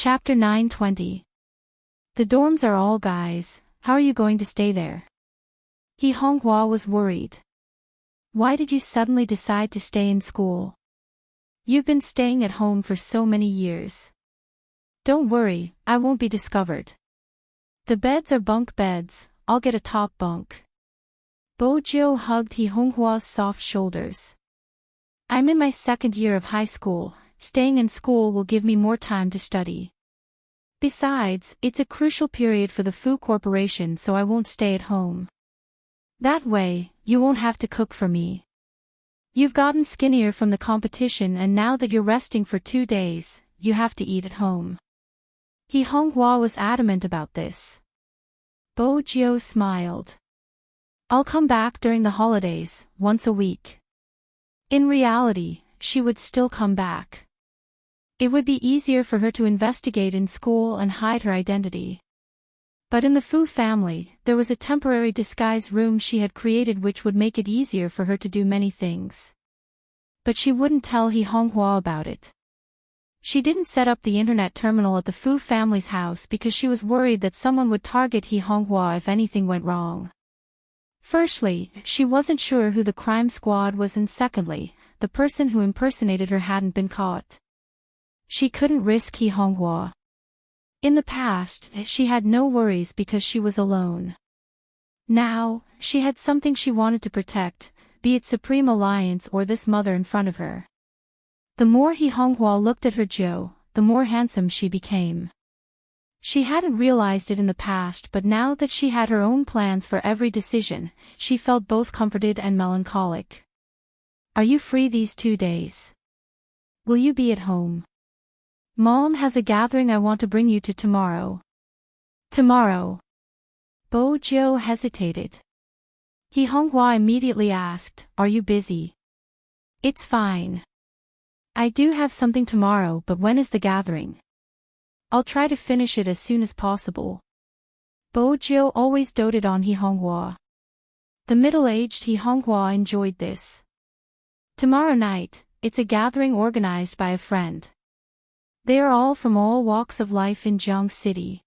Chapter 920. The dorms are all guys, how are you going to stay there? Honghua was worried. Why did you suddenly decide to stay in school? You've been staying at home for so many years. Don't worry, I won't be discovered. The beds are bunk beds, I'll get a top bunk. Bojo hugged Honghua's soft shoulders. I'm in my second year of high school, staying in school will give me more time to study. Besides, it's a crucial period for the Fu Corporation, so I won't stay at home. That way, you won't have to cook for me. You've gotten skinnier from the competition, and now that you're resting for 2 days, you have to eat at home. Honghua was adamant about this. Bojo smiled. I'll come back during the holidays, once a week. In reality, she would still come back. It would be easier for her to investigate in school and hide her identity. But in the Fu family, there was a temporary disguise room she had created which would make it easier for her to do many things. But she wouldn't tell Honghua about it. She didn't set up the internet terminal at the Fu family's house because she was worried that someone would target Honghua if anything went wrong. Firstly, she wasn't sure who the crime squad was, and secondly, the person who impersonated her hadn't been caught. She couldn't risk Honghua. In the past, she had no worries because she was alone. Now, she had something she wanted to protect, be it Supreme Alliance or this mother in front of her. The more Honghua looked at her Joe, the more handsome she became. She hadn't realized it in the past, but now that she had her own plans for every decision, she felt both comforted and melancholic. Are you free these 2 days? Will you be at home? Mom has a gathering I want to bring you to tomorrow. Tomorrow? Bojo hesitated. Honghua immediately asked, are you busy? It's fine. I do have something tomorrow, but when is the gathering? I'll try to finish it as soon as possible. Bojo always doted on Honghua. The middle-aged Honghua enjoyed this. Tomorrow night, it's a gathering organized by a friend. They are all from all walks of life in Jiang City.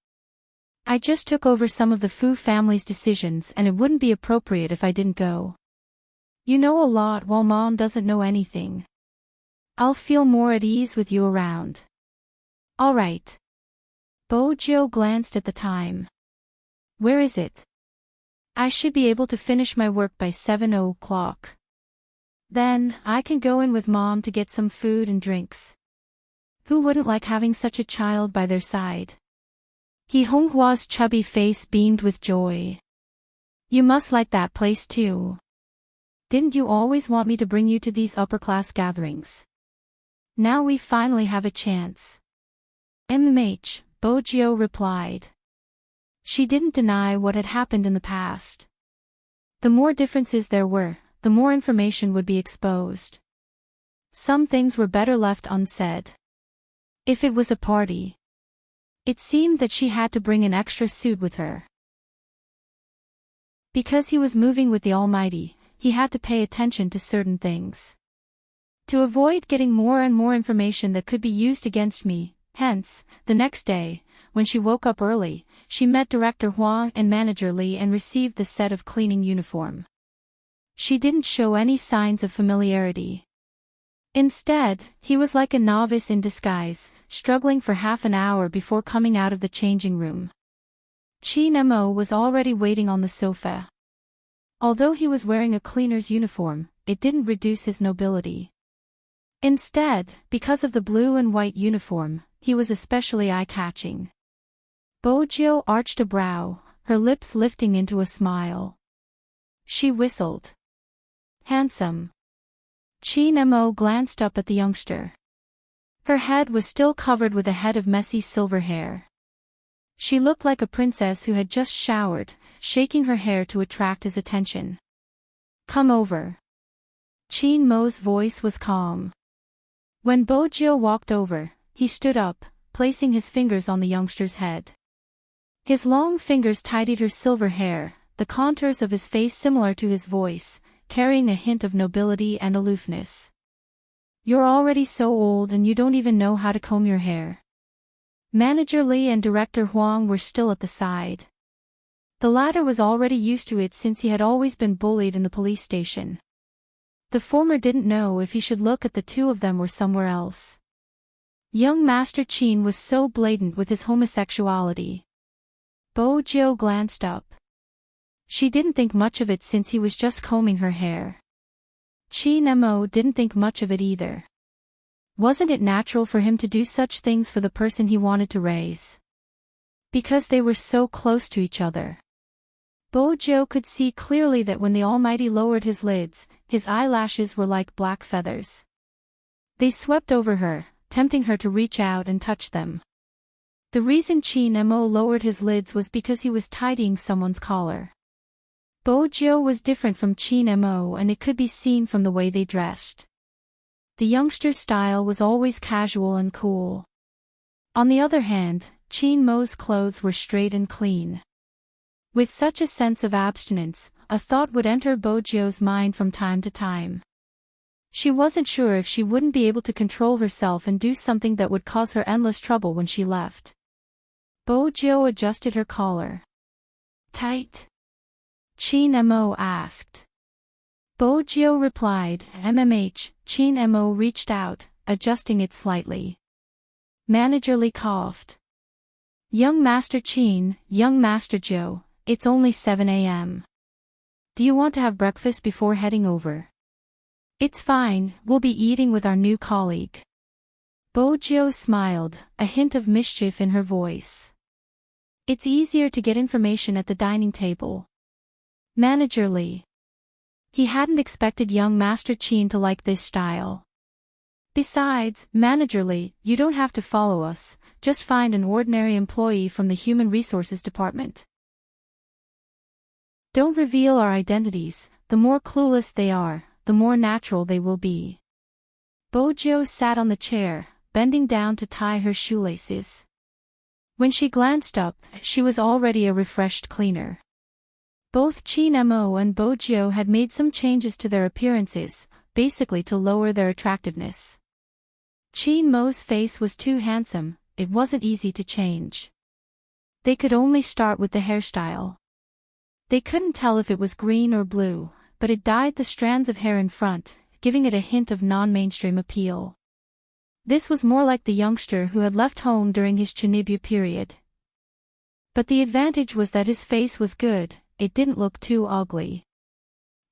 I just took over some of the Fu family's decisions, and it wouldn't be appropriate if I didn't go. You know a lot while Mom doesn't know anything. I'll feel more at ease with you around. All right. Bojo glanced at the time. Where is it? I should be able to finish my work by 7 o'clock. Then, I can go in with Mom to get some food and drinks. Who wouldn't like having such a child by their side? Honghua's chubby face beamed with joy. You must like that place too. Didn't you always want me to bring you to these upper-class gatherings? Now we finally have a chance. MMH, Bojo replied. She didn't deny what had happened in the past. The more differences there were, the more information would be exposed. Some things were better left unsaid. If it was a party, it seemed that she had to bring an extra suit with her. Because he was moving with the Almighty, he had to pay attention to certain things. To avoid getting more and more information that could be used against me, hence, the next day, when she woke up early, she met Director Huang and Manager Li and received the set of cleaning uniform. She didn't show any signs of familiarity. Instead, he was like a novice in disguise, struggling for half an hour before coming out of the changing room. Qin Mo was already waiting on the sofa. Although he was wearing a cleaner's uniform, it didn't reduce his nobility. Instead, because of the blue and white uniform, he was especially eye-catching. Bojo arched a brow, her lips lifting into a smile. She whistled. Handsome. Qin Mo glanced up at the youngster. Her head was still covered with a head of messy silver hair. She looked like a princess who had just showered, shaking her hair to attract his attention. Come over. Qin Mo's voice was calm. When Bojo walked over, he stood up, placing his fingers on the youngster's head. His long fingers tidied her silver hair, the contours of his face similar to his voice, carrying a hint of nobility and aloofness. You're already so old and you don't even know how to comb your hair. Manager Lee and Director Huang were still at the side. The latter was already used to it since he had always been bullied in the police station. The former didn't know if he should look at the two of them or somewhere else. Young Master Qin was so blatant with his homosexuality. Bo Jiu glanced up. She didn't think much of it since he was just combing her hair. Qin Mo didn't think much of it either. Wasn't it natural for him to do such things for the person he wanted to raise? Because they were so close to each other. Bo Jiu could see clearly that when the Almighty lowered his lids, his eyelashes were like black feathers. They swept over her, tempting her to reach out and touch them. The reason Qin Mo lowered his lids was because he was tidying someone's collar. Bo Jiu was different from Qin Mo, and it could be seen from the way they dressed. The youngster's style was always casual and cool. On the other hand, Qin Mo's clothes were straight and clean. With such a sense of abstinence, a thought would enter Bo Jiu's mind from time to time. She wasn't sure if she wouldn't be able to control herself and do something that would cause her endless trouble when she left. Bo Jiu adjusted her collar. Tight? Qin Mo asked. Bo Jiu replied, MMH. Qin Mo reached out, adjusting it slightly. Manager Lee coughed. Young Master Qin, Young Master Jiu, it's only 7 a.m. Do you want to have breakfast before heading over? It's fine, we'll be eating with our new colleague. Bo Jiu smiled, a hint of mischief in her voice. It's easier to get information at the dining table. Manager Lee. He hadn't expected young Master Qin to like this style. Besides, Manager Lee, you don't have to follow us, just find an ordinary employee from the Human Resources Department. Don't reveal our identities, the more clueless they are, the more natural they will be. Bo Jiu sat on the chair, bending down to tie her shoelaces. When she glanced up, she was already a refreshed cleaner. Both Qin Mo and Bo Jiu had made some changes to their appearances, basically to lower their attractiveness. Qin Mo's face was too handsome, it wasn't easy to change. They could only start with the hairstyle. They couldn't tell if it was green or blue, but it dyed the strands of hair in front, giving it a hint of non-mainstream appeal. This was more like the youngster who had left home during his Chunibyo period. But the advantage was that his face was good, it didn't look too ugly.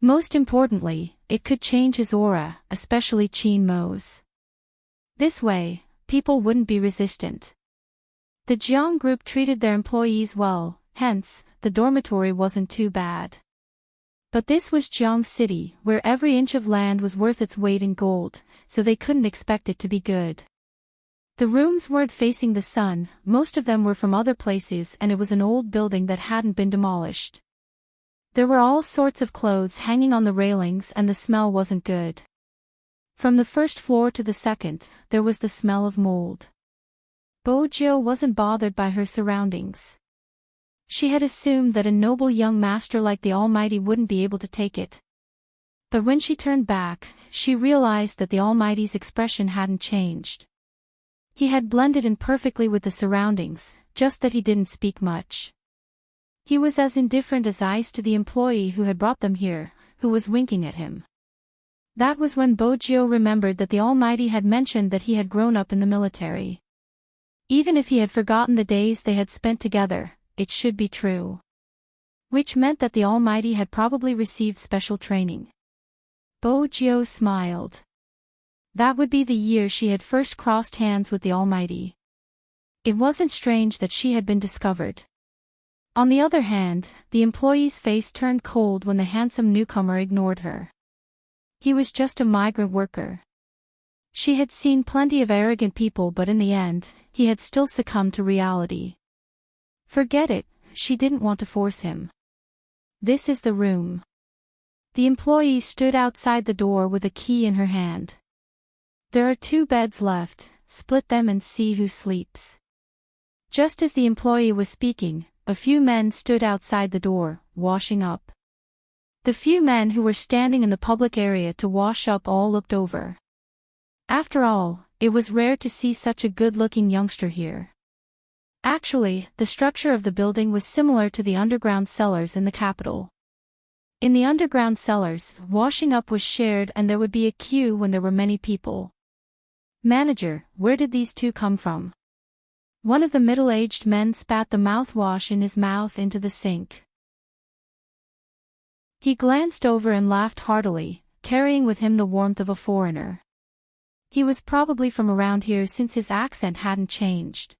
Most importantly, it could change his aura, especially Qin Mo's. This way, people wouldn't be resistant. The Jiang group treated their employees well, hence, the dormitory wasn't too bad. But this was Jiang City, where every inch of land was worth its weight in gold, so they couldn't expect it to be good. The rooms weren't facing the sun, most of them were from other places, and it was an old building that hadn't been demolished. There were all sorts of clothes hanging on the railings and the smell wasn't good. From the first floor to the second, there was the smell of mold. Bo Jiu wasn't bothered by her surroundings. She had assumed that a noble young master like the Almighty wouldn't be able to take it. But when she turned back, she realized that the Almighty's expression hadn't changed. He had blended in perfectly with the surroundings, just that he didn't speak much. He was as indifferent as ice to the employee who had brought them here, who was winking at him. That was when Bo Jiu remembered that the Almighty had mentioned that he had grown up in the military. Even if he had forgotten the days they had spent together, it should be true. Which meant that the Almighty had probably received special training. Bo Jiu smiled. That would be the year she had first crossed hands with the Almighty. It wasn't strange that she had been discovered. On the other hand, the employee's face turned cold when the handsome newcomer ignored her. He was just a migrant worker. She had seen plenty of arrogant people, but in the end, he had still succumbed to reality. Forget it, she didn't want to force him. This is the room. The employee stood outside the door with a key in her hand. There are 2 beds left, split them and see who sleeps. Just as the employee was speaking, a few men stood outside the door, washing up. The few men who were standing in the public area to wash up all looked over. After all, it was rare to see such a good-looking youngster here. Actually, the structure of the building was similar to the underground cellars in the capital. In the underground cellars, washing up was shared and there would be a queue when there were many people. Manager, where did these two come from? One of the middle-aged men spat the mouthwash in his mouth into the sink. He glanced over and laughed heartily, carrying with him the warmth of a foreigner. He was probably from around here since his accent hadn't changed.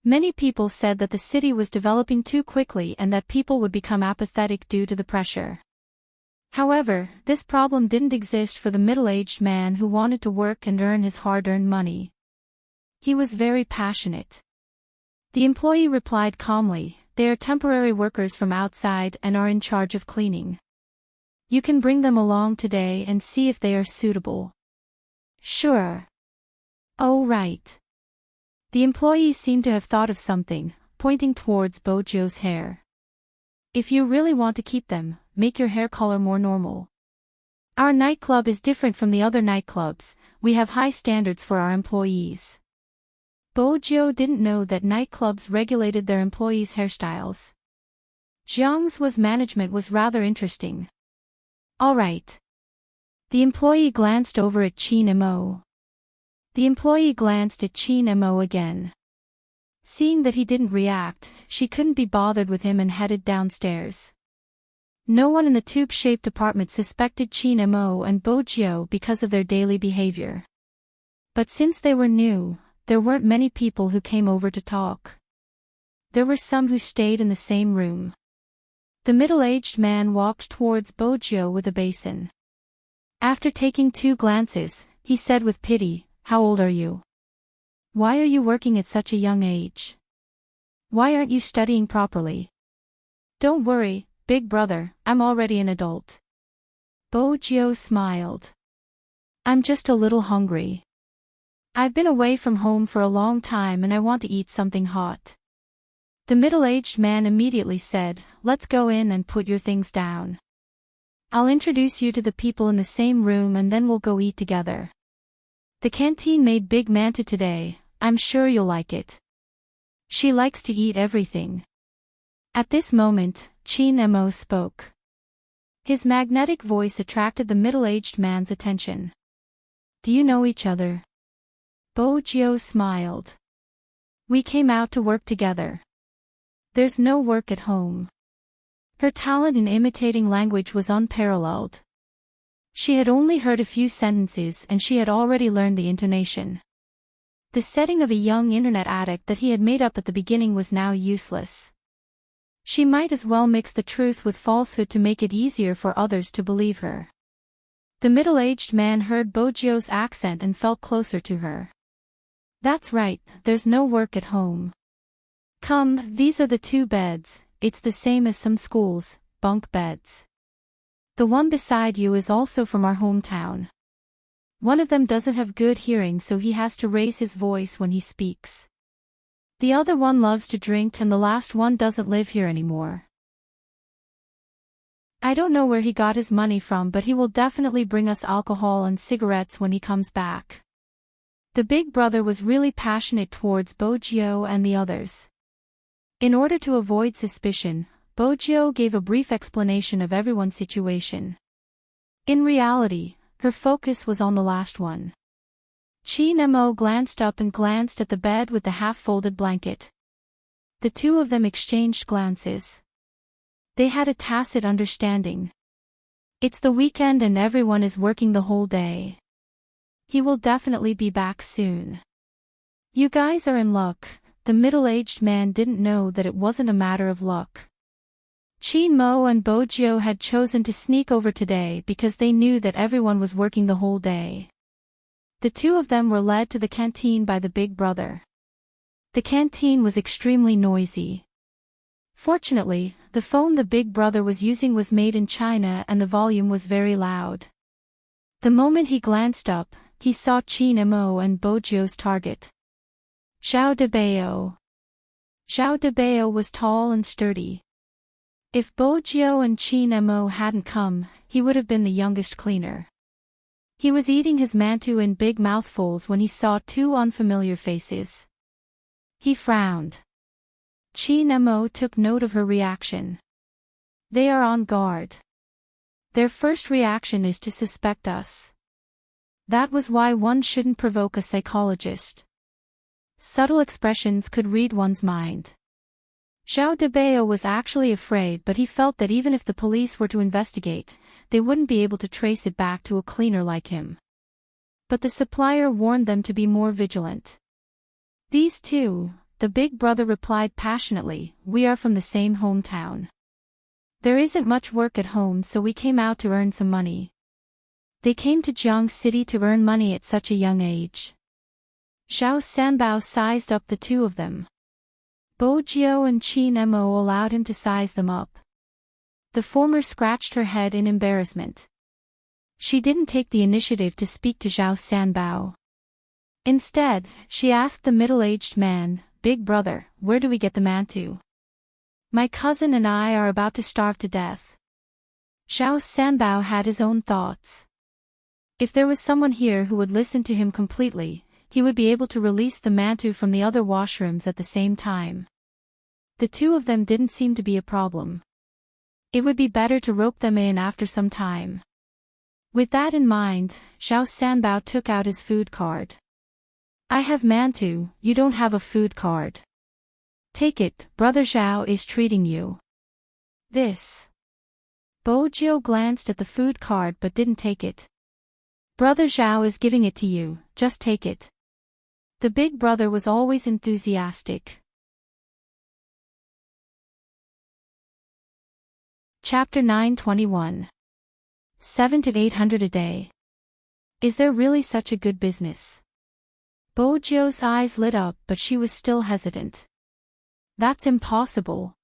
Many people said that the city was developing too quickly and that people would become apathetic due to the pressure. However, this problem didn't exist for the middle-aged man who wanted to work and earn his hard-earned money. He was very passionate. The employee replied calmly, "They are temporary workers from outside and are in charge of cleaning. You can bring them along today and see if they are suitable." "Sure." "Oh right." The employee seemed to have thought of something, pointing towards Bojo's hair. "If you really want to keep them, make your hair color more normal. Our nightclub is different from the other nightclubs, we have high standards for our employees." Bojo didn't know that nightclubs regulated their employees' hairstyles. Jiang's management was rather interesting. "All right." The employee glanced over at Qin Mo. The employee glanced at Qin Mo again. Seeing that he didn't react, she couldn't be bothered with him and headed downstairs. No one in the tube-shaped apartment suspected Qin Mo and Bojo because of their daily behavior. But since they were new, there weren't many people who came over to talk. There were some who stayed in the same room. The middle-aged man walked towards Bojo with a basin. After taking 2 glances, he said with pity, "How old are you? Why are you working at such a young age? Why aren't you studying properly?" "Don't worry, big brother, I'm already an adult." Bojo smiled. "I'm just a little hungry. I've been away from home for a long time and I want to eat something hot." The middle-aged man immediately said, "Let's go in and put your things down. I'll introduce you to the people in the same room and then we'll go eat together. The canteen made big manta today, I'm sure you'll like it. She likes to eat everything." At this moment, Qin Mo spoke. His magnetic voice attracted the middle-aged man's attention. "Do you know each other?" Bojo smiled. "We came out to work together. There's no work at home." Her talent in imitating language was unparalleled. She had only heard a few sentences and she had already learned the intonation. The setting of a young internet addict that he had made up at the beginning was now useless. She might as well mix the truth with falsehood to make it easier for others to believe her. The middle-aged man heard Bojo's accent and felt closer to her. "That's right, there's no work at home. Come, these are the 2 beds, it's the same as some schools, bunk beds. The one beside you is also from our hometown. One of them doesn't have good hearing so he has to raise his voice when he speaks. The other one loves to drink and the last one doesn't live here anymore. I don't know where he got his money from but he will definitely bring us alcohol and cigarettes when he comes back." The big brother was really passionate towards Bojo and the others. In order to avoid suspicion, Bojo gave a brief explanation of everyone's situation. In reality, her focus was on the last one. Qin Mo glanced up and glanced at the bed with the half-folded blanket. The 2 of them exchanged glances. They had a tacit understanding. It's the weekend and everyone is working the whole day. He will definitely be back soon. You guys are in luck. The middle-aged man didn't know that it wasn't a matter of luck. Qin Mo and Bojo had chosen to sneak over today because they knew that everyone was working the whole day. The 2 of them were led to the canteen by the big brother. The canteen was extremely noisy. Fortunately, the phone the big brother was using was made in China and the volume was very loud. The moment he glanced up, he saw Qin Mo and Bojo's target. Zhao Debao. Zhao Debao was tall and sturdy. If Bojo and Qin Mo hadn't come, he would have been the youngest cleaner. He was eating his mantu in big mouthfuls when he saw 2 unfamiliar faces. He frowned. Chi Nemo took note of her reaction. They are on guard. Their first reaction is to suspect us. That was why one shouldn't provoke a psychologist. Subtle expressions could read one's mind. Zhao Debao was actually afraid, but he felt that even if the police were to investigate, they wouldn't be able to trace it back to a cleaner like him. But the supplier warned them to be more vigilant. These two, the big brother replied passionately, we are from the same hometown. There isn't much work at home, so we came out to earn some money. They came to Jiang City to earn money at such a young age. Zhao Sanbao sized up the two of them. Bo Jiao and Qin Mo allowed him to size them up. The former scratched her head in embarrassment. She didn't take the initiative to speak to Zhao Sanbao. Instead, she asked the middle-aged man, Big brother, where do we get the mantu? My cousin and I are about to starve to death. Zhao Sanbao had his own thoughts. If there was someone here who would listen to him completely, he would be able to release the mantu from the other washrooms at the same time. The two of them didn't seem to be a problem. It would be better to rope them in after some time. With that in mind, Zhao Sanbao took out his food card. I have mantu, you don't have a food card. Take it, Brother Zhao is treating you. This. Bo Jiao glanced at the food card but didn't take it. Brother Zhao is giving it to you, just take it. The big brother was always enthusiastic. Chapter 921. 700 to 800 a day. Is there really such a good business? Bo Jiao's eyes lit up, but she was still hesitant. That's impossible.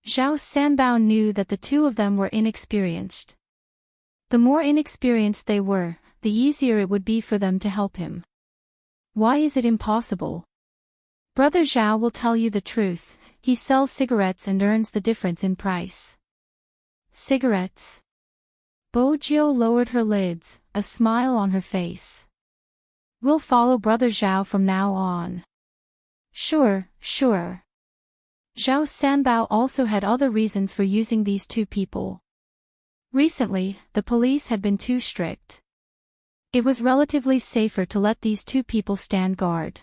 Zhao Sanbao knew that the two of them were inexperienced. The more inexperienced they were, the easier it would be for them to help him. Why is it impossible? Brother Zhao will tell you the truth, he sells cigarettes and earns the difference in price. Cigarettes? Bo Jiao lowered her lids, a smile on her face. We'll follow Brother Zhao from now on. Sure, sure. Zhao Sanbao also had other reasons for using these two people. Recently, the police had been too strict. It was relatively safer to let these two people stand guard.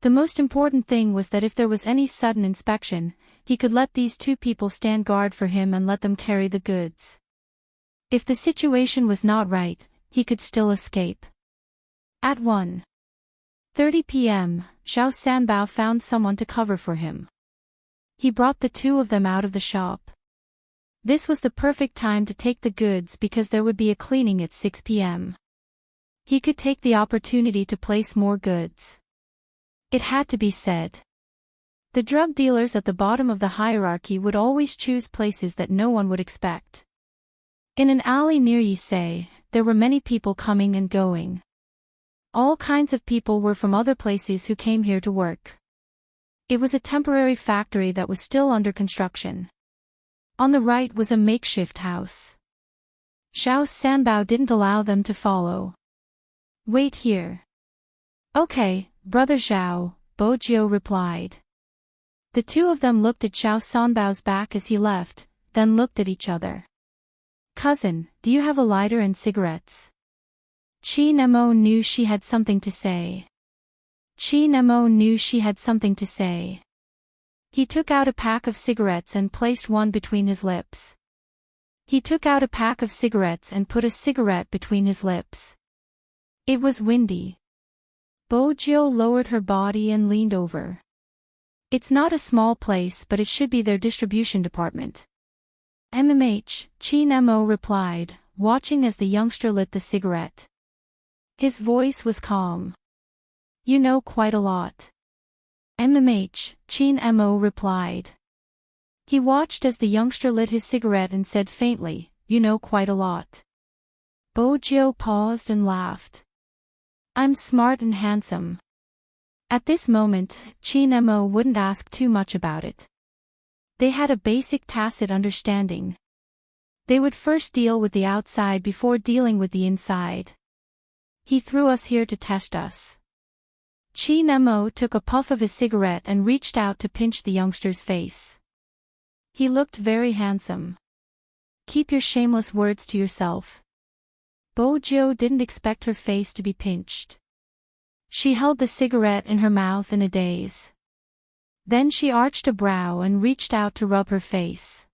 The most important thing was that if there was any sudden inspection, he could let these two people stand guard for him and let them carry the goods. If the situation was not right, he could still escape. At 1:30 p.m., Zhao Sanbao found someone to cover for him. He brought the two of them out of the shop. This was the perfect time to take the goods because there would be a cleaning at 6 p.m. He could take the opportunity to place more goods. It had to be said. The drug dealers at the bottom of the hierarchy would always choose places that no one would expect. In an alley near Yisei, there were many people coming and going. All kinds of people were from other places who came here to work. It was a temporary factory that was still under construction. On the right was a makeshift house. Zhao Sanbao didn't allow them to follow. Wait here. Okay, Brother Zhao, Bo Jiao replied. The two of them looked at Zhao Sanbao's back as he left, then looked at each other. Cousin, do you have a lighter and cigarettes? Qi Nemo knew she had something to say. Qi Nemo knew she had something to say. He took out a pack of cigarettes and placed one between his lips. He took out a pack of cigarettes and put a cigarette between his lips. It was windy. Bo Jiao lowered her body and leaned over. It's not a small place, but it should be their distribution department. MMH, Qi Nemo replied, watching as the youngster lit the cigarette. His voice was calm. You know quite a lot. MMH, Qin Mo replied. He watched as the youngster lit his cigarette and said faintly, you know quite a lot. Bo Jiao paused and laughed. I'm smart and handsome. At this moment, Qin Mo wouldn't ask too much about it. They had a basic tacit understanding. They would first deal with the outside before dealing with the inside. He threw us here to test us. Chi Nemo took a puff of his cigarette and reached out to pinch the youngster's face. He looked very handsome. Keep your shameless words to yourself. Bojo didn't expect her face to be pinched. She held the cigarette in her mouth in a daze. Then she arched a brow and reached out to rub her face.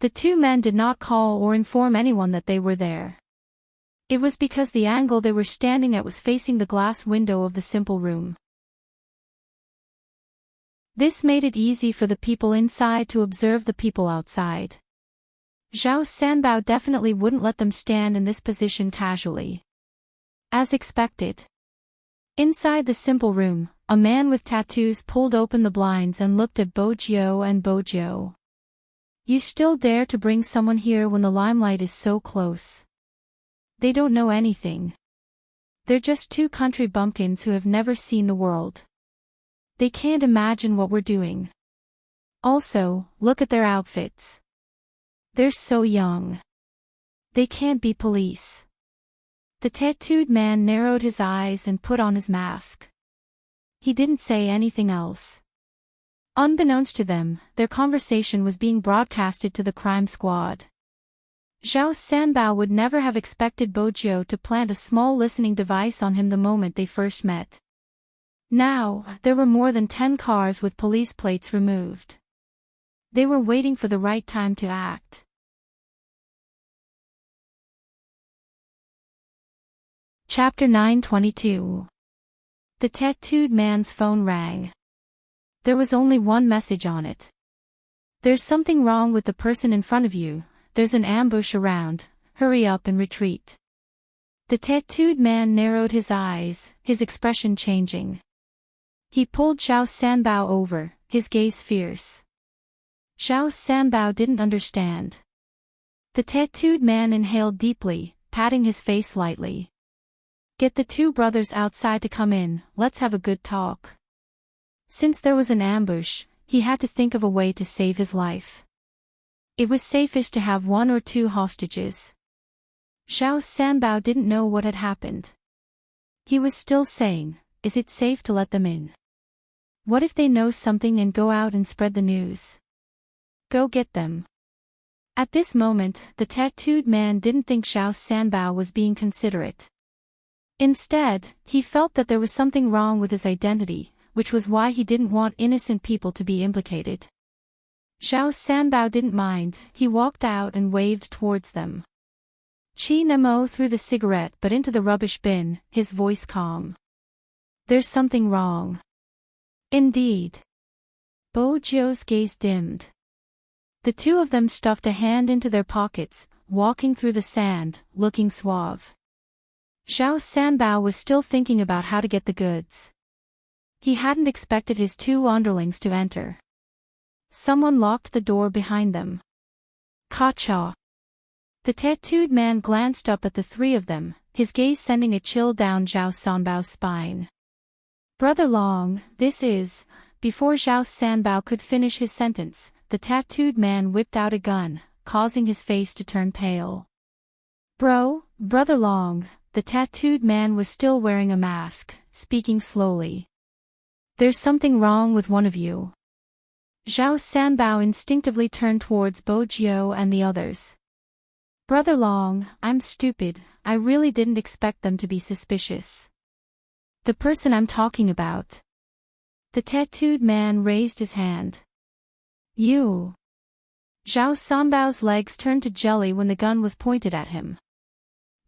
The two men did not call or inform anyone that they were there. It was because the angle they were standing at was facing the glass window of the simple room. This made it easy for the people inside to observe the people outside. Zhao Sanbao definitely wouldn't let them stand in this position casually. As expected. Inside the simple room, a man with tattoos pulled open the blinds and looked at Bojo and Bojo. You still dare to bring someone here when the limelight is so close? They don't know anything. They're just two country bumpkins who have never seen the world. They can't imagine what we're doing. Also, look at their outfits. They're so young. They can't be police. The tattooed man narrowed his eyes and put on his mask. He didn't say anything else. Unbeknownst to them, their conversation was being broadcasted to the crime squad. Zhao Sanbao would never have expected Bojo to plant a small listening device on him the moment they first met. Now, there were more than 10 cars with police plates removed. They were waiting for the right time to act. Chapter 922. The tattooed man's phone rang. There was only one message on it. There's something wrong with the person in front of you. There's an ambush around. Hurry up and retreat. The tattooed man narrowed his eyes, his expression changing. He pulled Zhao Sanbao over, his gaze fierce. Zhao Sanbao didn't understand. The tattooed man inhaled deeply, patting his face lightly. Get the two brothers outside to come in, let's have a good talk. Since there was an ambush, he had to think of a way to save his life. It was safest to have 1 or 2 hostages. Zhao Sanbao didn't know what had happened. He was still saying, is it safe to let them in? What if they know something and go out and spread the news? Go get them. At this moment, the tattooed man didn't think Zhao Sanbao was being considerate. Instead, he felt that there was something wrong with his identity, which was why he didn't want innocent people to be implicated. Zhao Sanbao didn't mind, he walked out and waved towards them. Chi Nemo threw the cigarette but into the rubbish bin, his voice calm. There's something wrong. Indeed. Bojo's gaze dimmed. The two of them stuffed a hand into their pockets, walking through the sand, looking suave. Zhao Sanbao was still thinking about how to get the goods. He hadn't expected his two underlings to enter. Someone locked the door behind them. Ka-cha. The tattooed man glanced up at the three of them, his gaze sending a chill down Zhao Sanbao's spine. Brother Long, this is... Before Zhao Sanbao could finish his sentence, the tattooed man whipped out a gun, causing his face to turn pale. Brother Long, the tattooed man was still wearing a mask, speaking slowly. There's something wrong with one of you. Zhao Sanbao instinctively turned towards Bojo and the others. Brother Long, I'm stupid, I really didn't expect them to be suspicious. The person I'm talking about. The tattooed man raised his hand. You. Zhao Sanbao's legs turned to jelly when the gun was pointed at him.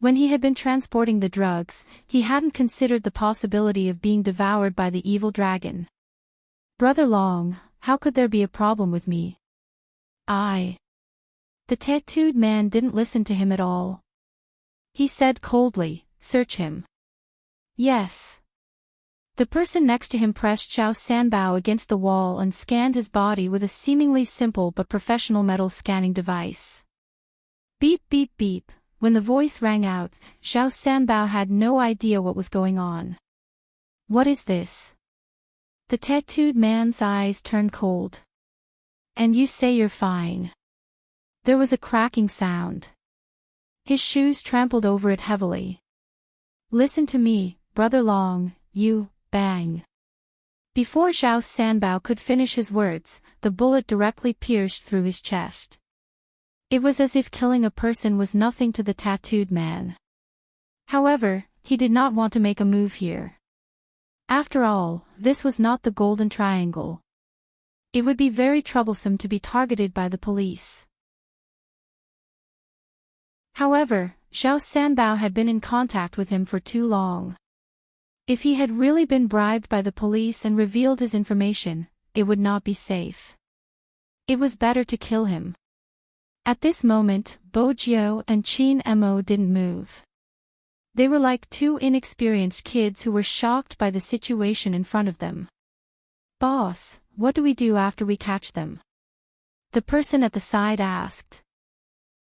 When he had been transporting the drugs, he hadn't considered the possibility of being devoured by the evil dragon. Brother Long, how could there be a problem with me? The tattooed man didn't listen to him at all. He said coldly, search him. Yes. The person next to him pressed Zhao Sanbao against the wall and scanned his body with a seemingly simple but professional metal scanning device. Beep beep beep, when the voice rang out, Zhao Sanbao had no idea what was going on. What is this? The tattooed man's eyes turned cold. And you say you're fine. There was a cracking sound. His shoes trampled over it heavily. Listen to me, Brother Long, you, Bang! Before Zhao Sanbao could finish his words, the bullet directly pierced through his chest. It was as if killing a person was nothing to the tattooed man. However, he did not want to make a move here. After all, this was not the Golden Triangle. It would be very troublesome to be targeted by the police. However, Zhao Sanbao had been in contact with him for too long. If he had really been bribed by the police and revealed his information, it would not be safe. It was better to kill him. At this moment, Bo Jiao and Qin Mo didn't move. They were like two inexperienced kids who were shocked by the situation in front of them. "Boss, what do we do after we catch them?" the person at the side asked.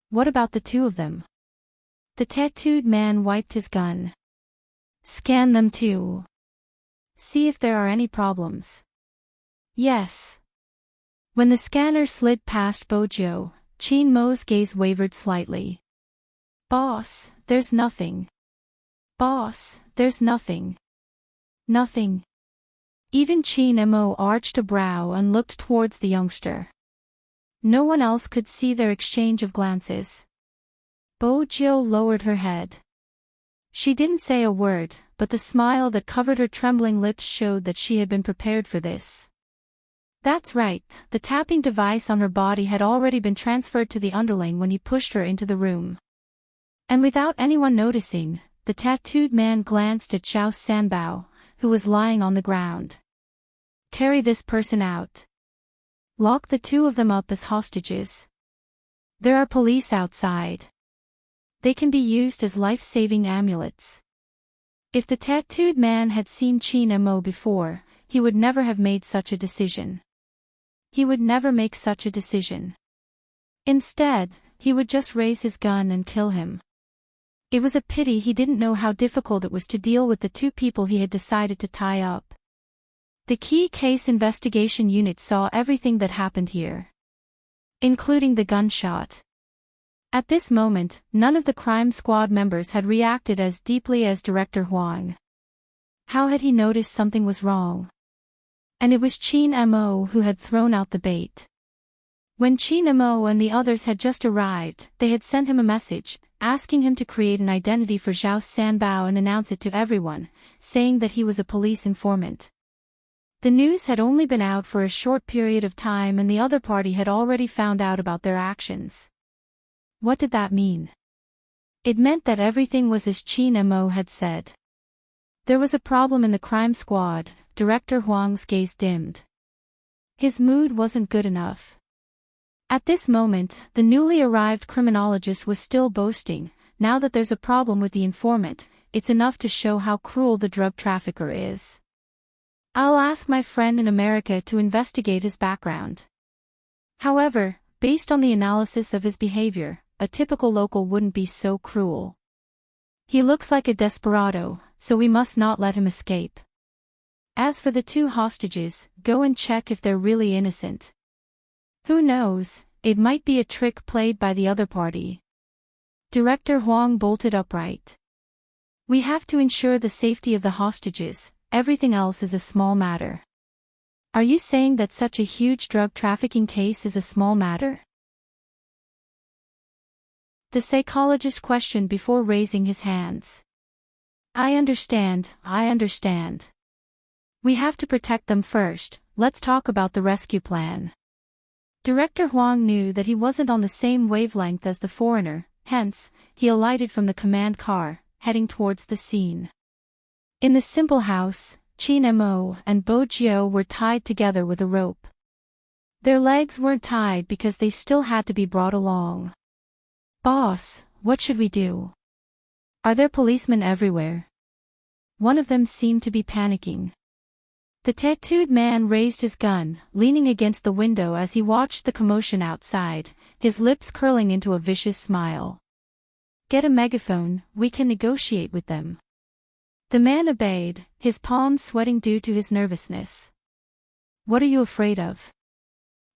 "What about the two of them?" The tattooed man wiped his gun. "Scan them too. See if there are any problems." "Yes." When the scanner slid past Bojo, Qin Mo's gaze wavered slightly. "Boss, there's nothing." "Boss, there's nothing." "Nothing." Even Qin Mo arched a brow and looked towards the youngster. No one else could see their exchange of glances. Bojo lowered her head. She didn't say a word, but the smile that covered her trembling lips showed that she had been prepared for this. That's right, the tapping device on her body had already been transferred to the underling when he pushed her into the room. And without anyone noticing, the tattooed man glanced at Zhao Sanbao, who was lying on the ground. "Carry this person out. Lock the two of them up as hostages. There are police outside. They can be used as life-saving amulets." If the tattooed man had seen Qin Mo before, he would never have made such a decision. He would never make such a decision. Instead, he would just raise his gun and kill him. It was a pity he didn't know how difficult it was to deal with the two people he had decided to tie up. The Key Case Investigation Unit saw everything that happened here, including the gunshot. At this moment, none of the crime squad members had reacted as deeply as Director Huang. How had he noticed something was wrong? And it was Qin Mo who had thrown out the bait. When Qin Mo and the others had just arrived, they had sent him a message, asking him to create an identity for Zhao Sanbao and announce it to everyone, saying that he was a police informant. The news had only been out for a short period of time and the other party had already found out about their actions. What did that mean? It meant that everything was as Qin Mo had said. There was a problem in the crime squad. Director Huang's gaze dimmed. His mood wasn't good enough. At this moment, the newly arrived criminologist was still boasting, "Now that there's a problem with the informant, it's enough to show how cruel the drug trafficker is. I'll ask my friend in America to investigate his background." However, based on the analysis of his behavior, a typical local wouldn't be so cruel. He looks like a desperado, so we must not let him escape. As for the two hostages, go and check if they're really innocent. Who knows, it might be a trick played by the other party. Director Huang bolted upright. We have to ensure the safety of the hostages, everything else is a small matter. Are you saying that such a huge drug trafficking case is a small matter? The psychologist questioned before raising his hands. I understand. We have to protect them first, let's talk about the rescue plan. Director Huang knew that he wasn't on the same wavelength as the foreigner, hence, he alighted from the command car, heading towards the scene. In the simple house, Qin Mo and Bo Jiao were tied together with a rope. Their legs weren't tied because they still had to be brought along. Boss, what should we do? Are there policemen everywhere? One of them seemed to be panicking. The tattooed man raised his gun, leaning against the window as he watched the commotion outside, his lips curling into a vicious smile. Get a megaphone, we can negotiate with them. The man obeyed, his palms sweating due to his nervousness. What are you afraid of?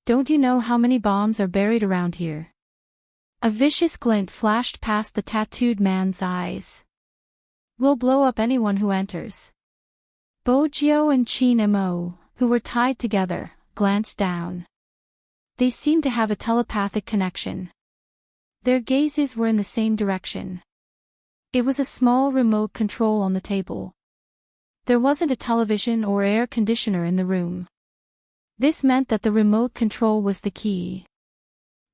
Don't you know how many bombs are buried around here? A vicious glint flashed past the tattooed man's eyes. We'll blow up anyone who enters. Bojo and Chin Mo, who were tied together, glanced down. They seemed to have a telepathic connection. Their gazes were in the same direction. It was a small remote control on the table. There wasn't a television or air conditioner in the room. This meant that the remote control was the key.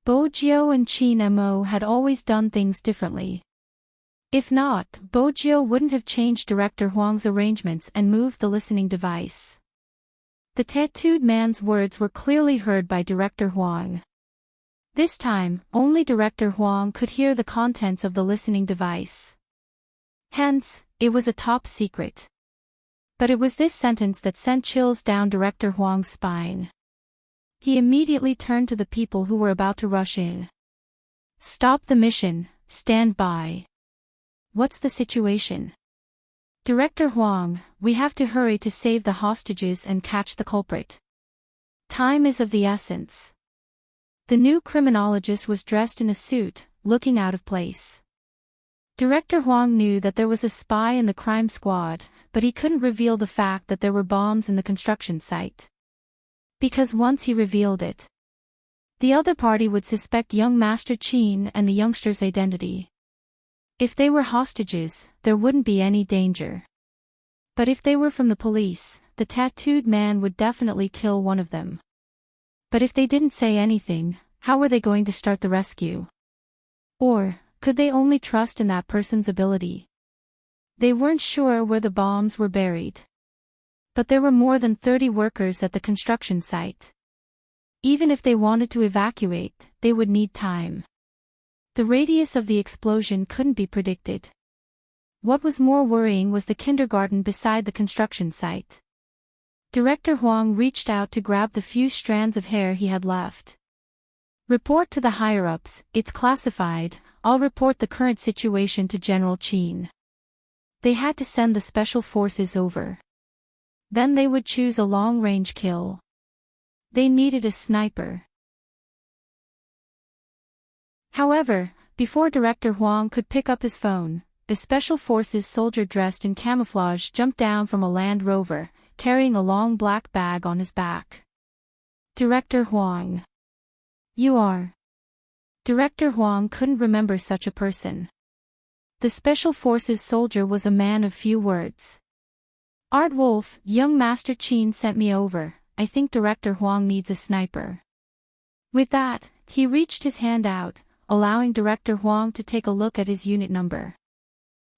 Bojo and Chin Mo had always done things differently. If not, Bojo wouldn't have changed Director Huang's arrangements and moved the listening device. The tattooed man's words were clearly heard by Director Huang. This time, only Director Huang could hear the contents of the listening device. Hence, it was a top secret. But it was this sentence that sent chills down Director Huang's spine. He immediately turned to the people who were about to rush in. "Stop the mission, stand by. What's the situation?" "Director Huang, we have to hurry to save the hostages and catch the culprit. Time is of the essence." The new criminologist was dressed in a suit, looking out of place. Director Huang knew that there was a spy in the crime squad, but he couldn't reveal the fact that there were bombs in the construction site. Because once he revealed it, the other party would suspect young Master Qin and the youngster's identity. If they were hostages, there wouldn't be any danger. But if they were from the police, the tattooed man would definitely kill one of them. But if they didn't say anything, how were they going to start the rescue? Or, could they only trust in that person's ability? They weren't sure where the bombs were buried. But there were more than 30 workers at the construction site. Even if they wanted to evacuate, they would need time. The radius of the explosion couldn't be predicted. What was more worrying was the kindergarten beside the construction site. Director Huang reached out to grab the few strands of hair he had left. "Report to the higher-ups, it's classified, I'll report the current situation to General Qin." They had to send the special forces over. Then they would choose a long-range kill. They needed a sniper. However, before Director Huang could pick up his phone, a Special Forces soldier dressed in camouflage jumped down from a Land Rover, carrying a long black bag on his back. "Director Huang. You are..." Director Huang couldn't remember such a person. The Special Forces soldier was a man of few words. "Art Wolf, young Master Qin sent me over, I think Director Huang needs a sniper." With that, he reached his hand out, allowing Director Huang to take a look at his unit number.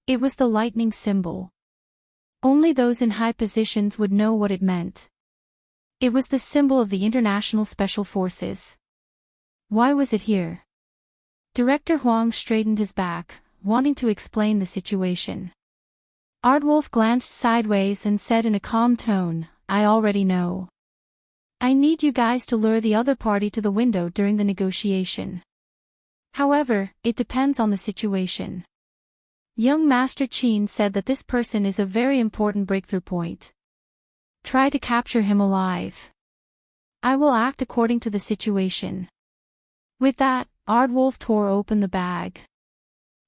It was the lightning symbol. Only those in high positions would know what it meant. It was the symbol of the International Special Forces. Why was it here? Director Huang straightened his back, wanting to explain the situation. Aardwolf glanced sideways and said in a calm tone, "I already know. I need you guys to lure the other party to the window during the negotiation. However, it depends on the situation. Young Master Qin said that this person is a very important breakthrough point. Try to capture him alive. I will act according to the situation." With that, Aardwolf tore open the bag.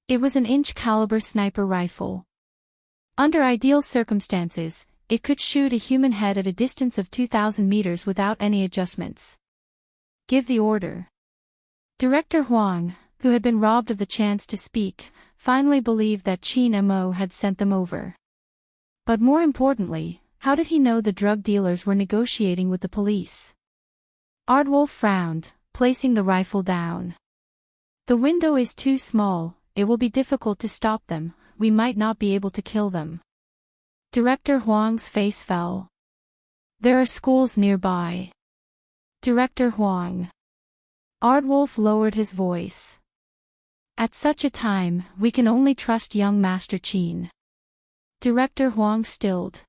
It was an inch-caliber sniper rifle. Under ideal circumstances, it could shoot a human head at a distance of 2,000 meters without any adjustments. "Give the order." Director Huang, who had been robbed of the chance to speak, finally believed that Qin Mo had sent them over. But more importantly, how did he know the drug dealers were negotiating with the police? Aardwolf frowned, placing the rifle down. "The window is too small, it will be difficult to stop them, we might not be able to kill them." Director Huang's face fell. "There are schools nearby." Director Huang. Aardwolf lowered his voice. "At such a time, we can only trust young Master Qin." Director Huang stilled.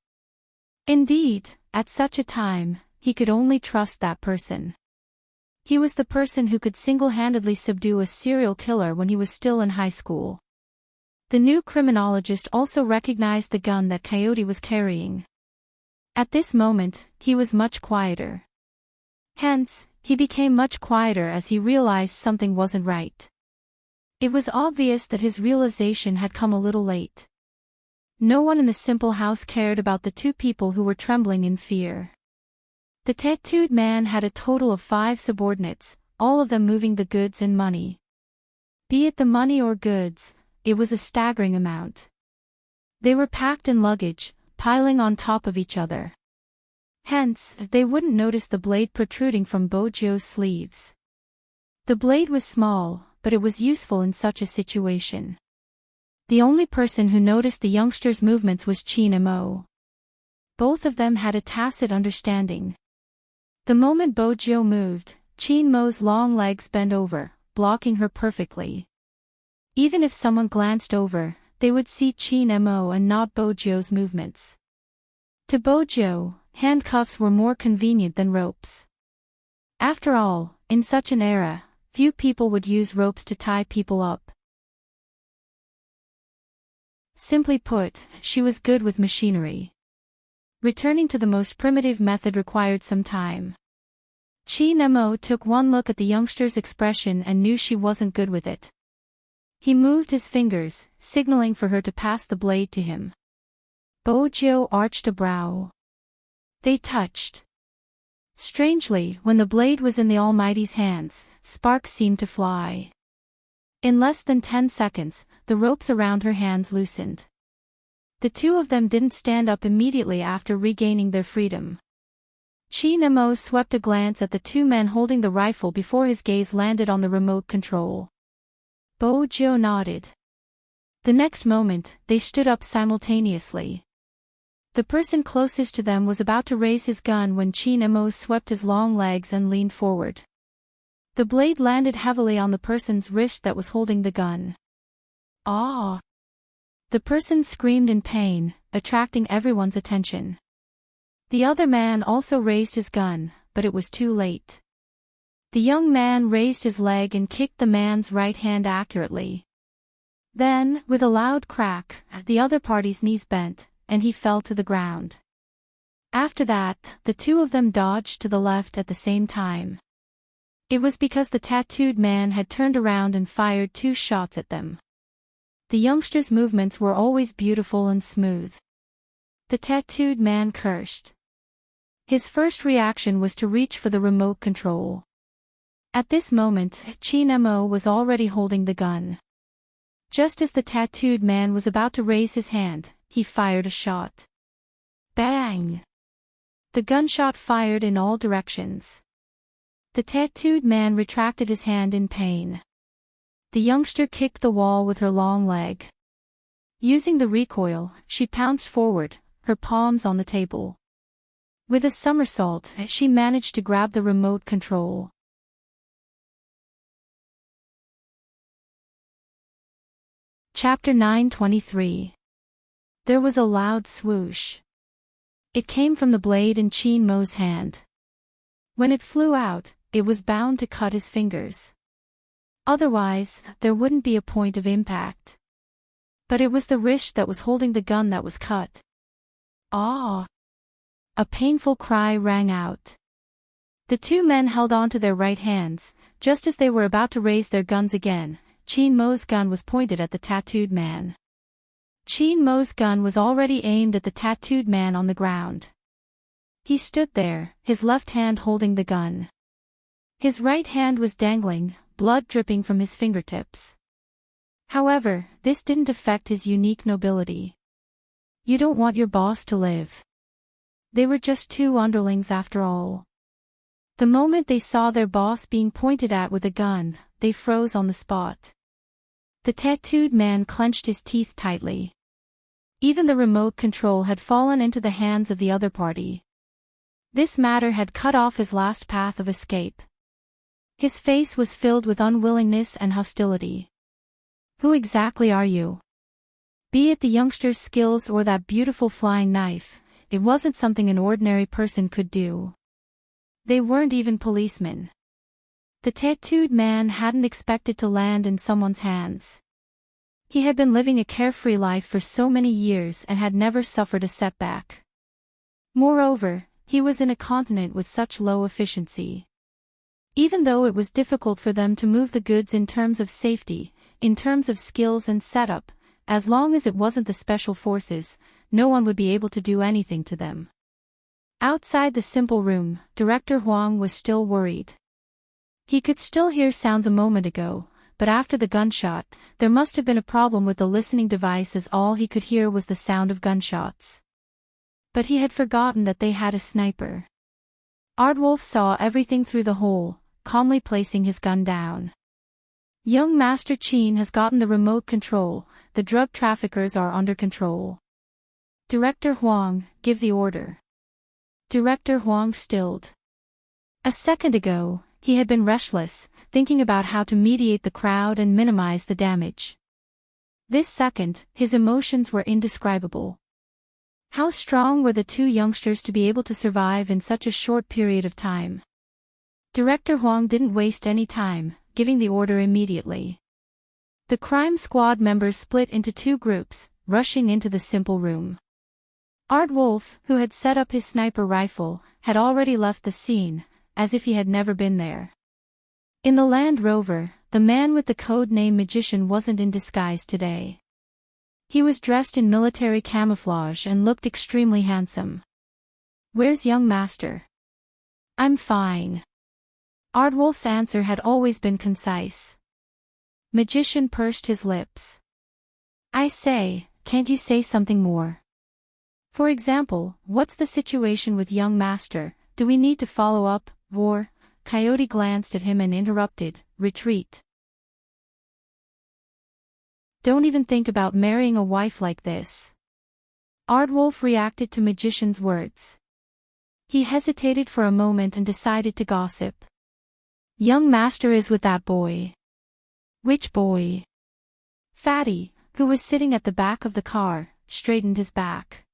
Indeed, at such a time, he could only trust that person. He was the person who could single-handedly subdue a serial killer when he was still in high school. The new criminologist also recognized the gun that Coyote was carrying. At this moment, he was much quieter. Hence, he became much quieter as he realized something wasn't right. It was obvious that his realization had come a little late. No one in the simple house cared about the two people who were trembling in fear. The tattooed man had a total of 5 subordinates, all of them moving the goods and money. Be it the money or goods, it was a staggering amount. They were packed in luggage, piling on top of each other. Hence, they wouldn't notice the blade protruding from Bojo's sleeves. The blade was small, but it was useful in such a situation. The only person who noticed the youngster's movements was Chin Mo. Both of them had a tacit understanding. The moment Bojo moved, Chin Mo's long legs bent over, blocking her perfectly. Even if someone glanced over, they would see Chin Mo and not Bojo's movements. To Bojo, handcuffs were more convenient than ropes. After all, in such an era, few people would use ropes to tie people up. Simply put, she was good with machinery. Returning to the most primitive method required some time. Chin Mo took one look at the youngster's expression and knew she wasn't good with it. He moved his fingers, signaling for her to pass the blade to him. Bojo arched a brow. They touched. Strangely, when the blade was in the Almighty's hands, sparks seemed to fly. In less than 10 seconds, the ropes around her hands loosened. The two of them didn't stand up immediately after regaining their freedom. Chin Mo swept a glance at the two men holding the rifle before his gaze landed on the remote control. Bojo nodded. The next moment, they stood up simultaneously. The person closest to them was about to raise his gun when Chin Mo swept his long legs and leaned forward. The blade landed heavily on the person's wrist that was holding the gun. Ah! The person screamed in pain, attracting everyone's attention. The other man also raised his gun, but it was too late. The young man raised his leg and kicked the man's right hand accurately. Then, with a loud crack, the other party's knees bent, and he fell to the ground. After that, the two of them dodged to the left at the same time. It was because the tattooed man had turned around and fired 2 shots at them. The youngster's movements were always beautiful and smooth. The tattooed man cursed. His first reaction was to reach for the remote control. At this moment, Chin Mo was already holding the gun. Just as the tattooed man was about to raise his hand, he fired a shot. Bang! The gunshot fired in all directions. The tattooed man retracted his hand in pain. The youngster kicked the wall with her long leg. Using the recoil, she pounced forward, her palms on the table. With a somersault, she managed to grab the remote control. Chapter 9:23. There was a loud swoosh. It came from the blade in Chin Mo's hand. When it flew out, it was bound to cut his fingers. Otherwise, there wouldn't be a point of impact. But it was the wrist that was holding the gun that was cut. Ah! A painful cry rang out. The two men held on to their right hands. Just as they were about to raise their guns again, Chin Mo's gun was pointed at the tattooed man. Chin Mo's gun was already aimed at the tattooed man on the ground. He stood there, his left hand holding the gun. His right hand was dangling, blood dripping from his fingertips. However, this didn't affect his unique nobility. You don't want your boss to live. They were just 2 underlings after all. The moment they saw their boss being pointed at with a gun, they froze on the spot. The tattooed man clenched his teeth tightly. Even the remote control had fallen into the hands of the other party. This matter had cut off his last path of escape. His face was filled with unwillingness and hostility. Who exactly are you? Be it the youngster's skills or that beautiful flying knife, it wasn't something an ordinary person could do. They weren't even policemen. The tattooed man hadn't expected to land in someone's hands. He had been living a carefree life for so many years and had never suffered a setback. Moreover, he was in a continent with such low efficiency. Even though it was difficult for them to move the goods in terms of safety, in terms of skills and setup, as long as it wasn't the special forces, no one would be able to do anything to them. Outside the simple room, Director Huang was still worried. He could still hear sounds a moment ago, but after the gunshot, there must have been a problem with the listening device, as all he could hear was the sound of gunshots. But he had forgotten that they had a sniper. Aardwolf saw everything through the hole, calmly placing his gun down. Young Master Qin has gotten the remote control, the drug traffickers are under control. Director Huang, give the order. Director Huang stilled. A second ago, he had been restless, thinking about how to mediate the crowd and minimize the damage. This second, his emotions were indescribable. How strong were the two youngsters to be able to survive in such a short period of time? Director Huang didn't waste any time, giving the order immediately. The crime squad members split into two groups, rushing into the simple room. Aardwolf, who had set up his sniper rifle, had already left the scene, as if he had never been there. In the Land Rover, the man with the code name Magician wasn't in disguise today. He was dressed in military camouflage and looked extremely handsome. Where's young master? I'm fine. Aardwolf's answer had always been concise. Magician pursed his lips. I say, can't you say something more? For example, what's the situation with young master? Do we need to follow up, or? Coyote glanced at him and interrupted, retreat. Don't even think about marrying a wife like this. Aardwolf reacted to Magician's words. He hesitated for a moment and decided to gossip. Young master is with that boy. Which boy? Fatty, who was sitting at the back of the car, straightened his back.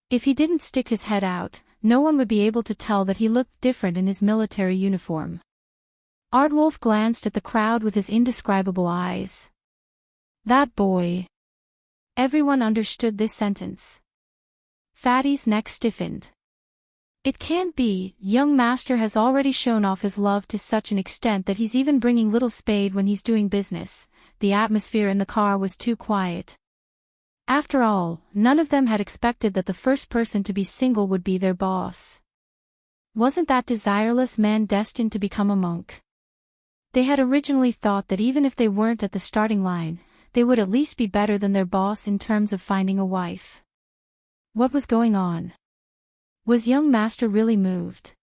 If he didn't stick his head out, no one would be able to tell that he looked different in his military uniform. Aardwolf glanced at the crowd with his indescribable eyes. That boy. Everyone understood this sentence. Fatty's neck stiffened. It can't be, young master has already shown off his love to such an extent that he's even bringing little Spade when he's doing business. The atmosphere in the car was too quiet. After all, none of them had expected that the first person to be single would be their boss. Wasn't that desireless man destined to become a monk? They had originally thought that even if they weren't at the starting line, they would at least be better than their boss in terms of finding a wife. What was going on? Was young master really moved?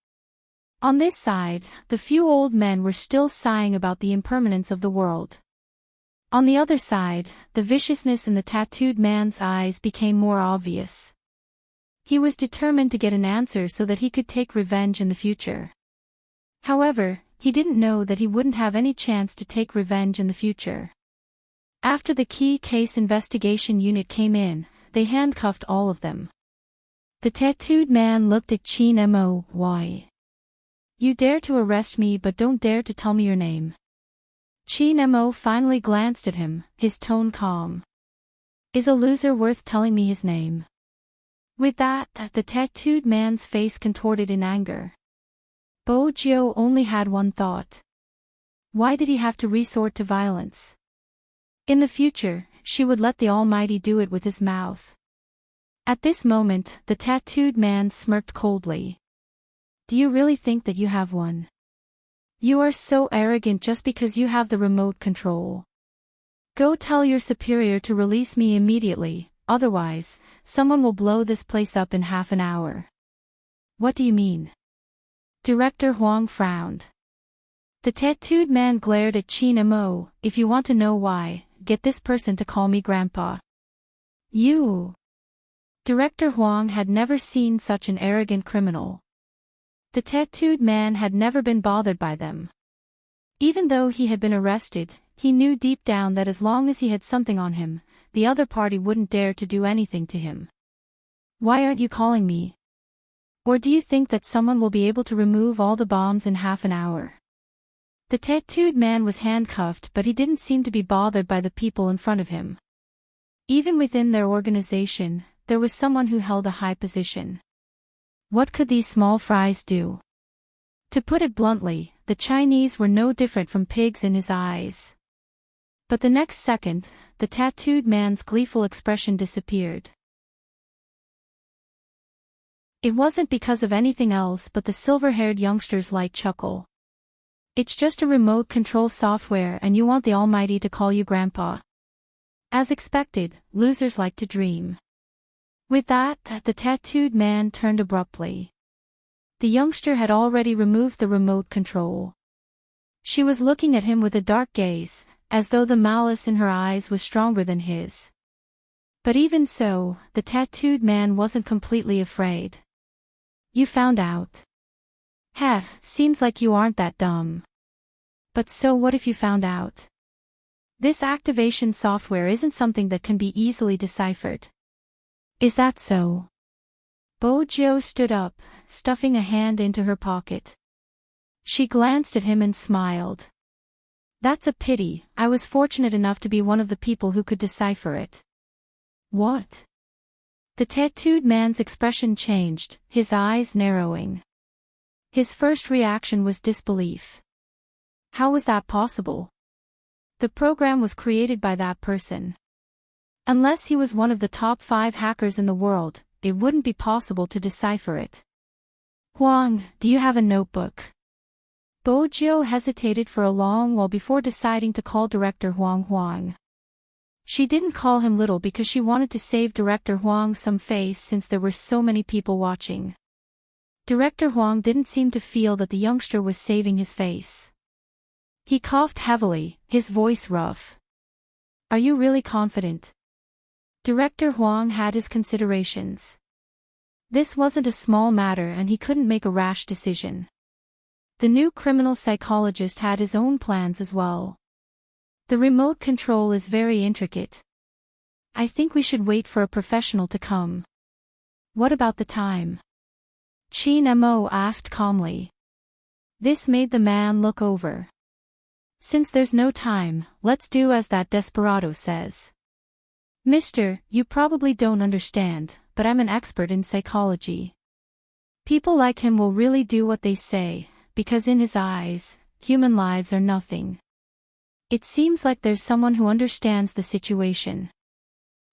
On this side, the few old men were still sighing about the impermanence of the world. On the other side, the viciousness in the tattooed man's eyes became more obvious. He was determined to get an answer so that he could take revenge in the future. However, he didn't know that he wouldn't have any chance to take revenge in the future. After the key case investigation unit came in, they handcuffed all of them. The tattooed man looked at Qin Mo. Why? You dare to arrest me but don't dare to tell me your name. Qin Mo finally glanced at him, his tone calm. Is a loser worth telling me his name? With that, the tattooed man's face contorted in anger. Bo Jiu only had one thought. Why did he have to resort to violence? In the future, she would let the Almighty do it with his mouth. At this moment, the tattooed man smirked coldly. Do you really think that you have one? You are so arrogant just because you have the remote control. Go tell your superior to release me immediately, otherwise, someone will blow this place up in half an hour. What do you mean? Director Huang frowned. The tattooed man glared at Qin Mo. If you want to know why, get this person to call me Grandpa. You. Director Huang had never seen such an arrogant criminal. The tattooed man had never been bothered by them. Even though he had been arrested, he knew deep down that as long as he had something on him, the other party wouldn't dare to do anything to him. Why aren't you calling me? Or do you think that someone will be able to remove all the bombs in half an hour? The tattooed man was handcuffed, but he didn't seem to be bothered by the people in front of him. Even within their organization, there was someone who held a high position. What could these small fries do? To put it bluntly, the Chinese were no different from pigs in his eyes. But the next second, the tattooed man's gleeful expression disappeared. It wasn't because of anything else but the silver-haired youngster's light chuckle. It's just a remote control software and you want the Almighty to call you Grandpa. As expected, losers like to dream. With that, the tattooed man turned abruptly. The youngster had already removed the remote control. She was looking at him with a dark gaze, as though the malice in her eyes was stronger than his. But even so, the tattooed man wasn't completely afraid. You found out. Heh, seems like you aren't that dumb. But so what if you found out? This activation software isn't something that can be easily deciphered. Is that so? Bojo stood up, stuffing a hand into her pocket. She glanced at him and smiled. That's a pity, I was fortunate enough to be one of the people who could decipher it. What? The tattooed man's expression changed, his eyes narrowing. His first reaction was disbelief. How was that possible? The program was created by that person. Unless he was one of the top 5 hackers in the world, it wouldn't be possible to decipher it. Huang, do you have a notebook? Bojo hesitated for a long while before deciding to call Director Huang. She didn't call him little because she wanted to save Director Huang some face since there were so many people watching. Director Huang didn't seem to feel that the youngster was saving his face. He coughed heavily, his voice rough. Are you really confident? Director Huang had his considerations. This wasn't a small matter and he couldn't make a rash decision. The new criminal psychologist had his own plans as well. The remote control is very intricate. I think we should wait for a professional to come. What about the time? Chin Mo asked calmly. This made the man look over. Since there's no time, let's do as that desperado says. Mister, you probably don't understand, but I'm an expert in psychology. People like him will really do what they say, because in his eyes, human lives are nothing. It seems like there's someone who understands the situation.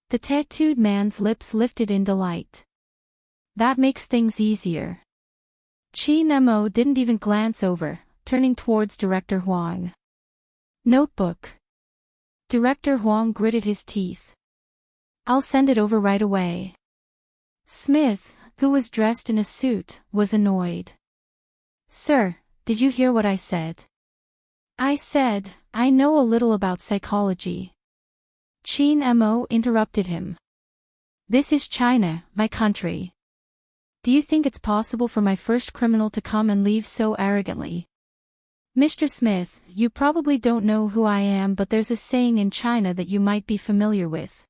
The tattooed man's lips lifted in delight. That makes things easier. Chin Mo didn't even glance over, turning towards Director Huang. Notebook. Director Huang gritted his teeth. I'll send it over right away. Smith, who was dressed in a suit, was annoyed. Sir, did you hear what I said? I said, I know a little about psychology. Chin Mo interrupted him. This is China, my country. Do you think it's possible for my first criminal to come and leave so arrogantly? Mr. Smith, you probably don't know who I am, but there's a saying in China that you might be familiar with.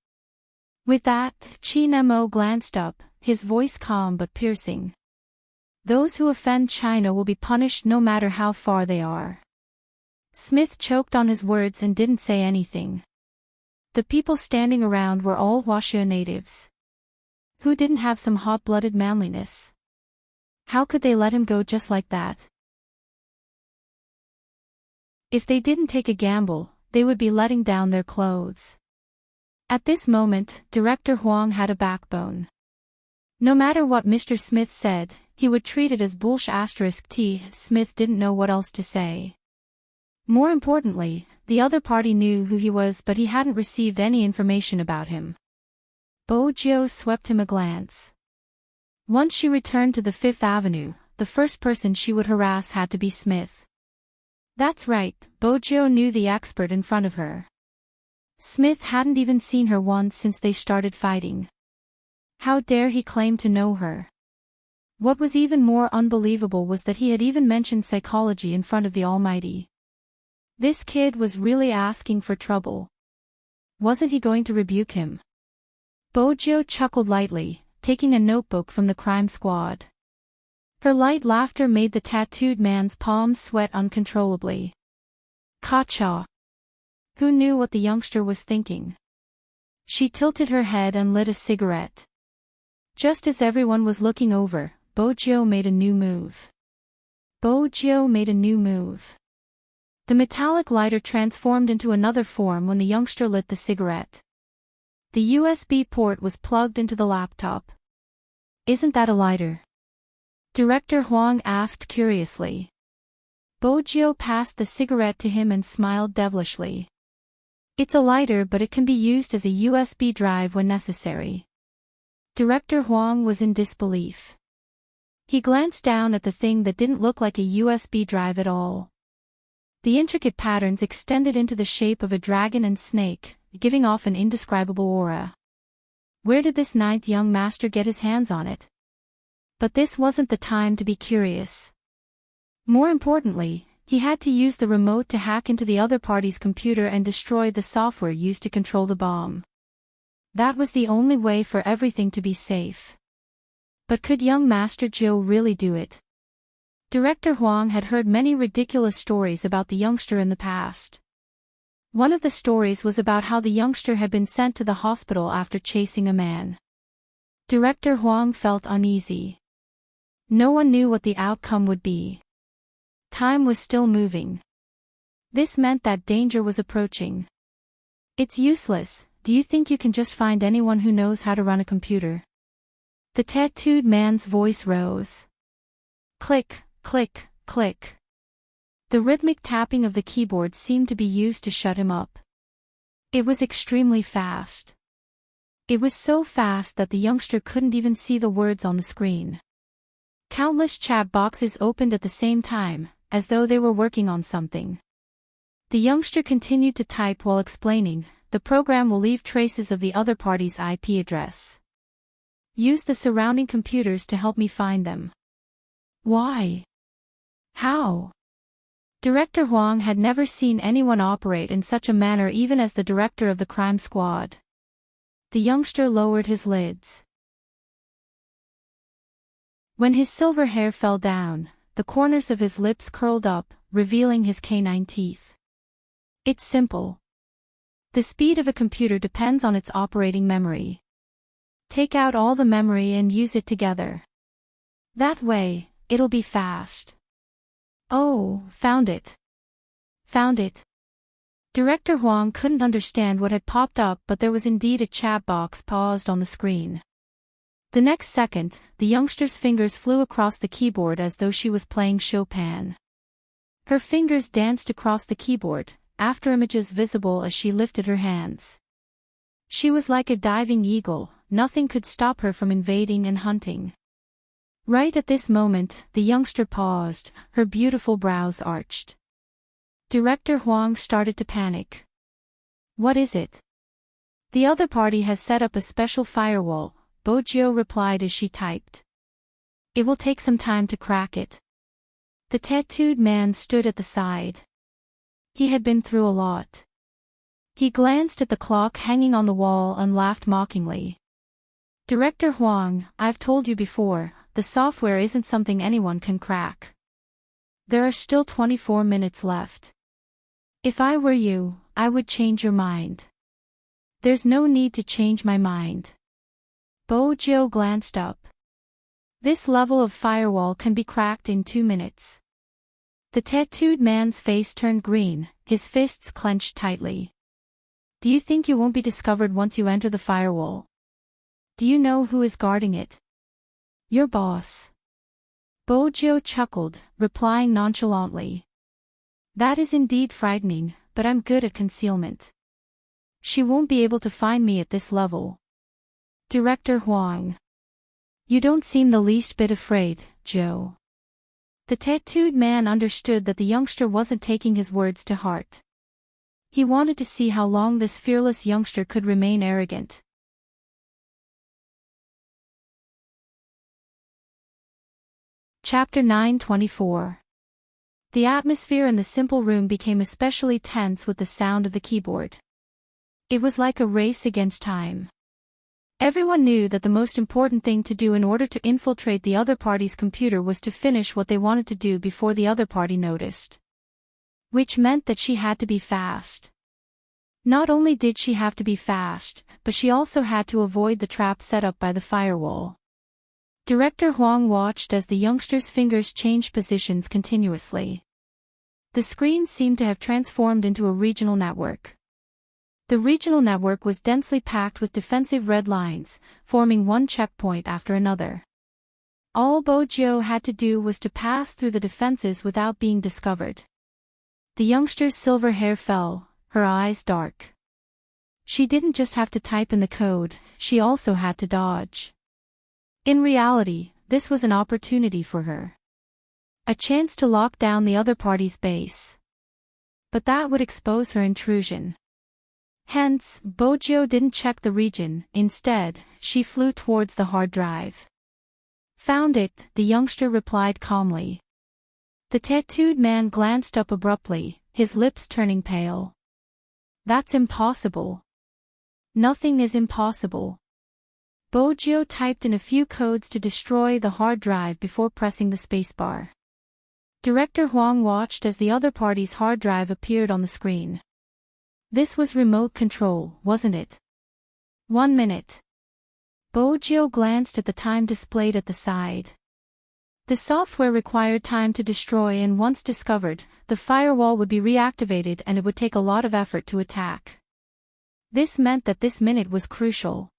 With that, Chin Mo glanced up, his voice calm but piercing. Those who offend China will be punished no matter how far they are. Smith choked on his words and didn't say anything. The people standing around were all Wuxia natives. Who didn't have some hot-blooded manliness? How could they let him go just like that? If they didn't take a gamble, they would be letting down their clothes. At this moment, Director Huang had a backbone. No matter what Mr. Smith said, he would treat it as bullsh*t. Smith didn't know what else to say. More importantly, the other party knew who he was, but he hadn't received any information about him. Bojo swept him a glance. Once she returned to the Fifth Avenue, the first person she would harass had to be Smith. That's right, Bojo knew the expert in front of her. Smith hadn't even seen her once since they started fighting. How dare he claim to know her? What was even more unbelievable was that he had even mentioned psychology in front of the Almighty. This kid was really asking for trouble. Wasn't he going to rebuke him? Bojo chuckled lightly, taking a notebook from the crime squad. Her light laughter made the tattooed man's palms sweat uncontrollably. Ka-cha. Who knew what the youngster was thinking? She tilted her head and lit a cigarette. Just as everyone was looking over, Bojo made a new move. The metallic lighter transformed into another form when the youngster lit the cigarette. The USB port was plugged into the laptop. "Isn't that a lighter?" Director Huang asked curiously. Bojo passed the cigarette to him and smiled devilishly. "It's a lighter, but it can be used as a USB drive when necessary." Director Huang was in disbelief. He glanced down at the thing that didn't look like a USB drive at all. The intricate patterns extended into the shape of a dragon and snake, giving off an indescribable aura. Where did this ninth young master get his hands on it? But this wasn't the time to be curious. More importantly, he had to use the remote to hack into the other party's computer and destroy the software used to control the bomb. That was the only way for everything to be safe. But could young Master Joe really do it? Director Huang had heard many ridiculous stories about the youngster in the past. One of the stories was about how the youngster had been sent to the hospital after chasing a man. Director Huang felt uneasy. No one knew what the outcome would be. Time was still moving. This meant that danger was approaching. "It's useless. Do you think you can just find anyone who knows how to run a computer?" The tattooed man's voice rose. Click, click, click. The rhythmic tapping of the keyboard seemed to be used to shut him up. It was extremely fast. It was so fast that the youngster couldn't even see the words on the screen. Countless chat boxes opened at the same time, as though they were working on something. The youngster continued to type while explaining, "The program will leave traces of the other party's IP address. Use the surrounding computers to help me find them." Why? How? Director Huang had never seen anyone operate in such a manner, even as the director of the crime squad. The youngster lowered his lids. When his silver hair fell down, the corners of his lips curled up, revealing his canine teeth. "It's simple. The speed of a computer depends on its operating memory. Take out all the memory and use it together. That way, it'll be fast." "Oh, found it. Found it." Director Huang couldn't understand what had popped up, but there was indeed a chat box paused on the screen. The next second, the youngster's fingers flew across the keyboard as though she was playing Chopin. Her fingers danced across the keyboard, after images visible as she lifted her hands. She was like a diving eagle, nothing could stop her from invading and hunting. Right at this moment, the youngster paused, her beautiful brows arched. Director Huang started to panic. "What is it?" "The other party has set up a special firewall," Bojo replied as she typed. "It will take some time to crack it." The tattooed man stood at the side. He had been through a lot. He glanced at the clock hanging on the wall and laughed mockingly. "Director Huang, I've told you before, the software isn't something anyone can crack. There are still 24 minutes left. If I were you, I would change your mind." "There's no need to change my mind." Bojo glanced up. "This level of firewall can be cracked in 2 minutes." The tattooed man's face turned green, his fists clenched tightly. "Do you think you won't be discovered once you enter the firewall? Do you know who is guarding it?" "Your boss." Bojo chuckled, replying nonchalantly. "That is indeed frightening, but I'm good at concealment. She won't be able to find me at this level." Director Huang. "You don't seem the least bit afraid, Joe." The tattooed man understood that the youngster wasn't taking his words to heart. He wanted to see how long this fearless youngster could remain arrogant. Chapter 924. The atmosphere in the simple room became especially tense with the sound of the keyboard. It was like a race against time. Everyone knew that the most important thing to do in order to infiltrate the other party's computer was to finish what they wanted to do before the other party noticed. Which meant that she had to be fast. Not only did she have to be fast, but she also had to avoid the trap set up by the firewall. Director Huang watched as the youngster's fingers changed positions continuously. The screen seemed to have transformed into a regional network. The regional network was densely packed with defensive red lines, forming one checkpoint after another. All Bojo had to do was to pass through the defenses without being discovered. The youngster's silver hair fell, her eyes dark. She didn't just have to type in the code, she also had to dodge. In reality, this was an opportunity for her. A chance to lock down the other party's base. But that would expose her intrusion. Hence, Bojo didn't check the region, instead, she flew towards the hard drive. Found it, the youngster replied calmly. The tattooed man glanced up abruptly, his lips turning pale. That's impossible. Nothing is impossible. Bojo typed in a few codes to destroy the hard drive before pressing the spacebar. Director Huang watched as the other party's hard drive appeared on the screen. This was remote control, wasn't it? 1 minute. Bojo glanced at the time displayed at the side. The software required time to destroy, and once discovered, the firewall would be reactivated and it would take a lot of effort to attack. This meant that this minute was crucial.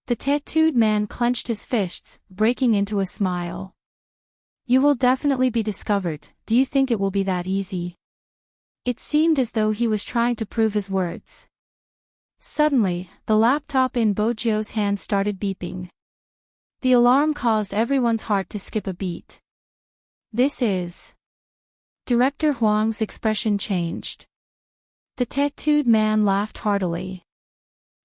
The tattooed man clenched his fists, breaking into a smile. You will definitely be discovered. Do you think it will be that easy? It seemed as though he was trying to prove his words. Suddenly, the laptop in Bojo's hand started beeping. The alarm caused everyone's heart to skip a beat. This is... Director Huang's expression changed. The tattooed man laughed heartily.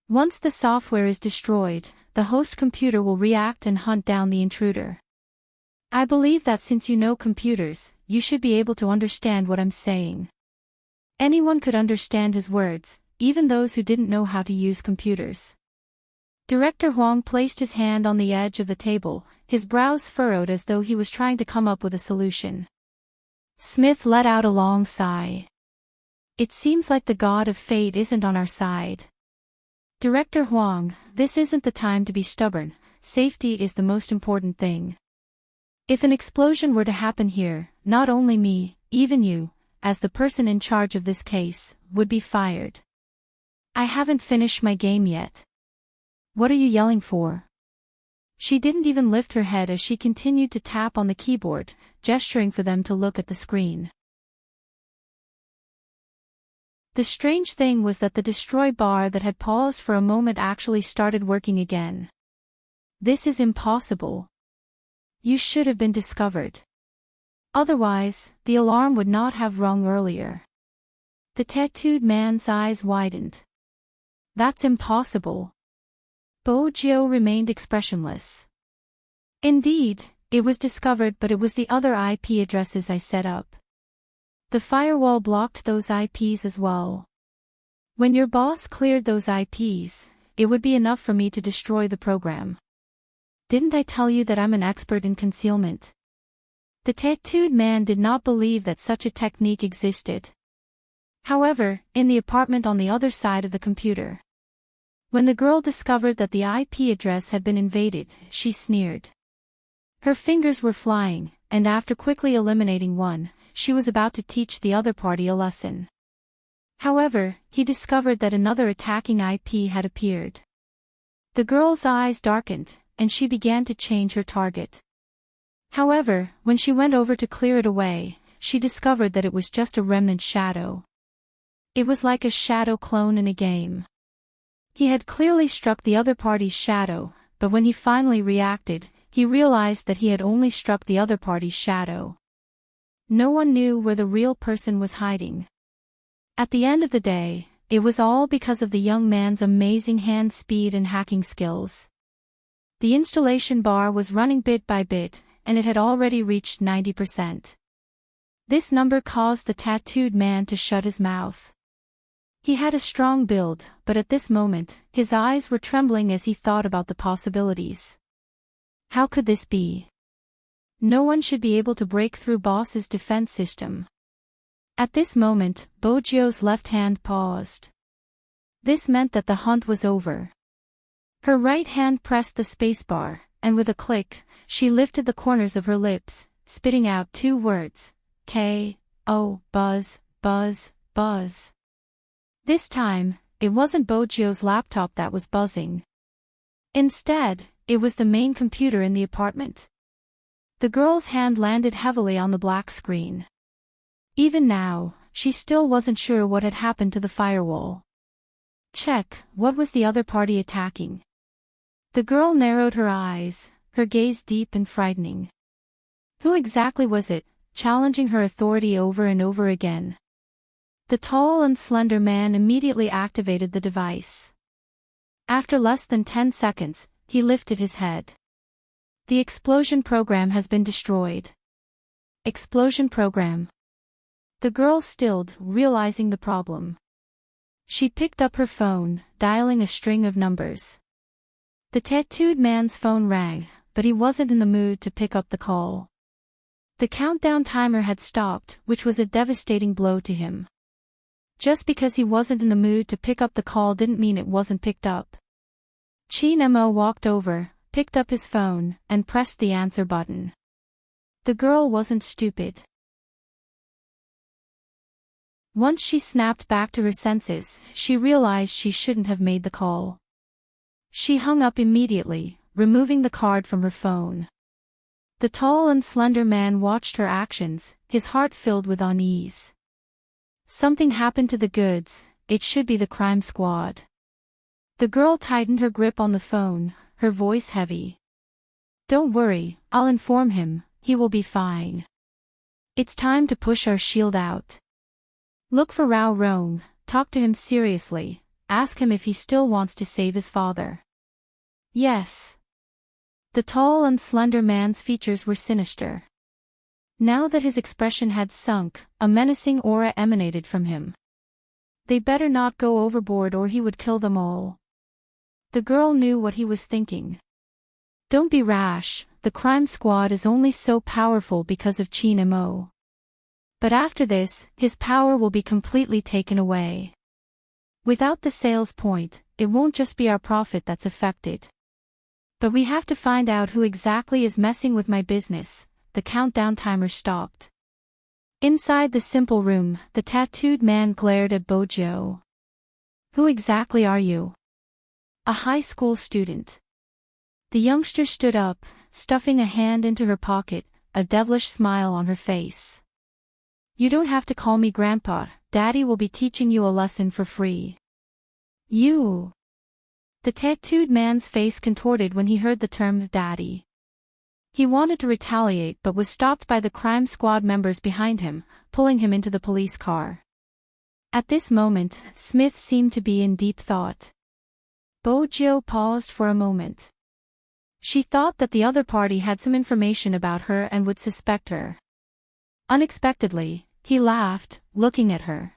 Once the software is destroyed, the host computer will react and hunt down the intruder. I believe that since you know computers, you should be able to understand what I'm saying. Anyone could understand his words, even those who didn't know how to use computers. Director Huang placed his hand on the edge of the table, his brows furrowed as though he was trying to come up with a solution. Smith let out a long sigh. It seems like the god of fate isn't on our side. Director Huang, this isn't the time to be stubborn, safety is the most important thing. If an explosion were to happen here, not only me, even you, as the person in charge of this case, would be fired. I haven't finished my game yet. What are you yelling for? She didn't even lift her head as she continued to tap on the keyboard, gesturing for them to look at the screen. The strange thing was that the destroy bar that had paused for a moment actually started working again. This is impossible. You should have been discovered. Otherwise, the alarm would not have rung earlier. The tattooed man's eyes widened. That's impossible. Bojo remained expressionless. Indeed, it was discovered, but it was the other IP addresses I set up. The firewall blocked those IPs as well. When your boss cleared those IPs, it would be enough for me to destroy the program. Didn't I tell you that I'm an expert in concealment? The tattooed man did not believe that such a technique existed. However, in the apartment on the other side of the computer, when the girl discovered that the IP address had been invaded, she sneered. Her fingers were flying, and after quickly eliminating one, she was about to teach the other party a lesson. However, he discovered that another attacking IP had appeared. The girl's eyes darkened, and she began to change her target. However, when she went over to clear it away, she discovered that it was just a remnant shadow. It was like a shadow clone in a game. He had clearly struck the other party's shadow, but when he finally reacted, he realized that he had only struck the other party's shadow. No one knew where the real person was hiding. At the end of the day, it was all because of the young man's amazing hand speed and hacking skills. The installation bar was running bit by bit, and it had already reached 90%. This number caused the tattooed man to shut his mouth. He had a strong build, but at this moment, his eyes were trembling as he thought about the possibilities. How could this be? No one should be able to break through boss's defense system. At this moment, Bojo's left hand paused. This meant that the hunt was over. Her right hand pressed the spacebar, and with a click, she lifted the corners of her lips, spitting out 2 words, K, Oh, buzz, buzz, buzz. This time, it wasn't Bojio's laptop that was buzzing. Instead, it was the main computer in the apartment. The girl's hand landed heavily on the black screen. Even now, she still wasn't sure what had happened to the firewall. Check, what was the other party attacking? The girl narrowed her eyes, her gaze deep and frightening. Who exactly was it, challenging her authority over and over again? The tall and slender man immediately activated the device. After less than 10 seconds, he lifted his head. The explosion program has been destroyed. Explosion program. The girl stilled, realizing the problem. She picked up her phone, dialing a string of numbers. The tattooed man's phone rang, but he wasn't in the mood to pick up the call. The countdown timer had stopped, which was a devastating blow to him. Just because he wasn't in the mood to pick up the call didn't mean it wasn't picked up. Chin-mo walked over, picked up his phone, and pressed the answer button. The girl wasn't stupid. Once she snapped back to her senses, she realized she shouldn't have made the call. She hung up immediately, removing the card from her phone. The tall and slender man watched her actions, his heart filled with unease. Something happened to the goods, it should be the crime squad. The girl tightened her grip on the phone, her voice heavy. Don't worry, I'll inform him, he will be fine. It's time to push our shield out. Look for Rao Rong, talk to him seriously, ask him if he still wants to save his father. Yes. The tall and slender man's features were sinister. Now that his expression had sunk, a menacing aura emanated from him. They better not go overboard or he would kill them all. The girl knew what he was thinking. Don't be rash, the crime squad is only so powerful because of Chin-mo. But after this, his power will be completely taken away. Without the sales point, it won't just be our profit that's affected. But we have to find out who exactly is messing with my business. The countdown timer stopped. Inside the simple room, the tattooed man glared at Bojio. Who exactly are you? A high school student. The youngster stood up, stuffing a hand into her pocket, a devilish smile on her face. You don't have to call me Grandpa, Daddy will be teaching you a lesson for free. You. The tattooed man's face contorted when he heard the term Daddy. He wanted to retaliate but was stopped by the crime squad members behind him, pulling him into the police car. At this moment, Smith seemed to be in deep thought. Bojio paused for a moment. She thought that the other party had some information about her and would suspect her. Unexpectedly, he laughed, looking at her.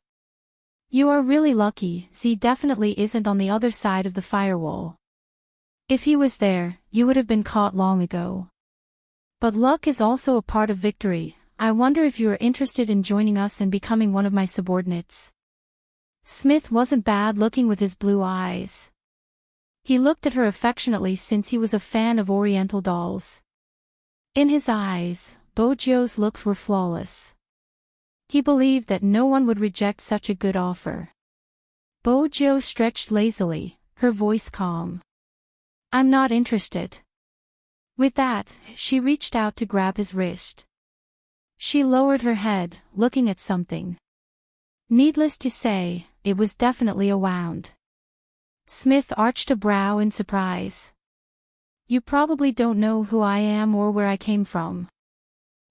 You are really lucky, Z definitely isn't on the other side of the firewall. If he was there, you would have been caught long ago. But luck is also a part of victory. I wonder if you are interested in joining us and becoming one of my subordinates. Smith wasn't bad looking with his blue eyes. He looked at her affectionately since he was a fan of Oriental dolls. In his eyes, Bojio's looks were flawless. He believed that no one would reject such a good offer. Bojio stretched lazily, her voice calm. I'm not interested. With that, she reached out to grab his wrist. She lowered her head, looking at something. Needless to say, it was definitely a wound. Smith arched a brow in surprise. You probably don't know who I am or where I came from.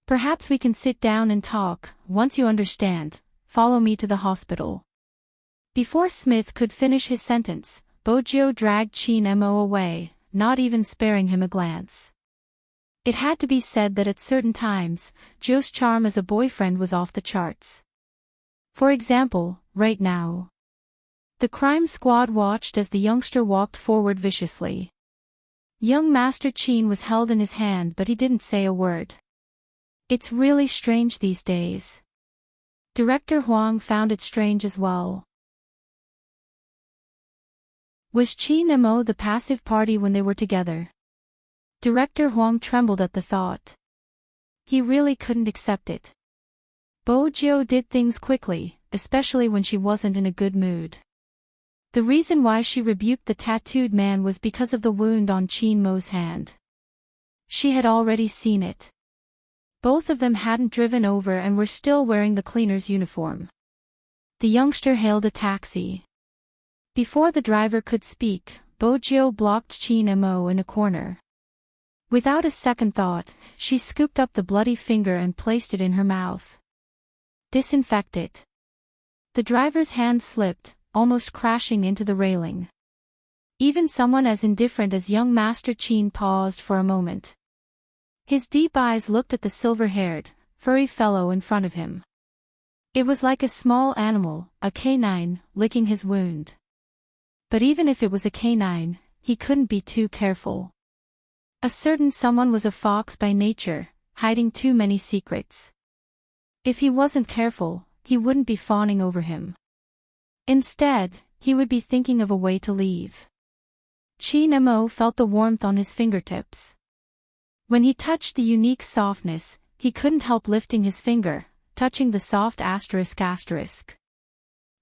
Perhaps we can sit down and talk. Once you understand, follow me to the hospital. Before Smith could finish his sentence, Bojio dragged Chin-mo away, not even sparing him a glance. It had to be said that at certain times, Joe's charm as a boyfriend was off the charts. For example, right now. The crime squad watched as the youngster walked forward viciously. Young Master Chin was held in his hand but he didn't say a word. It's really strange these days. Director Huang found it strange as well. Was Chin-mo the passive party when they were together? Director Huang trembled at the thought. He really couldn't accept it. Bojo did things quickly, especially when she wasn't in a good mood. The reason why she rebuked the tattooed man was because of the wound on Chin Mo's hand. She had already seen it. Both of them hadn't driven over and were still wearing the cleaner's uniform. The youngster hailed a taxi. Before the driver could speak, Bojo blocked Chin Mo in a corner. Without a second thought, she scooped up the bloody finger and placed it in her mouth. Disinfect it. The driver's hand slipped, almost crashing into the railing. Even someone as indifferent as young Master Chin paused for a moment. His deep eyes looked at the silver-haired, furry fellow in front of him. It was like a small animal, a canine, licking his wound. But even if it was a canine, he couldn't be too careful. A certain someone was a fox by nature, hiding too many secrets. If he wasn't careful, he wouldn't be fawning over him. Instead, he would be thinking of a way to leave. Chin Mo felt the warmth on his fingertips. When he touched the unique softness, he couldn't help lifting his finger, touching the soft ***.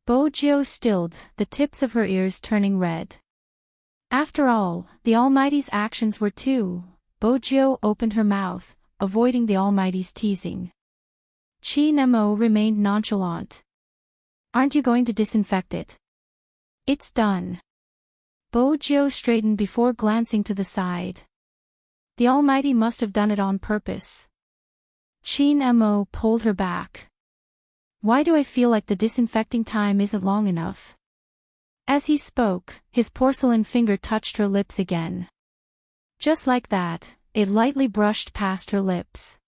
Bojo stilled, the tips of her ears turning red. After all, the Almighty's actions were too. Bojo opened her mouth, avoiding the Almighty's teasing. Chin Mo remained nonchalant. Aren't you going to disinfect it? It's done. Bojo straightened before glancing to the side. The Almighty must have done it on purpose. Chin Mo pulled her back. Why do I feel like the disinfecting time isn't long enough? As he spoke, his porcelain finger touched her lips again. Just like that, it lightly brushed past her lips.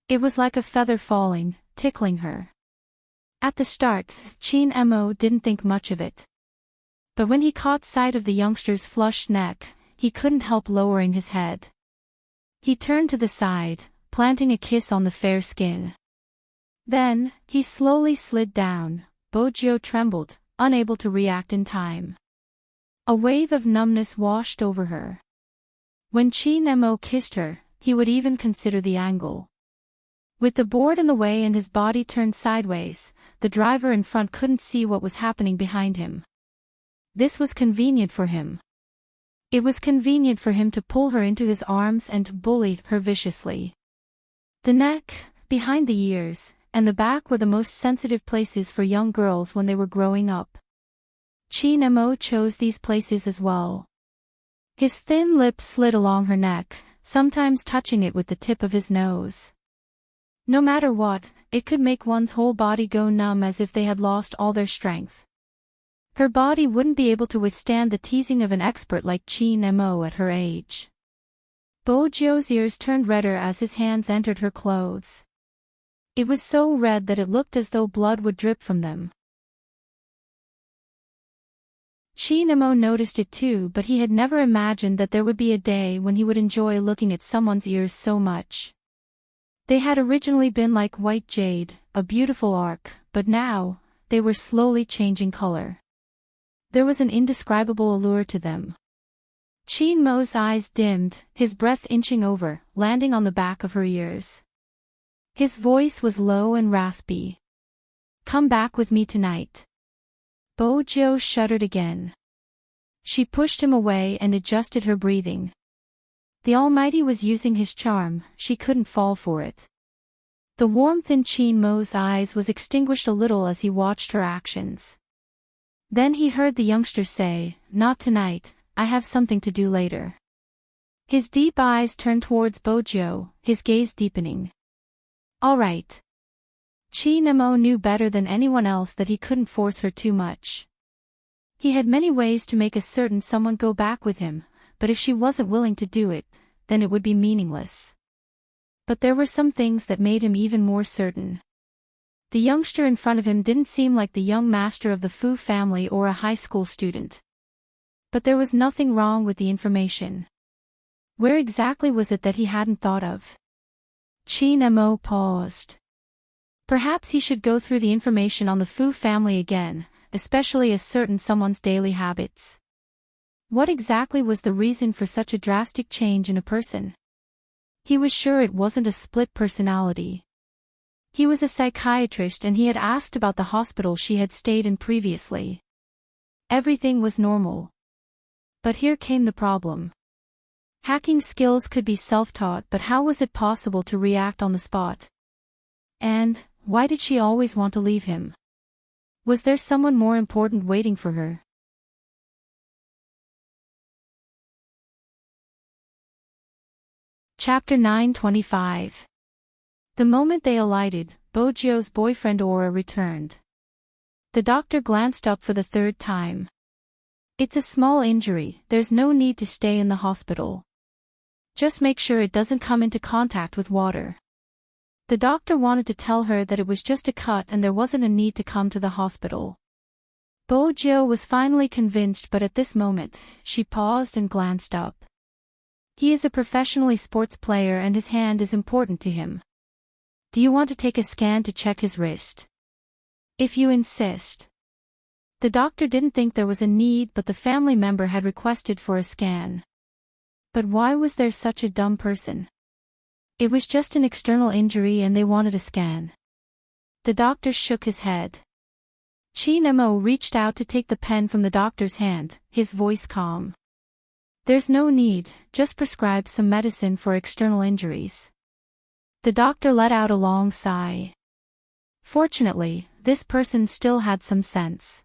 It was like a feather falling, tickling her. At the start, Chin Mo didn't think much of it. But when he caught sight of the youngster's flushed neck, he couldn't help lowering his head. He turned to the side, planting a kiss on the fair skin. Then, he slowly slid down. Bojo trembled, unable to react in time. A wave of numbness washed over her. When Chin Mo kissed her, he would even consider the angle. With the board in the way and his body turned sideways, the driver in front couldn't see what was happening behind him. This was convenient for him. It was convenient for him to pull her into his arms and bully her viciously. The neck, behind the ears, and the back were the most sensitive places for young girls when they were growing up. Chin Mo chose these places as well. His thin lips slid along her neck, sometimes touching it with the tip of his nose. No matter what, it could make one's whole body go numb as if they had lost all their strength. Her body wouldn't be able to withstand the teasing of an expert like Chin Mo at her age. Bojo's ears turned redder as his hands entered her clothes. It was so red that it looked as though blood would drip from them. Chin Mo noticed it too, but he had never imagined that there would be a day when he would enjoy looking at someone's ears so much. They had originally been like white jade, a beautiful arc, but now, they were slowly changing color. There was an indescribable allure to them. Chin Mo's eyes dimmed, his breath inching over, landing on the back of her ears. His voice was low and raspy. Come back with me tonight. Bojo shuddered again. She pushed him away and adjusted her breathing. The Almighty was using his charm, she couldn't fall for it. The warmth in Chin Mo's eyes was extinguished a little as he watched her actions. Then he heard the youngster say, "Not tonight, I have something to do later." His deep eyes turned towards Bojo, his gaze deepening. All right. Chin Mo knew better than anyone else that he couldn't force her too much. He had many ways to make a certain someone go back with him, but if she wasn't willing to do it, then it would be meaningless. But there were some things that made him even more certain. The youngster in front of him didn't seem like the young master of the Fu family or a high school student. But there was nothing wrong with the information. Where exactly was it that he hadn't thought of? Chin Mo paused. Perhaps he should go through the information on the Fu family again, especially a certain someone's daily habits. What exactly was the reason for such a drastic change in a person? He was sure it wasn't a split personality. He was a psychiatrist and he had asked about the hospital she had stayed in previously. Everything was normal. But here came the problem. Hacking skills could be self-taught, but how was it possible to react on the spot? And, why did she always want to leave him? Was there someone more important waiting for her? Chapter 9:25. The moment they alighted, Bojio's boyfriend Aura returned. The doctor glanced up for the third time. It's a small injury, there's no need to stay in the hospital. Just make sure it doesn't come into contact with water. The doctor wanted to tell her that it was just a cut and there wasn't a need to come to the hospital. Bojio was finally convinced, but at this moment, she paused and glanced up. He is a professional sports player and his hand is important to him. Do you want to take a scan to check his wrist? If you insist. The doctor didn't think there was a need, but the family member had requested for a scan. But why was there such a dumb person? It was just an external injury and they wanted a scan. The doctor shook his head. Chin-mo reached out to take the pen from the doctor's hand, his voice calm. There's no need, just prescribe some medicine for external injuries. The doctor let out a long sigh. Fortunately, this person still had some sense.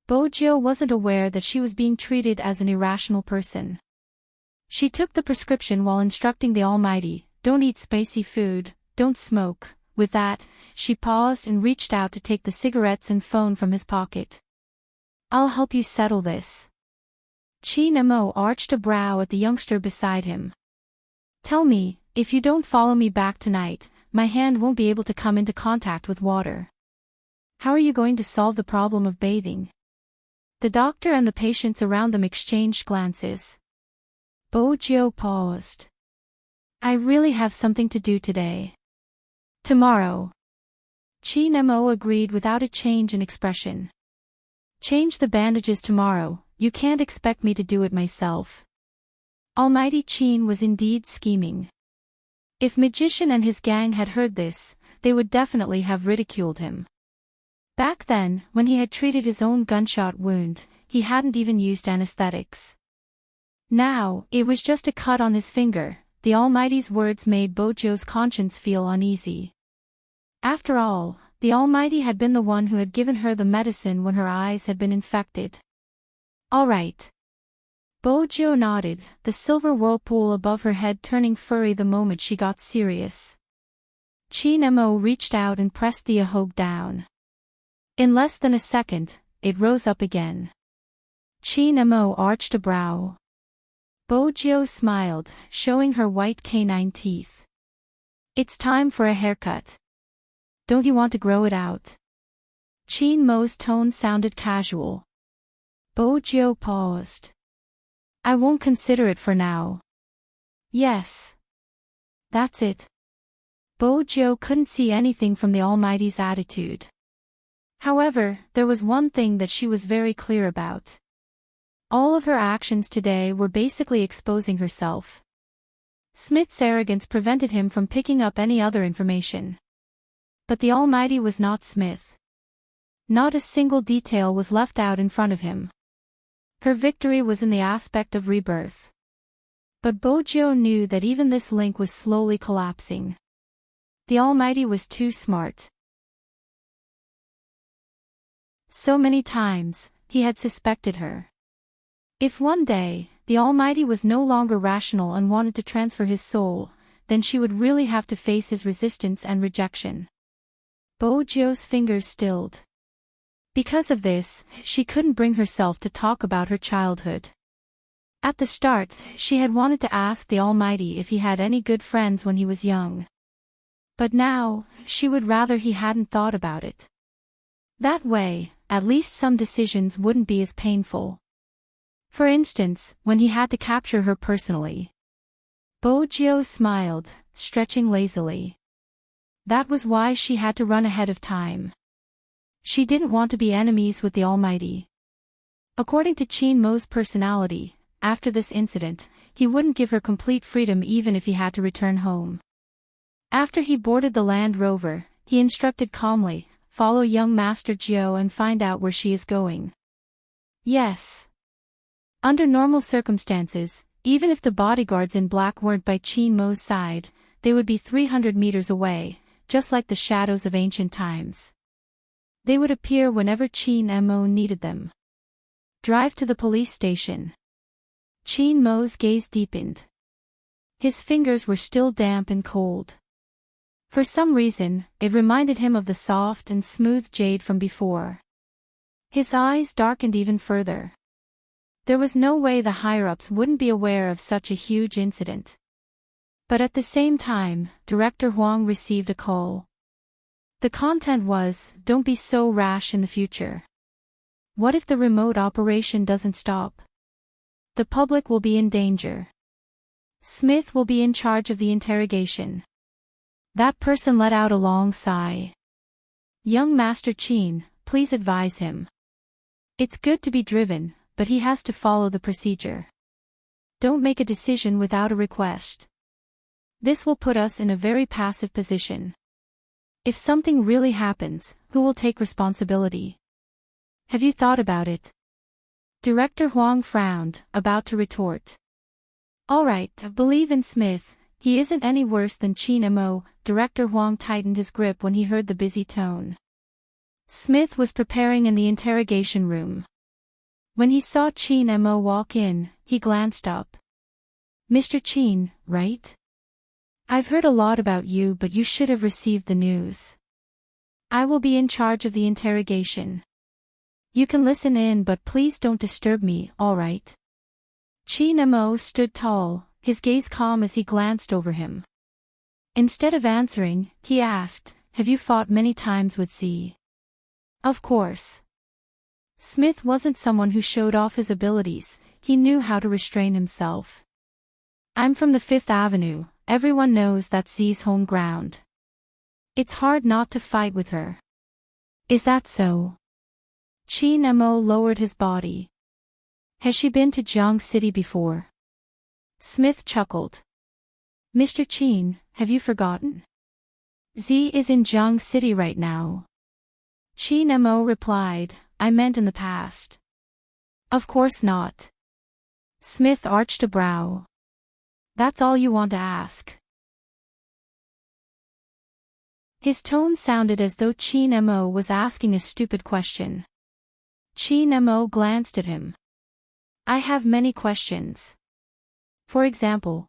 Bojio wasn't aware that she was being treated as an irrational person. She took the prescription while instructing the Almighty, don't eat spicy food, don't smoke. With that, she paused and reached out to take the cigarettes and phone from his pocket. I'll help you settle this. Chin-mo arched a brow at the youngster beside him. Tell me, if you don't follow me back tonight, my hand won't be able to come into contact with water. How are you going to solve the problem of bathing? The doctor and the patients around them exchanged glances. Bojio paused. I really have something to do today. Tomorrow. Chin-mo agreed without a change in expression. Change the bandages tomorrow, you can't expect me to do it myself. Almighty Chin was indeed scheming. If Magician and his gang had heard this, they would definitely have ridiculed him. Back then, when he had treated his own gunshot wound, he hadn't even used anesthetics. Now, it was just a cut on his finger. The Almighty's words made Bojio's conscience feel uneasy. After all, the Almighty had been the one who had given her the medicine when her eyes had been infected. All right. Bojio nodded, the silver whirlpool above her head turning furry the moment she got serious. Chin-mo reached out and pressed the ahog down. In less than a second, it rose up again. Chin-mo arched a brow. Bojio smiled, showing her white canine teeth. It's time for a haircut. Don't you want to grow it out? Chin-mo's tone sounded casual. Bojio paused. I won't consider it for now. Yes. That's it. Bojio couldn't see anything from the Almighty's attitude. However, there was one thing that she was very clear about. All of her actions today were basically exposing herself. Smith's arrogance prevented him from picking up any other information. But the Almighty was not Smith. Not a single detail was left out in front of him. Her victory was in the aspect of rebirth. But Bojio knew that even this link was slowly collapsing. The Almighty was too smart. So many times, he had suspected her. If one day, the Almighty was no longer rational and wanted to transfer his soul, then she would really have to face his resistance and rejection. Bojio's fingers stilled. Because of this, she couldn't bring herself to talk about her childhood. At the start, she had wanted to ask the Almighty if he had any good friends when he was young. But now, she would rather he hadn't thought about it. That way, at least some decisions wouldn't be as painful. For instance, when he had to capture her personally. Bojio smiled, stretching lazily. That was why she had to run ahead of time. She didn't want to be enemies with the Almighty. According to Chin-mo's personality, after this incident, he wouldn't give her complete freedom even if he had to return home. After he boarded the Land Rover, he instructed calmly, follow young Master Jiao and find out where she is going. Yes. Under normal circumstances, even if the bodyguards in black weren't by Qin Mo's side, they would be 300 meters away, just like the shadows of ancient times. They would appear whenever Qin Mo needed them. Drive to the police station. Qin Mo's gaze deepened. His fingers were still damp and cold. For some reason, it reminded him of the soft and smooth jade from before. His eyes darkened even further. There was no way the higher-ups wouldn't be aware of such a huge incident. But at the same time, Director Huang received a call. The content was, don't be so rash in the future. What if the remote operation doesn't stop? The public will be in danger. Smith will be in charge of the interrogation. That person let out a long sigh. Young Master Qin, please advise him. It's good to be driven, but he has to follow the procedure. Don't make a decision without a request. This will put us in a very passive position. If something really happens, who will take responsibility? Have you thought about it? Director Huang frowned, about to retort. All right, believe in Smith. He isn't any worse than Qin Mo. Director Huang tightened his grip when he heard the busy tone. Smith was preparing in the interrogation room. When he saw Qin Mo walk in, he glanced up. Mr. Qin, right? I've heard a lot about you, but you should have received the news. I will be in charge of the interrogation. You can listen in, but please don't disturb me, all right? Qin Mo stood tall, his gaze calm as he glanced over him. Instead of answering, he asked, have you fought many times with Z? Of course. Smith wasn't someone who showed off his abilities, he knew how to restrain himself. I'm from the Fifth Avenue, everyone knows that's Z's home ground. It's hard not to fight with her. Is that so? Qin Mo lowered his body. Has she been to Jiang City before? Smith chuckled. Mr. Qin, have you forgotten? Z is in Jiang City right now. Qin Mo replied, I meant in the past. Of course not. Smith arched a brow. That's all you want to ask. His tone sounded as though Qin Mo was asking a stupid question. Qin Mo glanced at him. I have many questions. For example.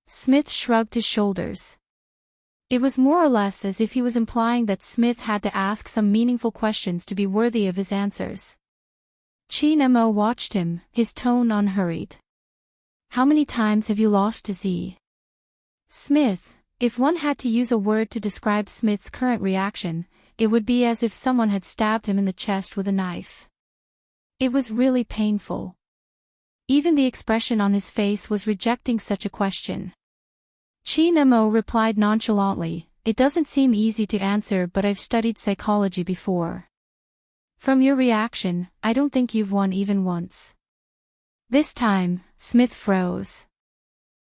Smith shrugged his shoulders. It was more or less as if he was implying that Smith had to ask some meaningful questions to be worthy of his answers. Qin Mo watched him, his tone unhurried. How many times have you lost to Z? Smith, if one had to use a word to describe Smith's current reaction, it would be as if someone had stabbed him in the chest with a knife. It was really painful. Even the expression on his face was rejecting such a question. Qin Mo replied nonchalantly, it doesn't seem easy to answer, but I've studied psychology before. From your reaction, I don't think you've won even once. This time, Smith froze.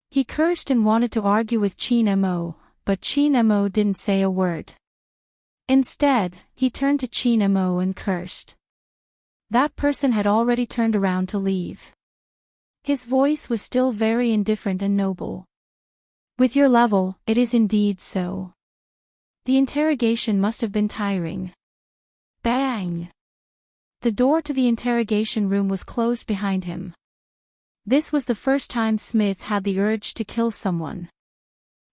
He cursed and wanted to argue with Qin Mo, but Qin Mo didn't say a word. Instead, he turned to Qin Mo and cursed. That person had already turned around to leave. His voice was still very indifferent and noble. With your level, it is indeed so. The interrogation must have been tiring. Bang! The door to the interrogation room was closed behind him. This was the first time Smith had the urge to kill someone.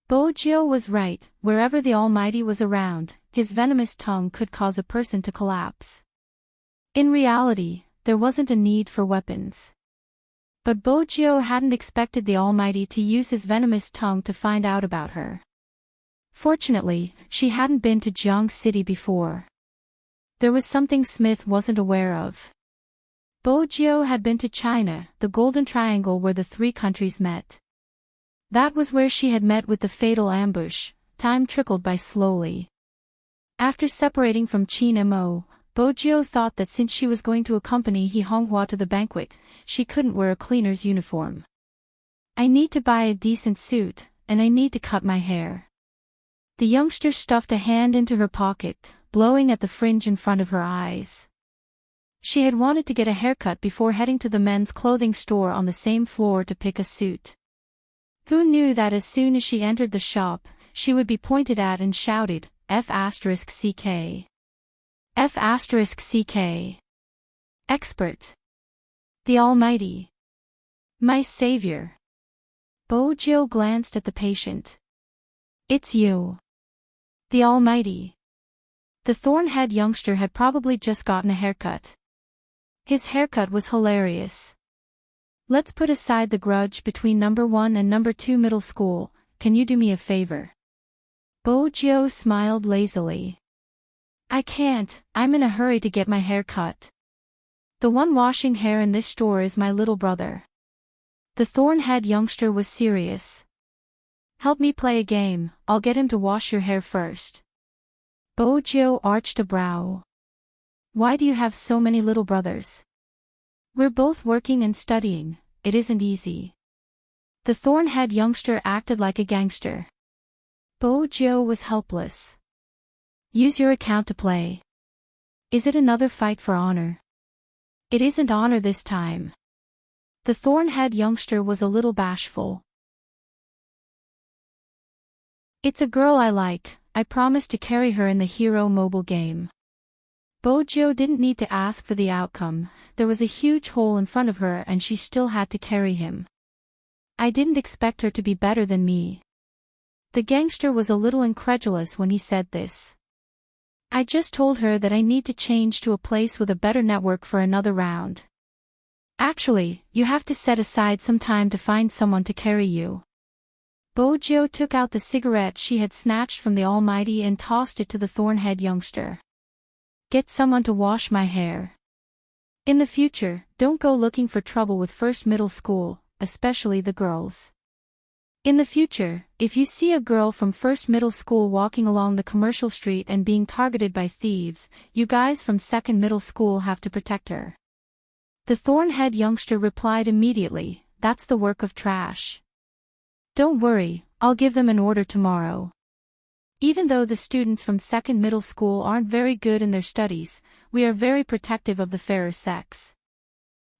Bojiu was right, wherever the Almighty was around, his venomous tongue could cause a person to collapse. In reality, there wasn't a need for weapons. But Bojiu hadn't expected the Almighty to use his venomous tongue to find out about her. Fortunately, she hadn't been to Jiang City before. There was something Smith wasn't aware of. Bojiu had been to China, the Golden Triangle where the three countries met. That was where she had met with the fatal ambush. Time trickled by slowly. After separating from Qin Mo, Bojiu thought that since she was going to accompany He Honghua to the banquet, she couldn't wear a cleaner's uniform. I need to buy a decent suit, and I need to cut my hair. The youngster stuffed a hand into her pocket, blowing at the fringe in front of her eyes. She had wanted to get a haircut before heading to the men's clothing store on the same floor to pick a suit. Who knew that as soon as she entered the shop, she would be pointed at and shouted, F***CK. F***CK. Expert. The Almighty. My savior. Bojo glanced at the patient. It's you. The Almighty. The thorn-head youngster had probably just gotten a haircut. His haircut was hilarious. Let's put aside the grudge between number 1 and number 2 middle school. Can you do me a favor? Bojo smiled lazily. I can't, I'm in a hurry to get my hair cut. The one washing hair in this store is my little brother. The thorn-head youngster was serious. Help me play a game, I'll get him to wash your hair first. Bojo arched a brow. Why do you have so many little brothers? We're both working and studying, it isn't easy. The thorn-head youngster acted like a gangster. Bojo was helpless. Use your account to play. Is it another fight for honor? It isn't honor this time. The thorn-head youngster was a little bashful. It's a girl I like, I promised to carry her in the Hero mobile game. Bojo didn't need to ask for the outcome, there was a huge hole in front of her and she still had to carry him. I didn't expect her to be better than me. The gangster was a little incredulous when he said this. I just told her that I need to change to a place with a better network for another round. Actually, you have to set aside some time to find someone to carry you. Bojo took out the cigarette she had snatched from the Almighty and tossed it to the thorn-head youngster. Get someone to wash my hair. In the future, don't go looking for trouble with first middle school, especially the girls. In the future, if you see a girl from first middle school walking along the commercial street and being targeted by thieves, you guys from second middle school have to protect her. The thorn-head youngster replied immediately, that's the work of trash. Don't worry, I'll give them an order tomorrow. Even though the students from second middle school aren't very good in their studies, we are very protective of the fairer sex.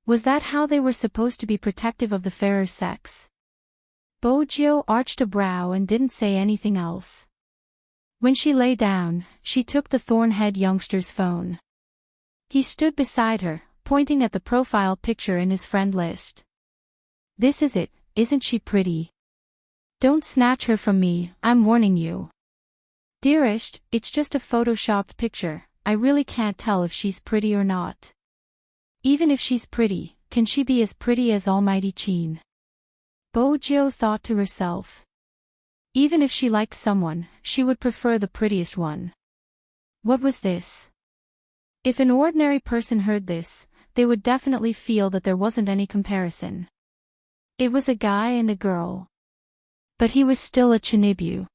Was that how they were supposed to be protective of the fairer sex? Bojo arched a brow and didn't say anything else. When she lay down, she took the thorn-head youngster's phone. He stood beside her, pointing at the profile picture in his friend list. This is it, isn't she pretty? Don't snatch her from me, I'm warning you. Dearest, it's just a photoshopped picture, I really can't tell if she's pretty or not. Even if she's pretty, can she be as pretty as Almighty Chin? Bojo thought to herself. Even if she liked someone, she would prefer the prettiest one. What was this? If an ordinary person heard this, they would definitely feel that there wasn't any comparison. It was a guy and a girl. But he was still a Chinibu.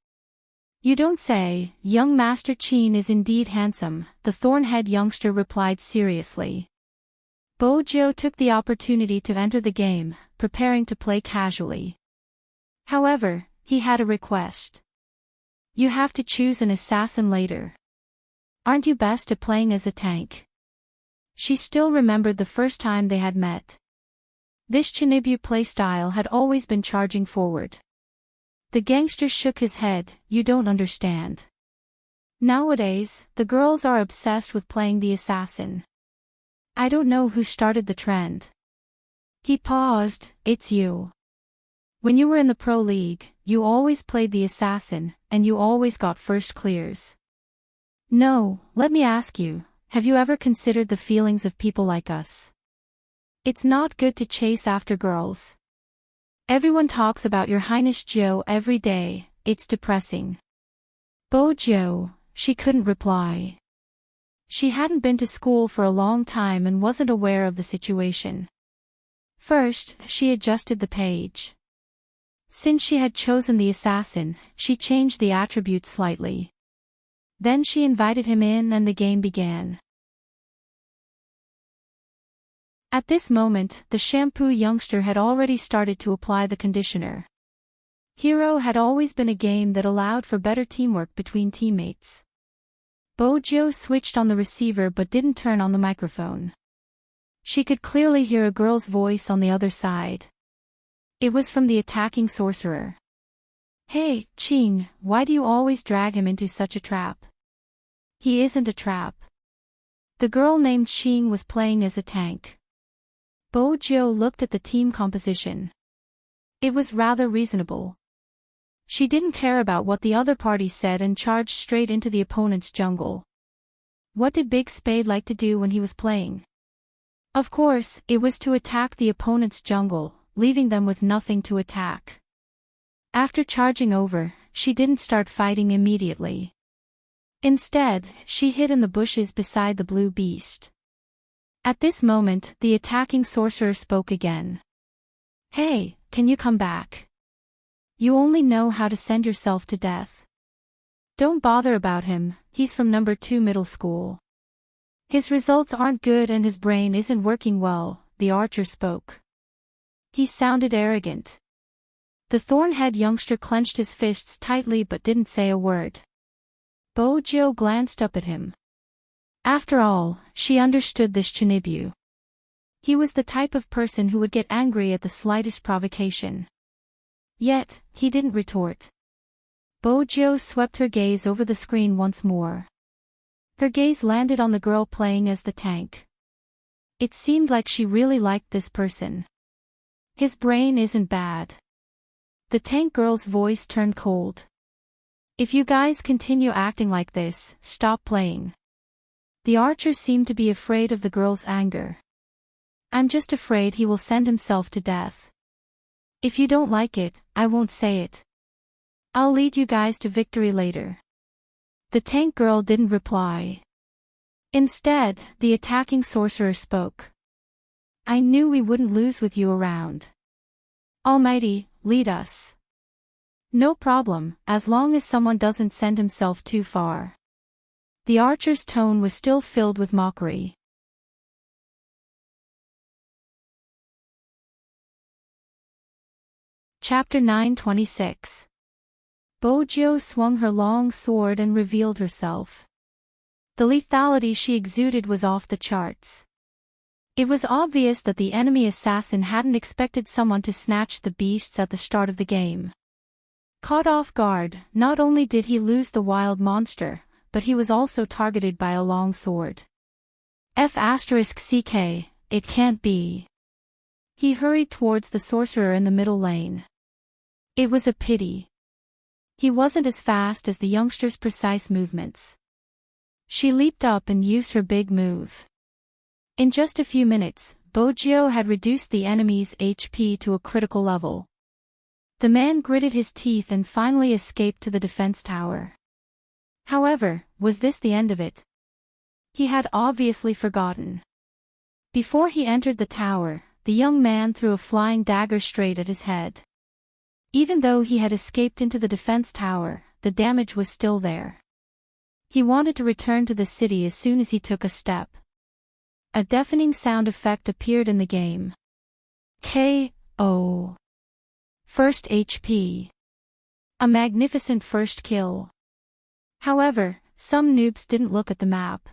You don't say, young Master Chin is indeed handsome, the thorn-head youngster replied seriously. Bojo took the opportunity to enter the game, preparing to play casually. However, he had a request. You have to choose an assassin later. Aren't you best at playing as a tank? She still remembered the first time they had met. This Chinibu playstyle had always been charging forward. The gangster shook his head, you don't understand. Nowadays, the girls are obsessed with playing the assassin. I don't know who started the trend. He paused, it's you. When you were in the pro league, you always played the assassin, and you always got first clears. No, let me ask you, have you ever considered the feelings of people like us? It's not good to chase after girls. Everyone talks about your Highness Joe every day, it's depressing. Bojo, she couldn't reply. She hadn't been to school for a long time and wasn't aware of the situation. First, she adjusted the page. Since she had chosen the assassin, she changed the attributes slightly. Then she invited him in and the game began. At this moment, the shampoo youngster had already started to apply the conditioner. Hero had always been a game that allowed for better teamwork between teammates. Bojo switched on the receiver but didn't turn on the microphone. She could clearly hear a girl's voice on the other side. It was from the attacking sorcerer. "Hey, Ching, why do you always drag him into such a trap? He isn't a trap." The girl named Ching was playing as a tank. Bojo looked at the team composition. It was rather reasonable. She didn't care about what the other party said and charged straight into the opponent's jungle. What did Big Spade like to do when he was playing? Of course, it was to attack the opponent's jungle, leaving them with nothing to attack. After charging over, she didn't start fighting immediately. Instead, she hid in the bushes beside the blue beast. At this moment, the attacking sorcerer spoke again. "Hey, can you come back? You only know how to send yourself to death. Don't bother about him, he's from number 2 middle school. His results aren't good and his brain isn't working well," the archer spoke. He sounded arrogant. The thorn-head youngster clenched his fists tightly but didn't say a word. Bojo glanced up at him. After all, she understood this Chinibu. He was the type of person who would get angry at the slightest provocation. Yet, he didn't retort. Bojo swept her gaze over the screen once more. Her gaze landed on the girl playing as the tank. It seemed like she really liked this person. His brain isn't bad. The tank girl's voice turned cold. "If you guys continue acting like this, stop playing." The archer seemed to be afraid of the girl's anger. "I'm just afraid he will send himself to death. If you don't like it, I won't say it. I'll lead you guys to victory later." The tank girl didn't reply. Instead, the attacking sorcerer spoke. "I knew we wouldn't lose with you around. Almighty, lead us." "No problem, as long as someone doesn't send himself too far." The archer's tone was still filled with mockery. Chapter 9:26. Bojo swung her long sword and revealed herself. The lethality she exuded was off the charts. It was obvious that the enemy assassin hadn't expected someone to snatch the beasts at the start of the game. Caught off guard, not only did he lose the wild monster, but he was also targeted by a long sword. F***ck, it can't be. He hurried towards the sorcerer in the middle lane. It was a pity. He wasn't as fast as the youngster's precise movements. She leaped up and used her big move. In just a few minutes, Bojo had reduced the enemy's HP to a critical level. The man gritted his teeth and finally escaped to the defense tower. However, was this the end of it? He had obviously forgotten. Before he entered the tower, the young man threw a flying dagger straight at his head. Even though he had escaped into the defense tower, the damage was still there. He wanted to return to the city as soon as he took a step. A deafening sound effect appeared in the game. K.O. First HP. A magnificent first kill. However, some noobs didn't look at the map.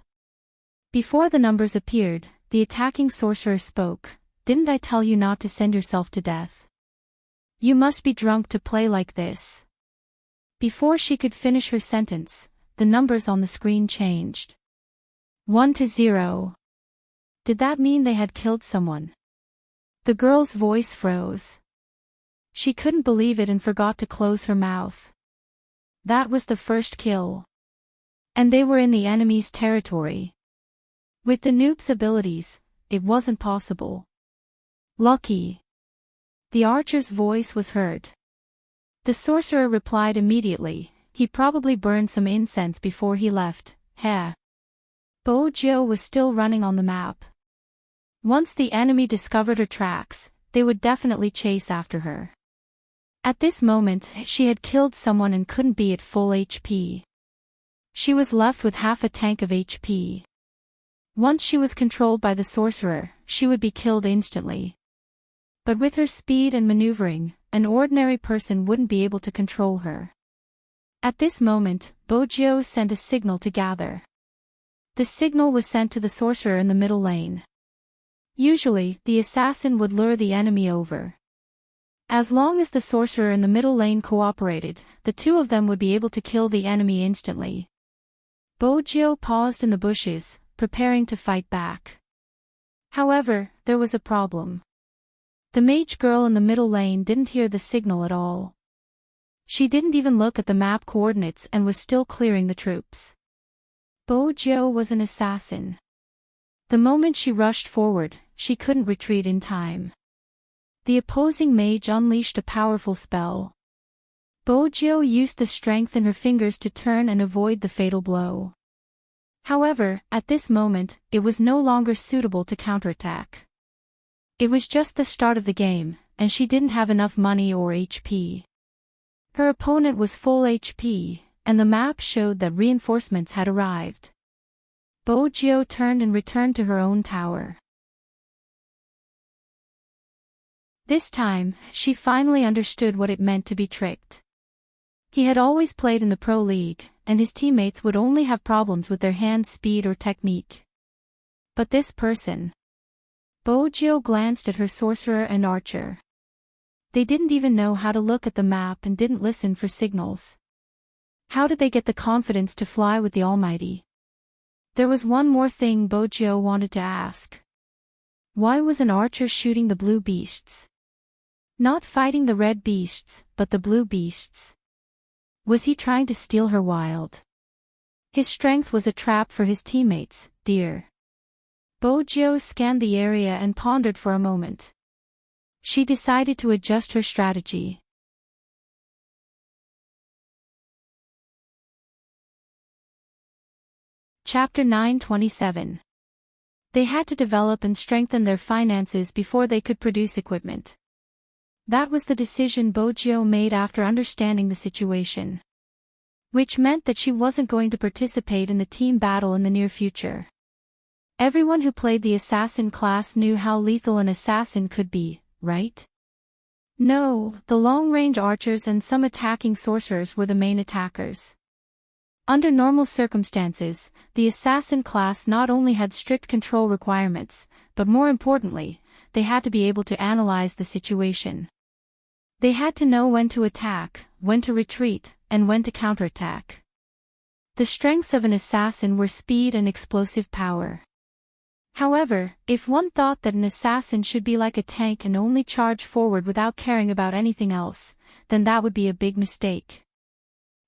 Before the numbers appeared, the attacking sorcerer spoke. "Didn't I tell you not to send yourself to death? You must be drunk to play like this." Before she could finish her sentence, the numbers on the screen changed. 1-0. Did that mean they had killed someone? The girl's voice froze. She couldn't believe it and forgot to close her mouth. That was the first kill. And they were in the enemy's territory. With the noob's abilities, it wasn't possible. Lucky. The archer's voice was heard. The sorcerer replied immediately. He probably burned some incense before he left. Heh. Bojo was still running on the map. Once the enemy discovered her tracks, they would definitely chase after her. At this moment, she had killed someone and couldn't be at full HP. She was left with half a tank of HP. Once she was controlled by the sorcerer, she would be killed instantly. But with her speed and maneuvering, an ordinary person wouldn't be able to control her. At this moment, Bojo sent a signal to gather. The signal was sent to the sorcerer in the middle lane. Usually, the assassin would lure the enemy over. As long as the sorcerer in the middle lane cooperated, the two of them would be able to kill the enemy instantly. Bojo paused in the bushes, preparing to fight back. However, there was a problem. The mage girl in the middle lane didn't hear the signal at all. She didn't even look at the map coordinates and was still clearing the troops. Bojo was an assassin. The moment she rushed forward, she couldn't retreat in time. The opposing mage unleashed a powerful spell. Bojo used the strength in her fingers to turn and avoid the fatal blow. However, at this moment, it was no longer suitable to counterattack. It was just the start of the game, and she didn't have enough money or HP. Her opponent was full HP, and the map showed that reinforcements had arrived. Bojo turned and returned to her own tower. This time, she finally understood what it meant to be tricked. He had always played in the Pro League, and his teammates would only have problems with their hand speed or technique. But this person. Bojo glanced at her sorcerer and archer. They didn't even know how to look at the map and didn't listen for signals. How did they get the confidence to fly with the Almighty? There was one more thing Bojo wanted to ask. Why was an archer shooting the blue beasts? Not fighting the red beasts, but the blue beasts. Was he trying to steal her wild? His strength was a trap for his teammates, dear. Bojo scanned the area and pondered for a moment. She decided to adjust her strategy. Chapter 9:27. They had to develop and strengthen their finances before they could produce equipment. That was the decision Bojo made after understanding the situation. Which meant that she wasn't going to participate in the team battle in the near future. Everyone who played the assassin class knew how lethal an assassin could be, right? No, the long-range archers and some attacking sorcerers were the main attackers. Under normal circumstances, the assassin class not only had strict control requirements, but more importantly, they had to be able to analyze the situation. They had to know when to attack, when to retreat, and when to counterattack. The strengths of an assassin were speed and explosive power. However, if one thought that an assassin should be like a tank and only charge forward without caring about anything else, then that would be a big mistake.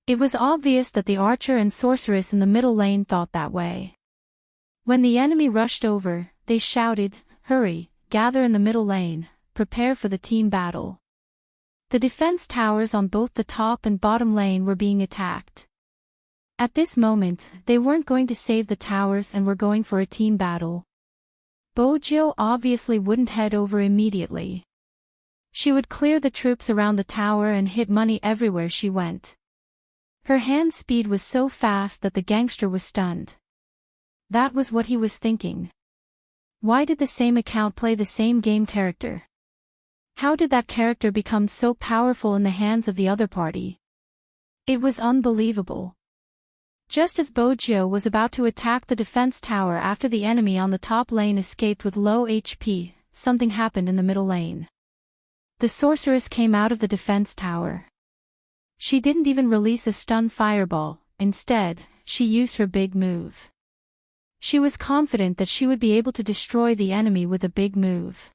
It was obvious that the archer and sorceress in the middle lane thought that way. When the enemy rushed over, they shouted, "Hurry, gather in the middle lane, prepare for the team battle." The defense towers on both the top and bottom lane were being attacked. At this moment, they weren't going to save the towers and were going for a team battle. Bojo obviously wouldn't head over immediately. She would clear the troops around the tower and hit money everywhere she went. Her hand speed was so fast that the gangster was stunned. That was what he was thinking. Why did the same account play the same game character? How did that character become so powerful in the hands of the other party? It was unbelievable. Just as Bojo was about to attack the defense tower after the enemy on the top lane escaped with low HP, something happened in the middle lane. The sorceress came out of the defense tower. She didn't even release a stun fireball, instead, she used her big move. She was confident that she would be able to destroy the enemy with a big move.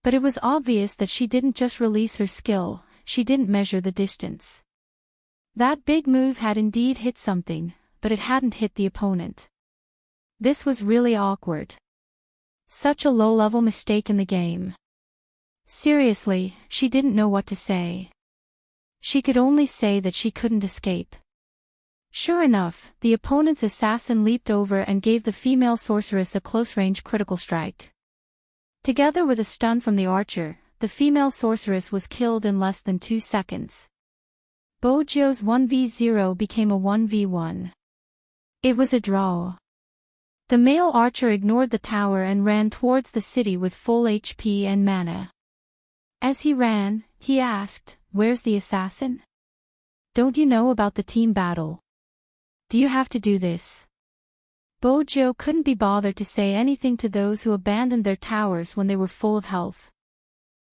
But it was obvious that she didn't just release her skill, she didn't measure the distance. That big move had indeed hit something, but it hadn't hit the opponent. This was really awkward. Such a low-level mistake in the game. Seriously, she didn't know what to say. She could only say that she couldn't escape. Sure enough, the opponent's assassin leaped over and gave the female sorceress a close-range critical strike. Together with a stun from the archer, the female sorceress was killed in less than 2 seconds. Bojo's 1v0 became a 1v1. It was a draw. The male archer ignored the tower and ran towards the city with full HP and mana. As he ran, he asked, "Where's the assassin? Don't you know about the team battle? Do you have to do this?" Bojo couldn't be bothered to say anything to those who abandoned their towers when they were full of health.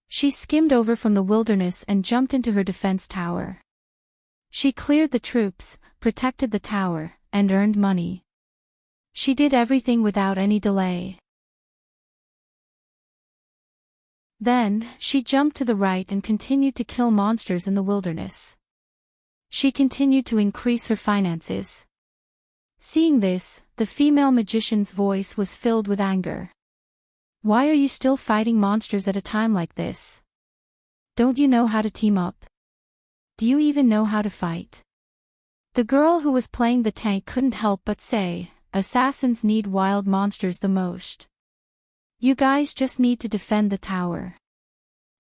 She skimmed over from the wilderness and jumped into her defense tower. She cleared the troops, protected the tower, and earned money. She did everything without any delay. Then, she jumped to the right and continued to kill monsters in the wilderness. She continued to increase her finances. Seeing this, the female magician's voice was filled with anger. "Why are you still fighting monsters at a time like this? Don't you know how to team up? Do you even know how to fight?" The girl who was playing the tank couldn't help but say, "Assassins need wild monsters the most. You guys just need to defend the tower.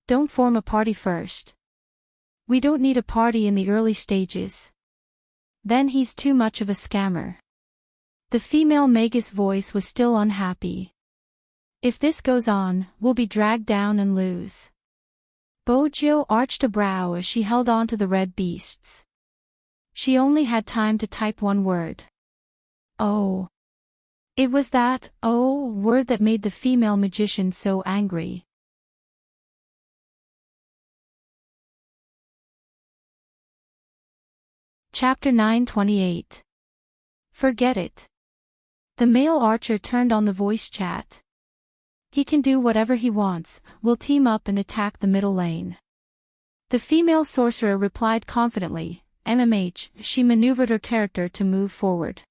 Don't form a party first. We don't need a party in the early stages. Then he's too much of a scammer." The female magus voice was still unhappy. "If this goes on, we'll be dragged down and lose." Bojo arched a brow as she held on to the red beasts. She only had time to type one word. "Oh." It was that "oh" word that made the female magician so angry. Chapter 928. Forget it. The male archer turned on the voice chat. "He can do whatever he wants, we'll team up and attack the middle lane." The female sorcerer replied confidently, "MMH." She maneuvered her character to move forward.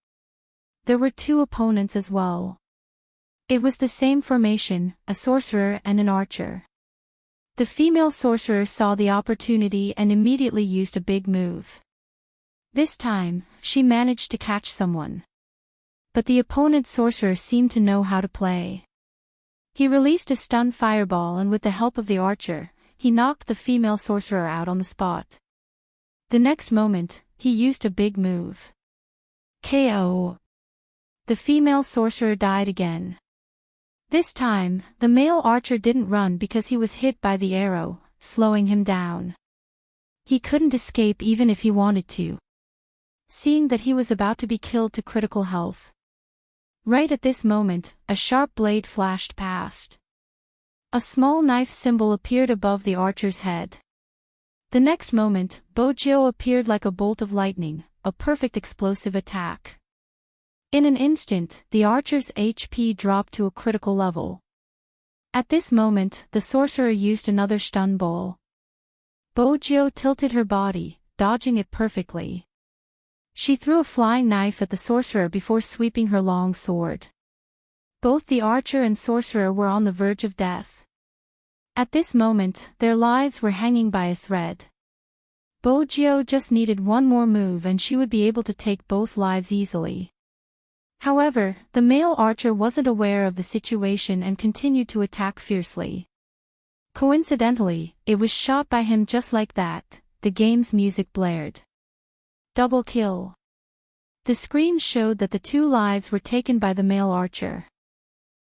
There were two opponents as well. It was the same formation, a sorcerer and an archer. The female sorcerer saw the opportunity and immediately used a big move. This time, she managed to catch someone. But the opponent's sorcerer seemed to know how to play. He released a stun fireball and with the help of the archer, he knocked the female sorcerer out on the spot. The next moment, he used a big move. KO. The female sorcerer died again. This time, the male archer didn't run because he was hit by the arrow, slowing him down. He couldn't escape even if he wanted to. Seeing that he was about to be killed to critical health. Right at this moment, a sharp blade flashed past. A small knife symbol appeared above the archer's head. The next moment, Bojo appeared like a bolt of lightning, a perfect explosive attack. In an instant, the archer's HP dropped to a critical level. At this moment, the sorcerer used another stun ball. Bojo tilted her body, dodging it perfectly. She threw a flying knife at the sorcerer before sweeping her long sword. Both the archer and sorcerer were on the verge of death. At this moment, their lives were hanging by a thread. Bojo just needed one more move and she would be able to take both lives easily. However, the male archer wasn't aware of the situation and continued to attack fiercely. Coincidentally, it was shot by him just like that. The game's music blared. Double kill. The screen showed that the two lives were taken by the male archer.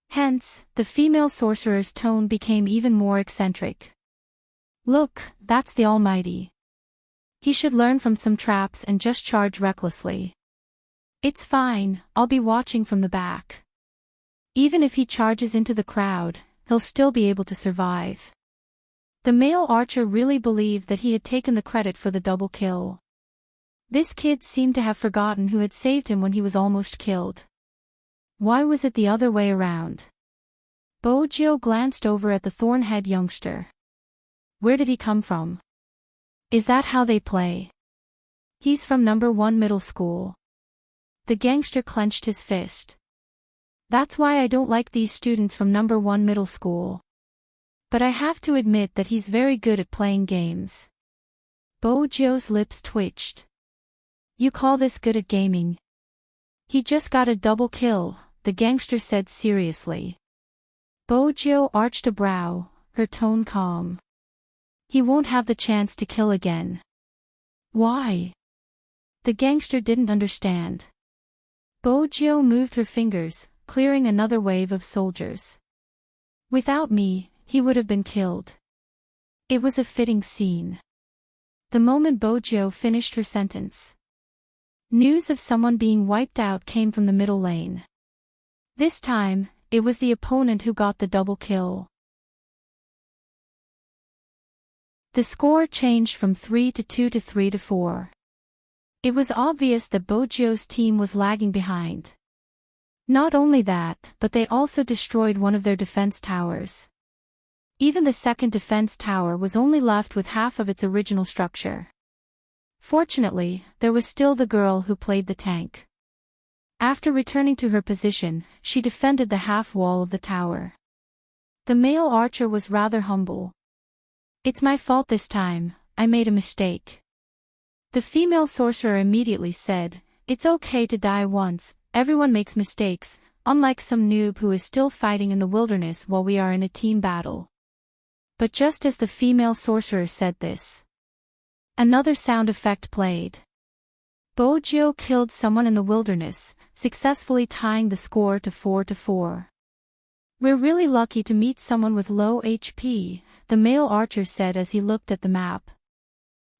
Hence, the female sorcerer's tone became even more eccentric. "Look, that's the Almighty. He should learn from some traps and just charge recklessly. It's fine, I'll be watching from the back. Even if he charges into the crowd, he'll still be able to survive." The male archer really believed that he had taken the credit for the double kill. This kid seemed to have forgotten who had saved him when he was almost killed. Why was it the other way around? Bojo glanced over at the thorn-head youngster. Where did he come from? Is that how they play? He's from number 1 middle school. The gangster clenched his fist. That's why I don't like these students from number 1 middle school. But I have to admit that he's very good at playing games. Bojo's lips twitched. You call this good at gaming? He just got a double kill, the gangster said seriously. Bojo arched a brow, her tone calm. He won't have the chance to kill again. Why? The gangster didn't understand. Bojo moved her fingers, clearing another wave of soldiers. Without me, he would have been killed. It was a fitting scene. The moment Bojo finished her sentence, news of someone being wiped out came from the middle lane. This time, it was the opponent who got the double kill. The score changed from 3-2 to 3-4. It was obvious that Bojo's team was lagging behind. Not only that, but they also destroyed one of their defense towers. Even the second defense tower was only left with half of its original structure. Fortunately, there was still the girl who played the tank. After returning to her position, she defended the half wall of the tower. The male archer was rather humble. "It's my fault this time, I made a mistake." The female sorcerer immediately said, "It's okay to die once, everyone makes mistakes, unlike some noob who is still fighting in the wilderness while we are in a team battle." But just as the female sorcerer said this, another sound effect played. Bojo killed someone in the wilderness, successfully tying the score to 4-4. "We're really lucky to meet someone with low HP, the male archer said as he looked at the map.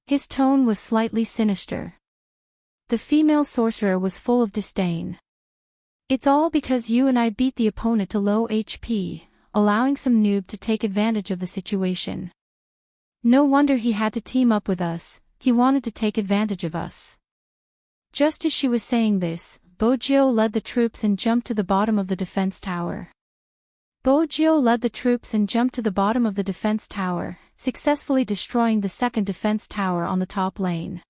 His tone was slightly sinister. The female sorcerer was full of disdain. "It's all because you and I beat the opponent to low HP, allowing some noob to take advantage of the situation. No wonder he had to team up with us, he wanted to take advantage of us." Just as she was saying this, Bojo led the troops and jumped to the bottom of the defense tower. Successfully destroying the second defense tower on the top lane.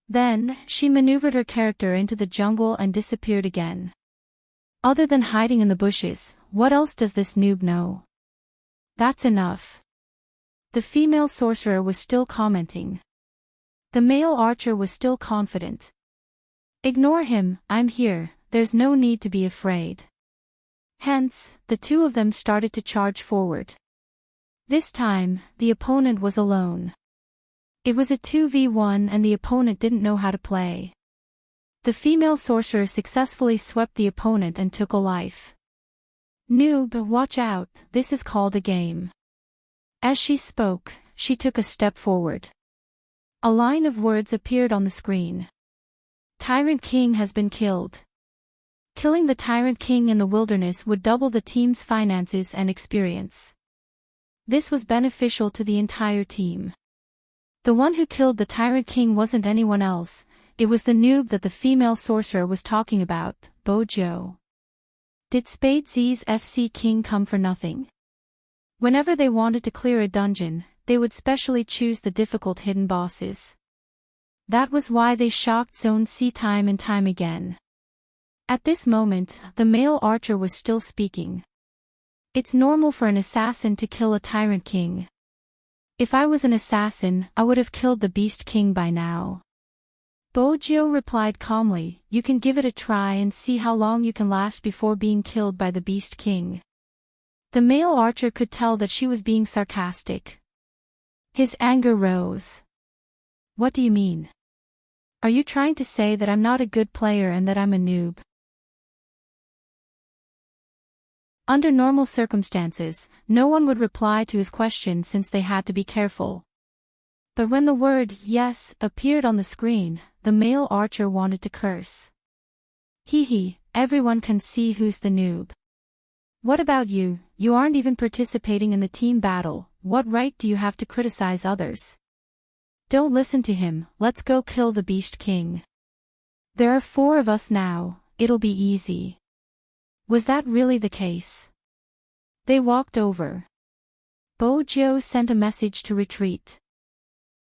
Then, she maneuvered her character into the jungle and disappeared again. Other than hiding in the bushes, what else does this noob know? "That's enough." The female sorcerer was still commenting. The male archer was still confident. "Ignore him, I'm here, there's no need to be afraid." Hence, the two of them started to charge forward. This time, the opponent was alone. It was a 2v1 and the opponent didn't know how to play. The female sorcerer successfully swept the opponent and took a life. "Noob, watch out, this is called a game." As she spoke, she took a step forward. A line of words appeared on the screen. "Tyrant King has been killed." Killing the Tyrant King in the wilderness would double the team's finances and experience. This was beneficial to the entire team. The one who killed the Tyrant King wasn't anyone else, it was the noob that the female sorcerer was talking about, Bojo. Did Spades's FC King come for nothing? Whenever they wanted to clear a dungeon, they would specially choose the difficult hidden bosses. That was why they shocked Zone C time and time again. At this moment, the male archer was still speaking. "It's normal for an assassin to kill a Tyrant King. If I was an assassin, I would have killed the Beast King by now." Bojo replied calmly, "You can give it a try and see how long you can last before being killed by the Beast King." The male archer could tell that she was being sarcastic. His anger rose. "What do you mean? Are you trying to say that I'm not a good player and that I'm a noob?" Under normal circumstances, no one would reply to his question since they had to be careful. But when the word "yes" appeared on the screen, the male archer wanted to curse. "Hee, everyone can see who's the noob. What about you? You aren't even participating in the team battle, what right do you have to criticize others? Don't listen to him, let's go kill the Beast King. There are 4 of us now, it'll be easy." Was that really the case? They walked over. Bojo sent a message to retreat.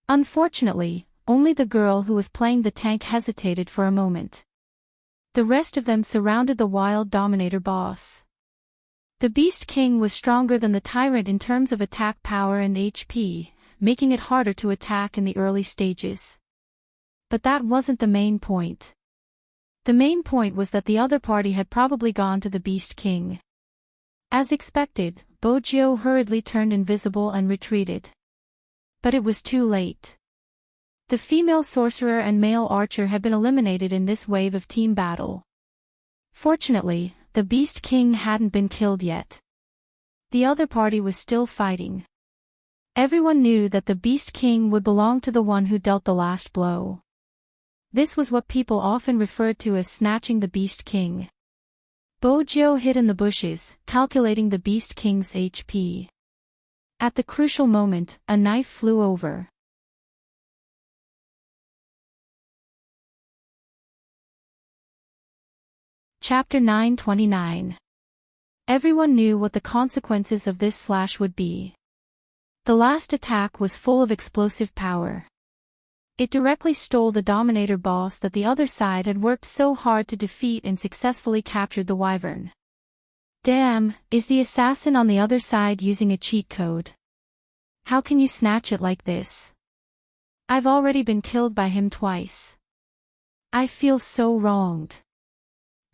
Unfortunately, only the girl who was playing the tank hesitated for a moment. The rest of them surrounded the wild dominator boss. The Beast King was stronger than the Tyrant in terms of attack power and HP, making it harder to attack in the early stages. But that wasn't the main point. The main point was that the other party had probably gone to the Beast King. As expected, Bojo hurriedly turned invisible and retreated. But it was too late. The female sorcerer and male archer had been eliminated in this wave of team battle. Fortunately, the Beast King hadn't been killed yet. The other party was still fighting. Everyone knew that the Beast King would belong to the one who dealt the last blow. This was what people often referred to as snatching the Beast King. Bojo hid in the bushes, calculating the Beast King's HP. At the crucial moment, a knife flew over. Chapter 929. Everyone knew what the consequences of this slash would be. The last attack was full of explosive power. It directly stole the Dominator boss that the other side had worked so hard to defeat and successfully captured the Wyvern. Damn, is the assassin on the other side using a cheat code? How can you snatch it like this? I've already been killed by him twice. I feel so wronged.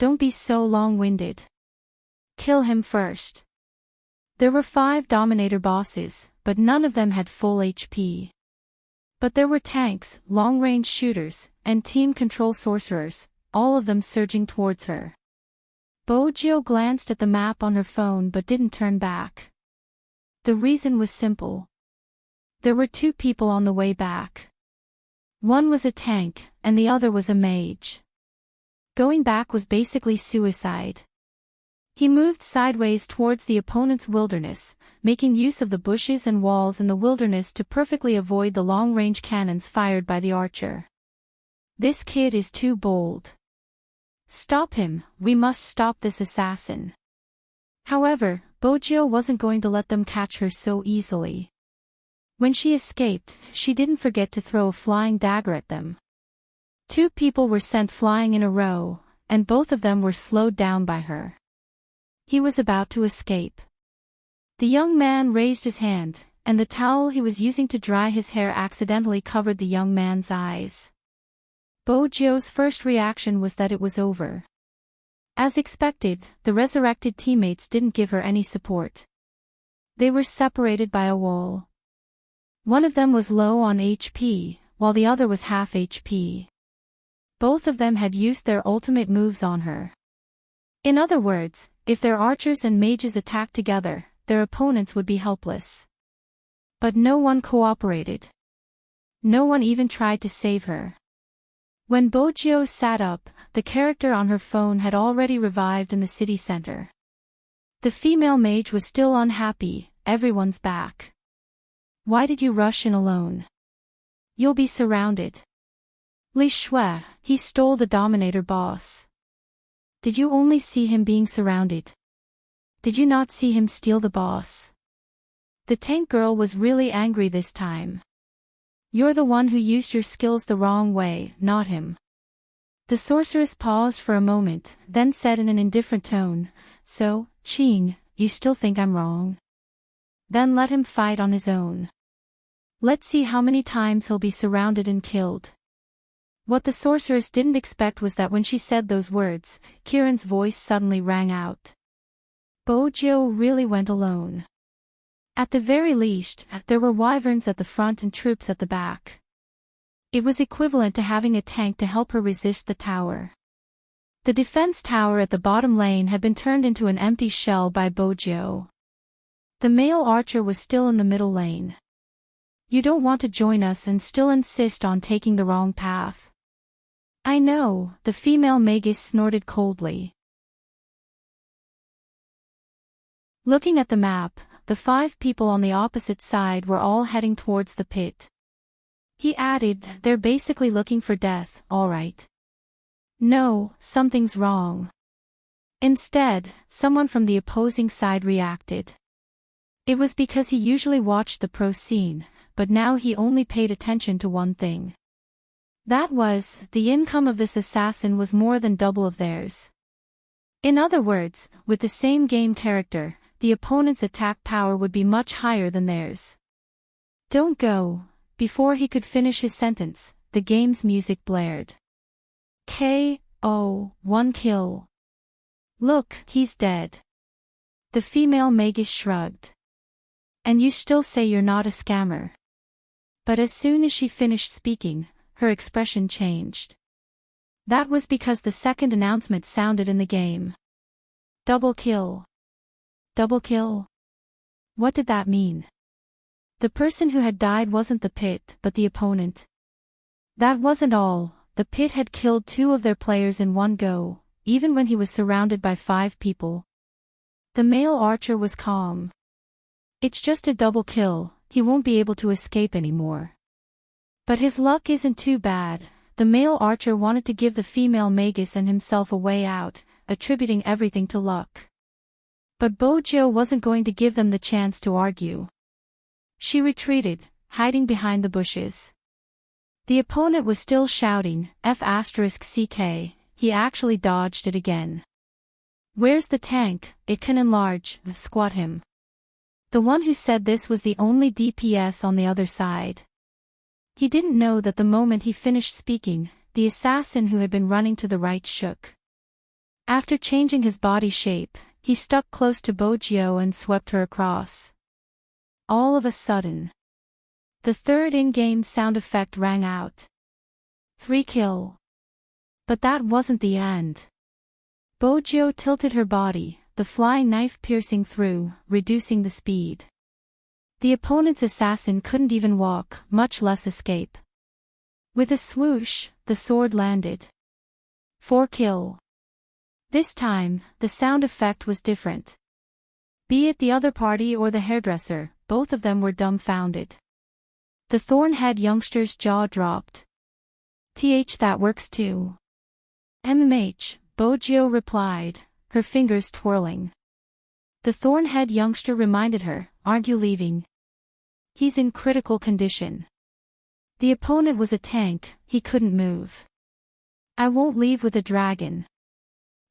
Don't be so long-winded. Kill him first. There were 5 Dominator bosses, but none of them had full HP. But there were tanks, long-range shooters, and team control sorcerers, all of them surging towards her. Bojo glanced at the map on her phone but didn't turn back. The reason was simple. There were 2 people on the way back. One was a tank, and the other was a mage. Going back was basically suicide. He moved sideways towards the opponent's wilderness, making use of the bushes and walls in the wilderness to perfectly avoid the long-range cannons fired by the archer. This kid is too bold. Stop him, we must stop this assassin. However, Bojo wasn't going to let them catch her so easily. When she escaped, she didn't forget to throw a flying dagger at them. 2 people were sent flying in a row, and both of them were slowed down by her. He was about to escape. The young man raised his hand, and the towel he was using to dry his hair accidentally covered the young man's eyes. Bojo's first reaction was that it was over. As expected, the resurrected teammates didn't give her any support. They were separated by a wall. One of them was low on HP, while the other was half HP. Both of them had used their ultimate moves on her. In other words, if their archers and mages attacked together, their opponents would be helpless. But no one cooperated. No one even tried to save her. When Bojo sat up, the character on her phone had already revived in the city center. The female mage was still unhappy. Everyone's back. Why did you rush in alone? You'll be surrounded. Li Shui, he stole the Dominator boss. Did you only see him being surrounded? Did you not see him steal the boss? The tank girl was really angry this time. You're the one who used your skills the wrong way, not him. The sorceress paused for a moment, then said in an indifferent tone, So, Qing, you still think I'm wrong? Then let him fight on his own. Let's see how many times he'll be surrounded and killed. What the sorceress didn't expect was that when she said those words, Kieran's voice suddenly rang out. Bojo really went alone. At the very least, there were wyverns at the front and troops at the back. It was equivalent to having a tank to help her resist the tower. The defense tower at the bottom lane had been turned into an empty shell by Bojo. The male archer was still in the middle lane. You don't want to join us and still insist on taking the wrong path. I know, the female magus snorted coldly. Looking at the map, the 5 people on the opposite side were all heading towards the pit. He added, they're basically looking for death, alright. No, something's wrong. Instead, someone from the opposing side reacted. It was because he usually watched the pro scene, but now he only paid attention to one thing. That was, the income of this assassin was more than double of theirs. In other words, with the same game character, the opponent's attack power would be much higher than theirs. Don't go. Before he could finish his sentence, the game's music blared. K.O., 1 kill. Look, he's dead. The female magus shrugged. And you still say you're not a scammer. But as soon as she finished speaking, her expression changed. That was because the second announcement sounded in the game. Double kill. Double kill? What did that mean? The person who had died wasn't the pit, but the opponent. That wasn't all, the pit had killed 2 of their players in one go, even when he was surrounded by 5 people. The male archer was calm. It's just a double kill, he won't be able to escape anymore. But his luck isn't too bad. The male archer wanted to give the female magus and himself a way out, attributing everything to luck. But Bojo wasn't going to give them the chance to argue. She retreated, hiding behind the bushes. The opponent was still shouting, F***ck, he actually dodged it again. Where's the tank? It can enlarge, squat him. The one who said this was the only DPS on the other side. He didn't know that the moment he finished speaking, the assassin who had been running to the right shook. After changing his body shape, he stuck close to Bojo and swept her across. All of a sudden, the third in-game sound effect rang out. 3 kill. But that wasn't the end. Bojo tilted her body, the flying knife piercing through, reducing the speed. The opponent's assassin couldn't even walk, much less escape. With a swoosh, the sword landed. 4 kill. This time, the sound effect was different. Be it the other party or the hairdresser, both of them were dumbfounded. The Thornhead youngster's jaw dropped. That works too. MMH, Bojo replied, her fingers twirling. The Thornhead youngster reminded her, aren't you leaving? He's in critical condition. The opponent was a tank, he couldn't move. I won't leave with a dragon.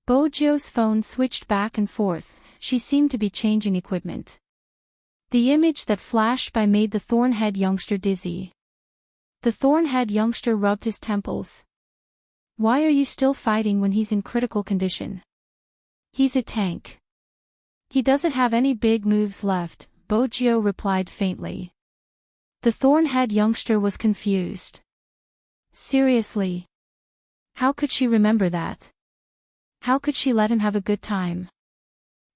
Bojo's phone switched back and forth, she seemed to be changing equipment. The image that flashed by made the Thornhead youngster dizzy. The Thornhead youngster rubbed his temples. Why are you still fighting when he's in critical condition? He's a tank. He doesn't have any big moves left, Bojo replied faintly. The Thornhead youngster was confused. Seriously? How could she remember that? How could she let him have a good time?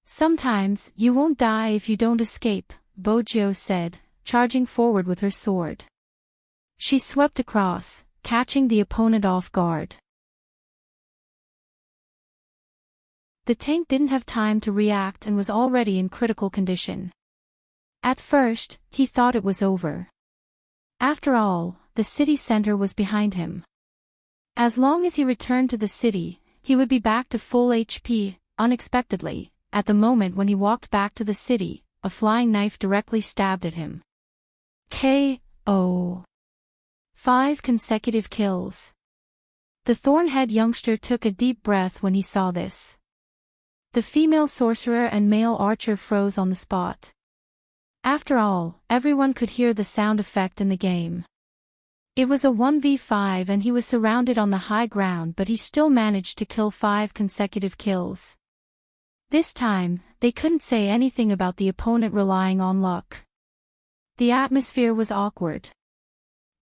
Sometimes, you won't die if you don't escape, Bojo said, charging forward with her sword. She swept across, catching the opponent off guard. The tank didn't have time to react and was already in critical condition. At first, he thought it was over. After all, the city center was behind him. As long as he returned to the city, he would be back to full HP. Unexpectedly, at the moment when he walked back to the city, a flying knife directly stabbed at him. K.O. 5 consecutive kills. The Thornhead youngster took a deep breath when he saw this. The female sorcerer and male archer froze on the spot. After all, everyone could hear the sound effect in the game. It was a 1v5 and he was surrounded on the high ground, but he still managed to kill 5 consecutive kills. This time, they couldn't say anything about the opponent relying on luck. The atmosphere was awkward.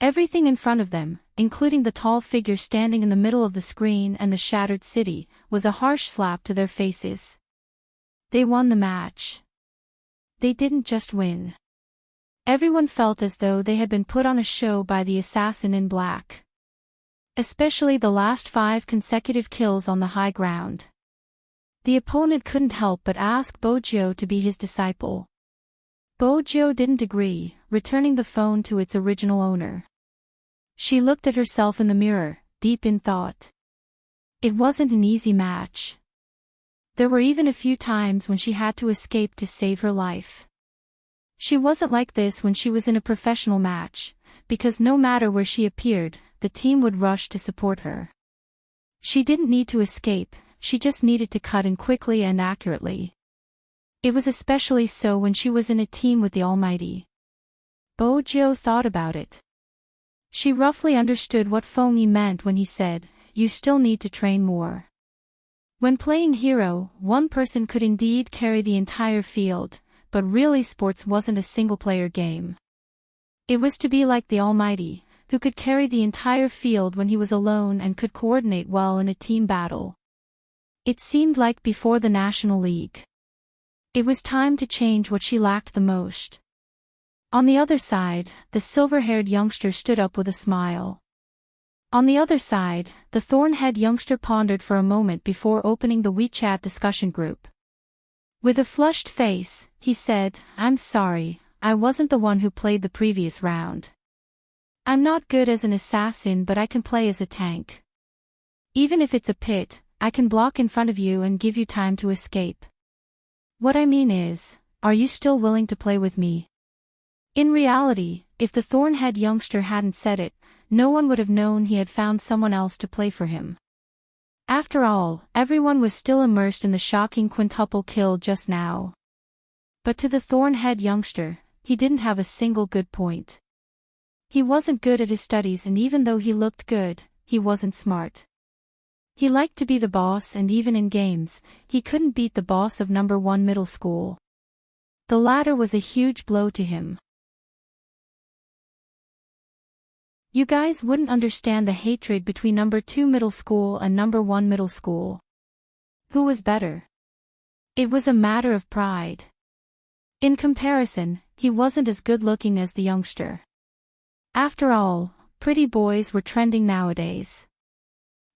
Everything in front of them, including the tall figure standing in the middle of the screen and the shattered city, was a harsh slap to their faces. They won the match. They didn't just win. Everyone felt as though they had been put on a show by the assassin in black. Especially the last 5 consecutive kills on the high ground. The opponent couldn't help but ask Bojo to be his disciple. Bojo didn't agree, returning the phone to its original owner. She looked at herself in the mirror, deep in thought. It wasn't an easy match. There were even a few times when she had to escape to save her life. She wasn't like this when she was in a professional match, because no matter where she appeared, the team would rush to support her. She didn't need to escape, she just needed to cut in quickly and accurately. It was especially so when she was in a team with the Almighty. Bojo thought about it. She roughly understood what Fongi meant when he said, "You still need to train more." When playing hero, one person could indeed carry the entire field, but really sports wasn't a single-player game. It was to be like the Almighty, who could carry the entire field when he was alone and could coordinate well in a team battle. It seemed like before the National League. It was time to change what she lacked the most. On the other side, the silver-haired youngster stood up with a smile. On the other side, the thorn-head youngster pondered for a moment before opening the WeChat discussion group. With a flushed face, he said, "I'm sorry, I wasn't the one who played the previous round. I'm not good as an assassin, but I can play as a tank. Even if it's a pit, I can block in front of you and give you time to escape. What I mean is, are you still willing to play with me?" In reality, if the thorn-head youngster hadn't said it, no one would have known he had found someone else to play for him. After all, everyone was still immersed in the shocking quintuple kill just now. But to the thorn-head youngster, he didn't have a single good point. He wasn't good at his studies, and even though he looked good, he wasn't smart. He liked to be the boss, and even in games, he couldn't beat the boss of number 1 middle school. The latter was a huge blow to him. You guys wouldn't understand the hatred between number 2 middle school and number 1 middle school. Who was better? It was a matter of pride. In comparison, he wasn't as good-looking as the youngster. After all, pretty boys were trending nowadays.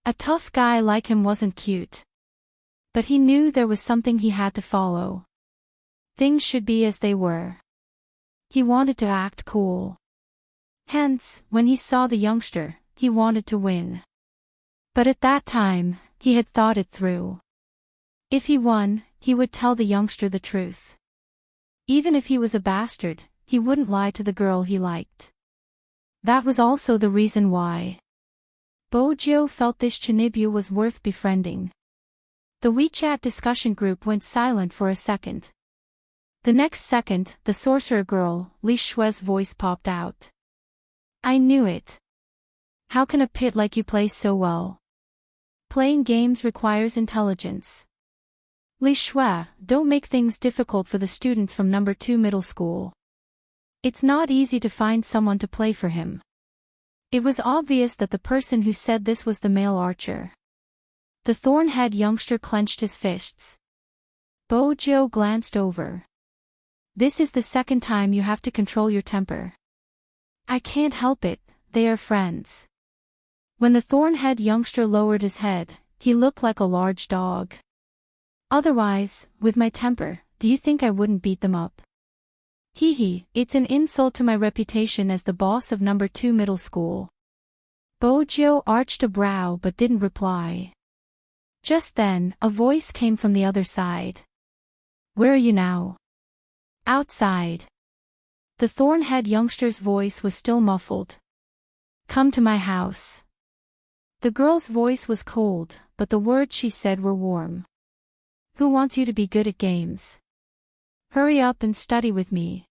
A tough guy like him wasn't cute. But he knew there was something he had to follow. Things should be as they were. He wanted to act cool. Hence, when he saw the youngster, he wanted to win. But at that time, he had thought it through. If he won, he would tell the youngster the truth. Even if he was a bastard, he wouldn't lie to the girl he liked. That was also the reason why Bojo felt this Chinibu was worth befriending. The WeChat discussion group went silent for a second. The next second, the sorcerer girl, Li Shue's voice popped out. "I knew it. How can a pit like you play so well? Playing games requires intelligence. Li Shue, don't make things difficult for the students from number 2 middle school. It's not easy to find someone to play for him." It was obvious that the person who said this was the male archer. The thorn-head youngster clenched his fists. Bojo glanced over. "This is the second time you have to control your temper." "I can't help it, they are friends." When the thorn-head youngster lowered his head, he looked like a large dog. "Otherwise, with my temper, do you think I wouldn't beat them up?" "Hee, it's an insult to my reputation as the boss of number 2 middle school." Bojo arched a brow but didn't reply. Just then, a voice came from the other side. "Where are you now?" "Outside." The thorn-head youngster's voice was still muffled. "Come to my house." The girl's voice was cold, but the words she said were warm. "Who wants you to be good at games? Hurry up and study with me.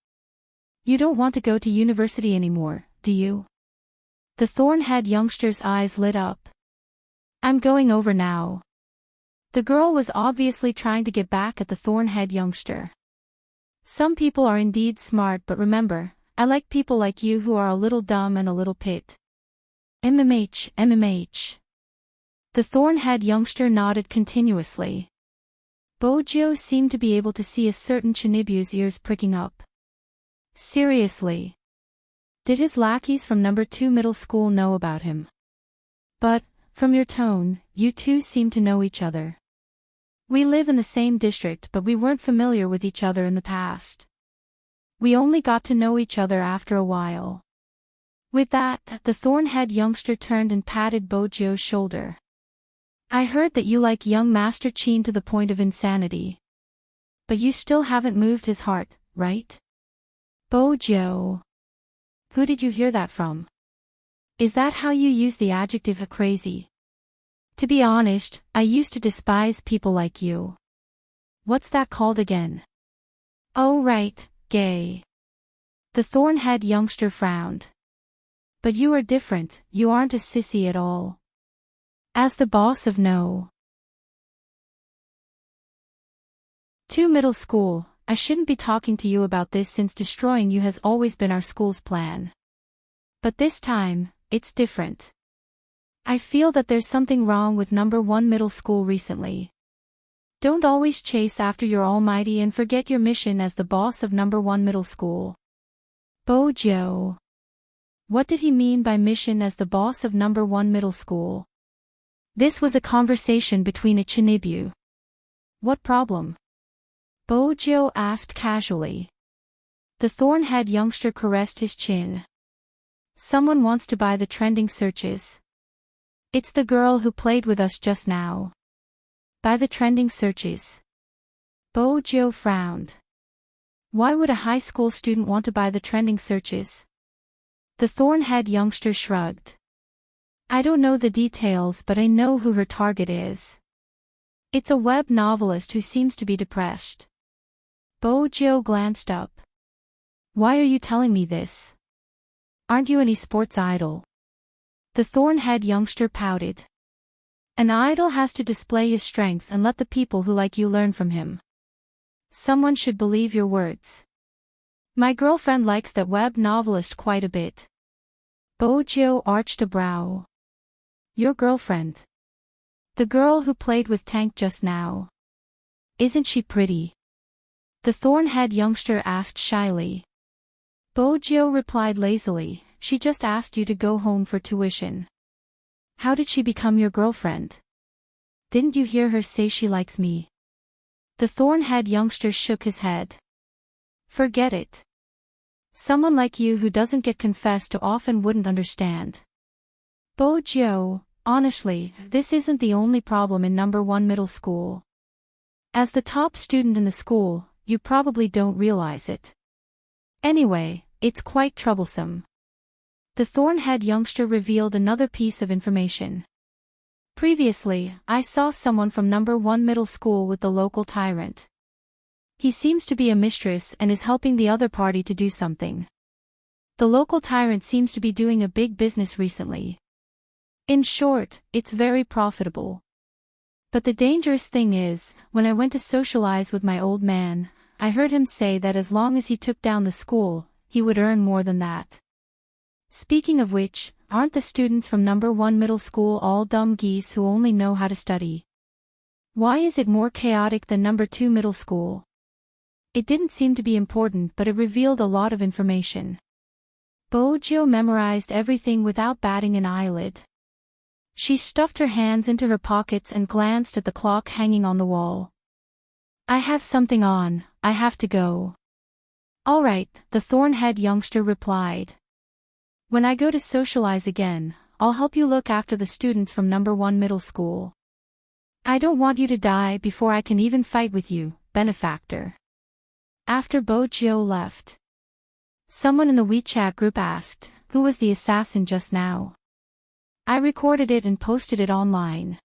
You don't want to go to university anymore, do you?" The thorn-head youngster's eyes lit up. "I'm going over now." The girl was obviously trying to get back at the thorn-head youngster. Some people are indeed smart, but remember, I like people like you who are a little dumb and a little pit. MMH. The thorn-head youngster nodded continuously. Bojo seemed to be able to see a certain Chinibu's ears pricking up. Seriously? Did his lackeys from number 2 middle school know about him? But, from your tone, you two seem to know each other. We live in the same district, but we weren't familiar with each other in the past. We only got to know each other after a while. With that, the thorn-head youngster turned and patted Bojo's shoulder. "I heard that you like young Master Qin to the point of insanity. But you still haven't moved his heart, right?" "Bojo. Who did you hear that from? Is that how you use the adjective crazy? To be honest, I used to despise people like you." "What's that called again?" "Oh right, gay." The thorn-head youngster frowned. "But you are different, you aren't a sissy at all. As the boss of No. 2 middle school, I shouldn't be talking to you about this since destroying you has always been our school's plan. But this time, it's different. I feel that there's something wrong with number 1 middle school recently. Don't always chase after your almighty and forget your mission as the boss of number 1 middle school." Bojo. What did he mean by mission as the boss of number 1 middle school? This was a conversation between a Chinibu. What problem? Bojo asked casually. The thorn-head youngster caressed his chin. Someone wants to buy the trending searches. It's the girl who played with us just now. Buy the trending searches. Bojo frowned. Why would a high school student want to buy the trending searches? The thorn-head youngster shrugged. I don't know the details, but I know who her target is. It's a web novelist who seems to be depressed. Bojo glanced up. Why are you telling me this? Aren't you any sports idol? The thorn-head youngster pouted. An idol has to display his strength and let the people who like you learn from him. Someone should believe your words. My girlfriend likes that web novelist quite a bit. Bojo arched a brow. Your girlfriend? The girl who played with Tank just now. Isn't she pretty? The thorn-head youngster asked shyly. Bojo replied lazily, she just asked you to go home for tuition. How did she become your girlfriend? Didn't you hear her say she likes me? The thorn-head youngster shook his head. Forget it. Someone like you who doesn't get confessed to often wouldn't understand. Bojo, honestly, this isn't the only problem in number 1 middle school. As the top student in the school, you probably don't realize it. Anyway, it's quite troublesome. The thorn-head youngster revealed another piece of information. Previously, I saw someone from number 1 middle school with the local tyrant. He seems to be a mistress and is helping the other party to do something. The local tyrant seems to be doing a big business recently. In short, it's very profitable. But the dangerous thing is, when I went to socialize with my old man, I heard him say that as long as he took down the school, he would earn more than that. Speaking of which, aren't the students from number 1 middle school all dumb geese who only know how to study? Why is it more chaotic than number 2 middle school? It didn't seem to be important, but it revealed a lot of information. Bojo memorized everything without batting an eyelid. She stuffed her hands into her pockets and glanced at the clock hanging on the wall. I have something on, I have to go. All right, the thorn-head youngster replied. When I go to socialize again, I'll help you look after the students from number 1 middle school. I don't want you to die before I can even fight with you, benefactor. After Bojo left, someone in the WeChat group asked, who was the assassin just now? I recorded it and posted it online.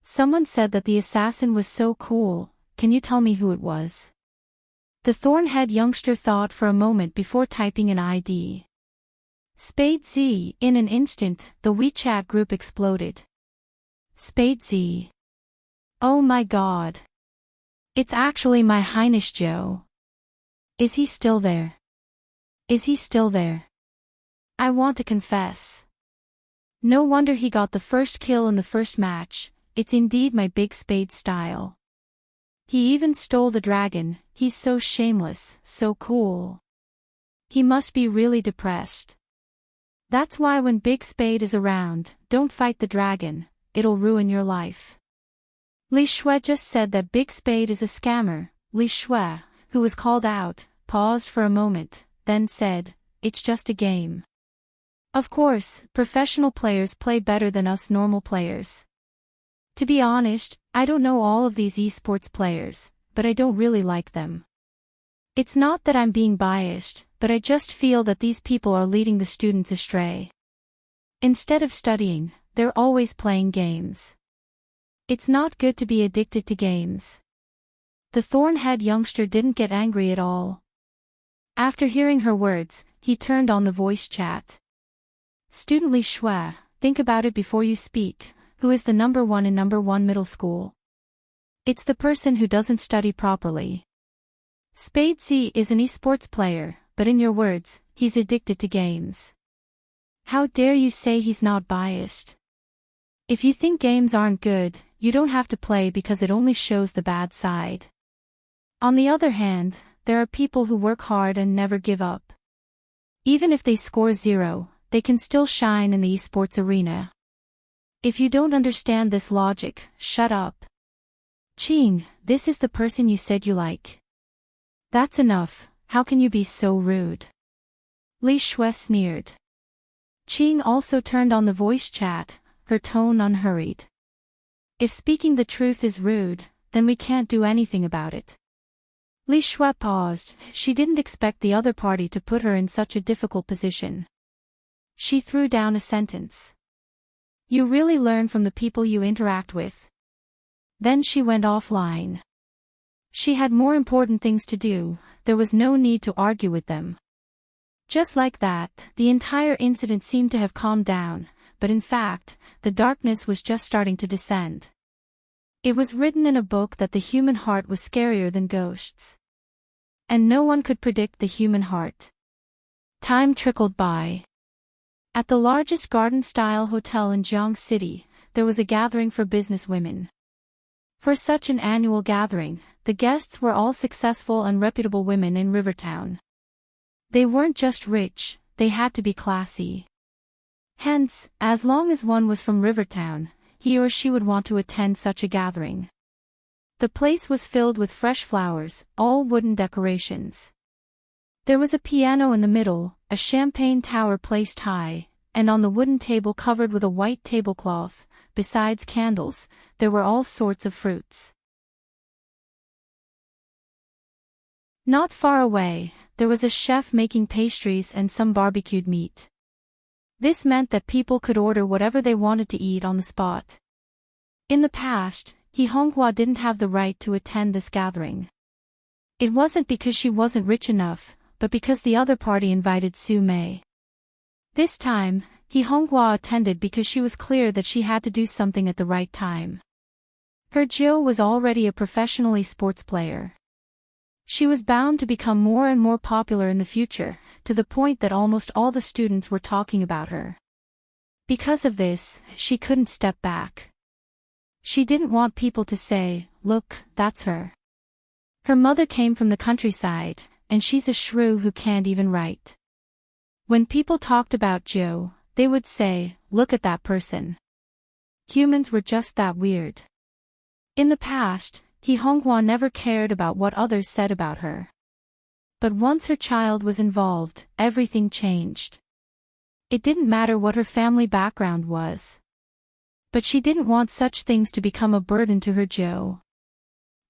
Someone said that the assassin was so cool, can you tell me who it was? The thorn-head youngster thought for a moment before typing an ID. Spade Z. In an instant, the WeChat group exploded. Spade Z. Oh my god. It's actually my Highness Joe. Is he still there? Is he still there? I want to confess. No wonder he got the first kill in the first match, it's indeed my big Spade style. He even stole the dragon, he's so shameless, so cool. He must be really depressed. That's why when Big Spade is around, don't fight the dragon, it'll ruin your life. Li Shui just said that Big Spade is a scammer. Li Shui, who was called out, paused for a moment, then said, it's just a game. Of course, professional players play better than us normal players. To be honest, I don't know all of these esports players, but I don't really like them. It's not that I'm being biased, but I just feel that these people are leading the students astray. Instead of studying, they're always playing games. It's not good to be addicted to games. The thorn-head youngster didn't get angry at all. After hearing her words, he turned on the voice chat. Student Li Shui, think about it before you speak. Who is the number 1 in number 1 middle school? It's the person who doesn't study properly. Spade Z is an esports player, but in your words, he's addicted to games. How dare you say he's not biased? If you think games aren't good, you don't have to play because it only shows the bad side. On the other hand, there are people who work hard and never give up. Even if they score 0, they can still shine in the esports arena. If you don't understand this logic, shut up. Ching, this is the person you said you like. That's enough, how can you be so rude? Li Shui sneered. Ching also turned on the voice chat, her tone unhurried. If speaking the truth is rude, then we can't do anything about it. Li Shui paused, she didn't expect the other party to put her in such a difficult position. She threw down a sentence. You really learn from the people you interact with. Then she went offline. She had more important things to do, there was no need to argue with them. Just like that, the entire incident seemed to have calmed down, but in fact, the darkness was just starting to descend. It was written in a book that the human heart was scarier than ghosts. And no one could predict the human heart. Time trickled by. At the largest garden-style hotel in Jiang City, there was a gathering for businesswomen. For such an annual gathering, the guests were all successful and reputable women in Rivertown. They weren't just rich, they had to be classy. Hence, as long as one was from Rivertown, he or she would want to attend such a gathering. The place was filled with fresh flowers, all wooden decorations. There was a piano in the middle, a champagne tower placed high, and on the wooden table covered with a white tablecloth, besides candles, there were all sorts of fruits. Not far away, there was a chef making pastries and some barbecued meat. This meant that people could order whatever they wanted to eat on the spot. In the past, He Honghua didn't have the right to attend this gathering. It wasn't because she wasn't rich enough, but because the other party invited Su Mei. This time, He Honghua attended because she was clear that she had to do something at the right time. Her Jiu was already a professional sports player. She was bound to become more and more popular in the future, to the point that almost all the students were talking about her. Because of this, she couldn't step back. She didn't want people to say, "Look, that's her." Her mother came from the countryside, and she's a shrew who can't even write. When people talked about Jiu, they would say, "Look at that person." Humans were just that weird. In the past, He Honghua never cared about what others said about her. But once her child was involved, everything changed. It didn't matter what her family background was. But she didn't want such things to become a burden to her Jiu.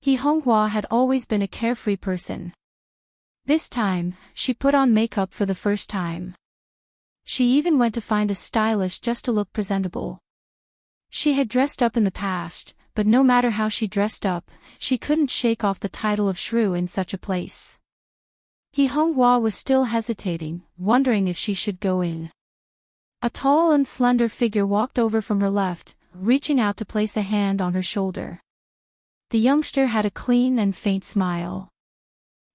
He Honghua had always been a carefree person. This time, she put on makeup for the first time. She even went to find a stylist just to look presentable. She had dressed up in the past, but no matter how she dressed up, she couldn't shake off the title of shrew in such a place. He Honghua was still hesitating, wondering if she should go in. A tall and slender figure walked over from her left, reaching out to place a hand on her shoulder. The youngster had a clean and faint smile.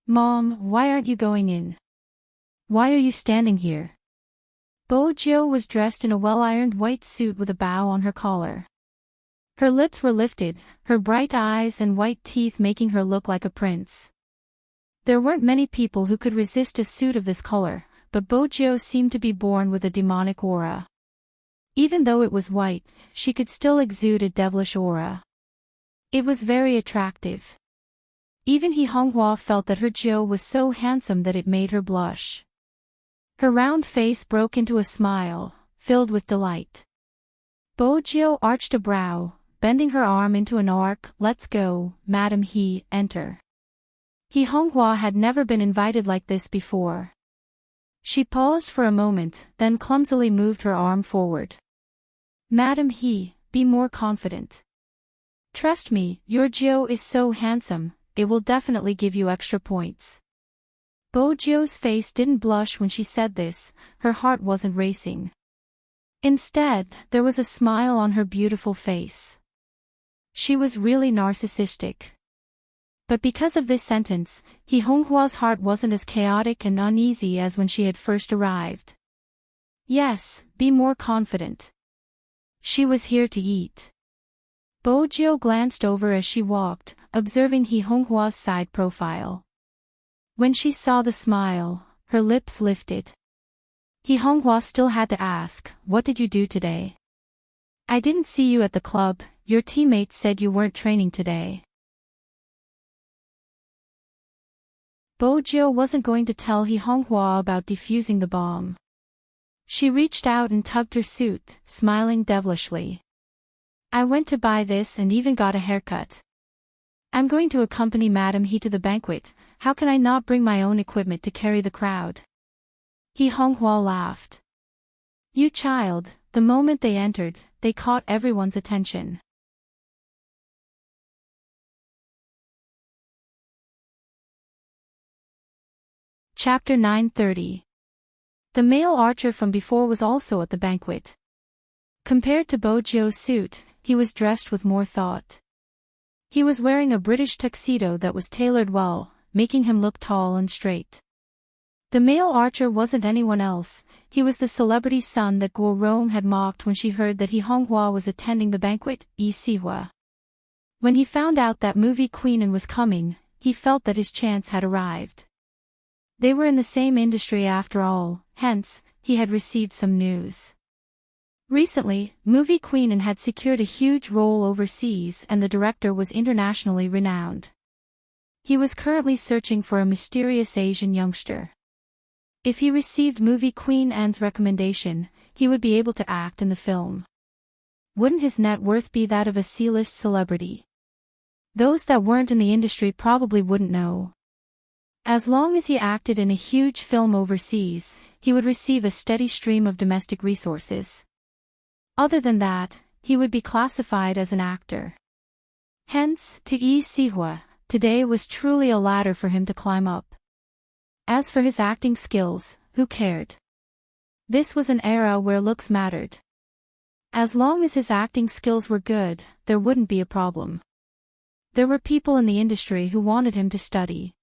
"Mom, why aren't you going in? Why are you standing here?" Bo Jiu was dressed in a well-ironed white suit with a bow on her collar. Her lips were lifted, her bright eyes and white teeth making her look like a prince. There weren't many people who could resist a suit of this color, but Bo Jiu seemed to be born with a demonic aura. Even though it was white, she could still exude a devilish aura. It was very attractive. Even He Honghua felt that her Jiu was so handsome that it made her blush. Her round face broke into a smile, filled with delight. Bo Jiu arched a brow, bending her arm into an arc. "Let's go, Madam He, enter." He Honghua had never been invited like this before. She paused for a moment, then clumsily moved her arm forward. "Madam He, be more confident. Trust me, your Jiu is so handsome, it will definitely give you extra points." Bo Jiu's face didn't blush when she said this, her heart wasn't racing. Instead, there was a smile on her beautiful face. She was really narcissistic. But because of this sentence, He Honghua's heart wasn't as chaotic and uneasy as when she had first arrived. Yes, be more confident. She was here to eat. Bo Jiu glanced over as she walked, observing He Honghua's side profile. When she saw the smile, her lips lifted. He Honghua still had to ask, "What did you do today?" "I didn't see you at the club, your teammates said you weren't training today." Bojiu wasn't going to tell He Honghua about defusing the bomb. She reached out and tugged her suit, smiling devilishly. "I went to buy this and even got a haircut. I'm going to accompany Madame He to the banquet, how can I not bring my own equipment to carry the crowd?" He Honghua laughed. "You child," the moment they entered, they caught everyone's attention. Chapter 930. The male archer from before was also at the banquet. Compared to Bojiu's suit, he was dressed with more thought. He was wearing a British tuxedo that was tailored well, making him look tall and straight. The male archer wasn't anyone else, he was the celebrity son that Guo Rong had mocked when she heard that He Honghua was attending the banquet, Yi Sihua. When he found out that movie Queen was coming, he felt that his chance had arrived. They were in the same industry after all, hence, he had received some news. Recently, movie Queen had secured a huge role overseas and the director was internationally renowned. He was currently searching for a mysterious Asian youngster. If he received movie Queen Anne's recommendation, he would be able to act in the film. Wouldn't his net worth be that of a C-list celebrity? Those that weren't in the industry probably wouldn't know. As long as he acted in a huge film overseas, he would receive a steady stream of domestic resources. Other than that, he would be classified as an actor. Hence, to Yi Sihua, today was truly a ladder for him to climb up. As for his acting skills, who cared? This was an era where looks mattered. As long as his acting skills were good, there wouldn't be a problem. There were people in the industry who wanted him to study.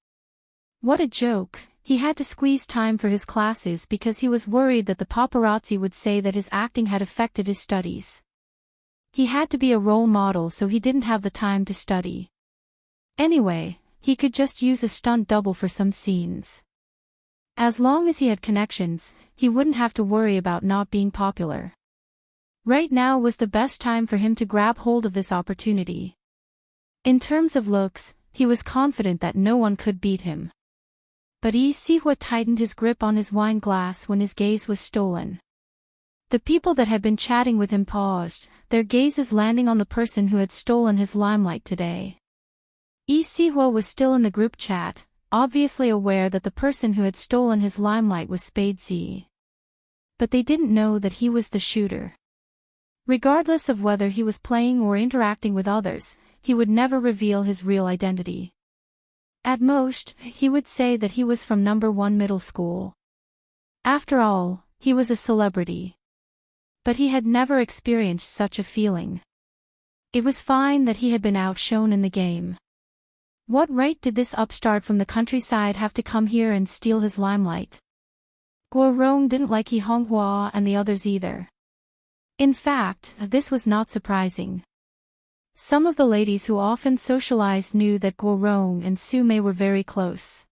What a joke, he had to squeeze time for his classes because he was worried that the paparazzi would say that his acting had affected his studies. He had to be a role model so he didn't have the time to study. Anyway, he could just use a stunt double for some scenes. As long as he had connections, he wouldn't have to worry about not being popular. Right now was the best time for him to grab hold of this opportunity. In terms of looks, he was confident that no one could beat him. But Yi Sihua tightened his grip on his wine glass when his gaze was stolen. The people that had been chatting with him paused, their gazes landing on the person who had stolen his limelight today. Yi Sihua was still in the group chat, obviously aware that the person who had stolen his limelight was Spadesy. But they didn't know that he was the shooter. Regardless of whether he was playing or interacting with others, he would never reveal his real identity. At most, he would say that he was from number 1 middle school. After all, he was a celebrity. But he had never experienced such a feeling. It was fine that he had been outshone in the game. What right did this upstart from the countryside have to come here and steal his limelight? Guo Rong didn't like He Honghua and the others either. In fact, this was not surprising. Some of the ladies who often socialized knew that Guo Rong and Su Mei were very close.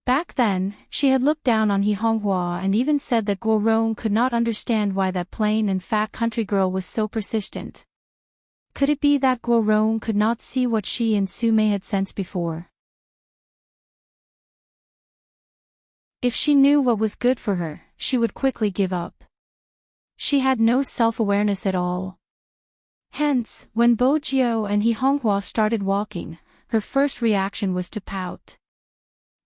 Back then, she had looked down on He Honghua and even said that Guo Rong could not understand why that plain and fat country girl was so persistent. Could it be that Guo Rong could not see what she and Su Mei had sensed before? If she knew what was good for her, she would quickly give up. She had no self-awareness at all. Hence, when Bojiu and He Honghua started walking, her first reaction was to pout.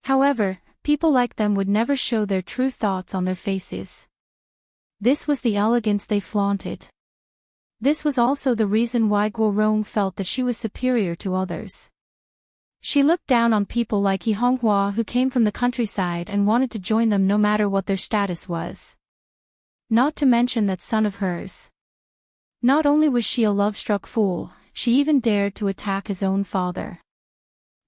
However, people like them would never show their true thoughts on their faces. This was the elegance they flaunted. This was also the reason why Guo Rong felt that she was superior to others. She looked down on people like He Honghua who came from the countryside and wanted to join them no matter what their status was. Not to mention that son of hers. Not only was she a love-struck fool, she even dared to attack his own father.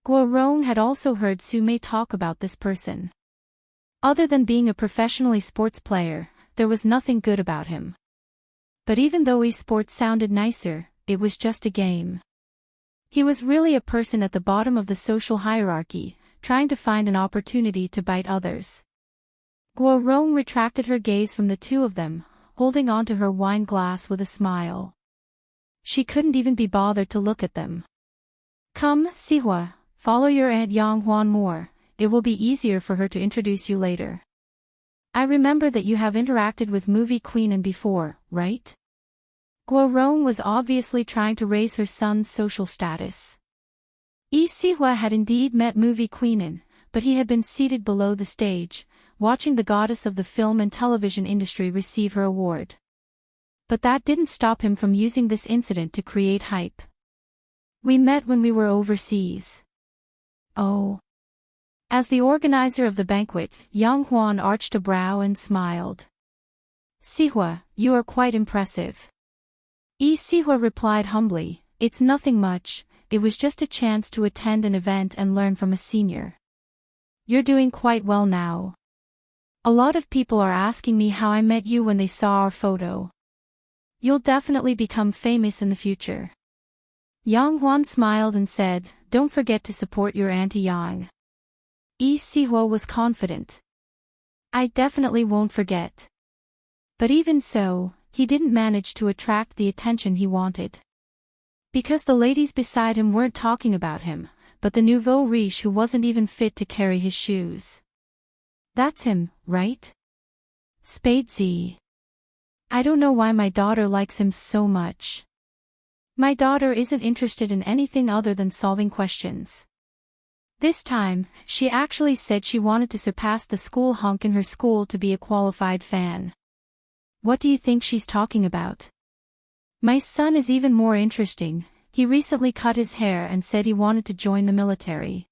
Guo Rong had also heard Su Mei talk about this person. Other than being a professionally sports player, there was nothing good about him. But even though esports sounded nicer, it was just a game. He was really a person at the bottom of the social hierarchy, trying to find an opportunity to bite others. Guo Rong retracted her gaze from the two of them, holding onto her wine glass with a smile. She couldn't even be bothered to look at them. Come, Sihua, follow your Aunt Yang Huan more, it will be easier for her to introduce you later. I remember that you have interacted with Movie Queen before, right? Guo Rong was obviously trying to raise her son's social status. Yi Sihua had indeed met Movie Queen, but he had been seated below the stage, watching the goddess of the film and television industry receive her award. But that didn't stop him from using this incident to create hype. We met when we were overseas. Oh. As the organizer of the banquet, Yang Huan arched a brow and smiled. Sihua, you are quite impressive. Yi Sihua replied humbly, it's nothing much, it was just a chance to attend an event and learn from a senior. You're doing quite well now. A lot of people are asking me how I met you when they saw our photo. You'll definitely become famous in the future. Yang Huan smiled and said, don't forget to support your Auntie Yang. Yi Sihua was confident. I definitely won't forget. But even so, he didn't manage to attract the attention he wanted. Because the ladies beside him weren't talking about him, but the nouveau riche who wasn't even fit to carry his shoes. That's him, right? Spadesy. I don't know why my daughter likes him so much. My daughter isn't interested in anything other than solving questions. This time, she actually said she wanted to surpass the school hunk in her school to be a qualified fan. What do you think she's talking about? My son is even more interesting, he recently cut his hair and said he wanted to join the military.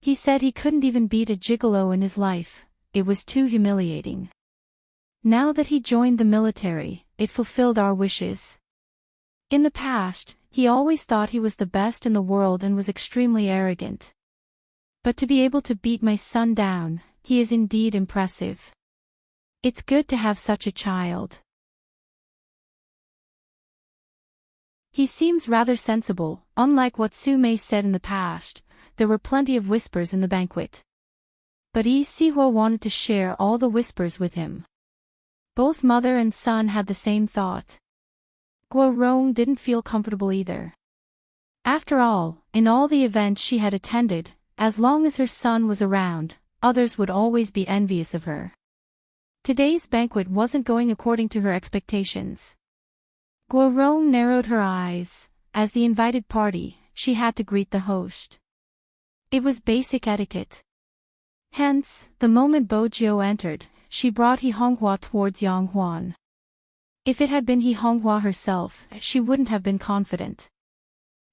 He said he couldn't even beat a gigolo in his life, it was too humiliating. Now that he joined the military, it fulfilled our wishes. In the past, he always thought he was the best in the world and was extremely arrogant. But to be able to beat my son down, he is indeed impressive. It's good to have such a child. He seems rather sensible, unlike what Su Mei said in the past. There were plenty of whispers in the banquet. But Yi Sihua wanted to share all the whispers with him. Both mother and son had the same thought. Guo Rong didn't feel comfortable either. After all, in all the events she had attended, as long as her son was around, others would always be envious of her. Today's banquet wasn't going according to her expectations. Guo Rong narrowed her eyes. As the invited party, she had to greet the host. It was basic etiquette. Hence, the moment Bo Jiu entered, she brought He Honghua towards Yang Huan. If it had been He Honghua herself, she wouldn't have been confident.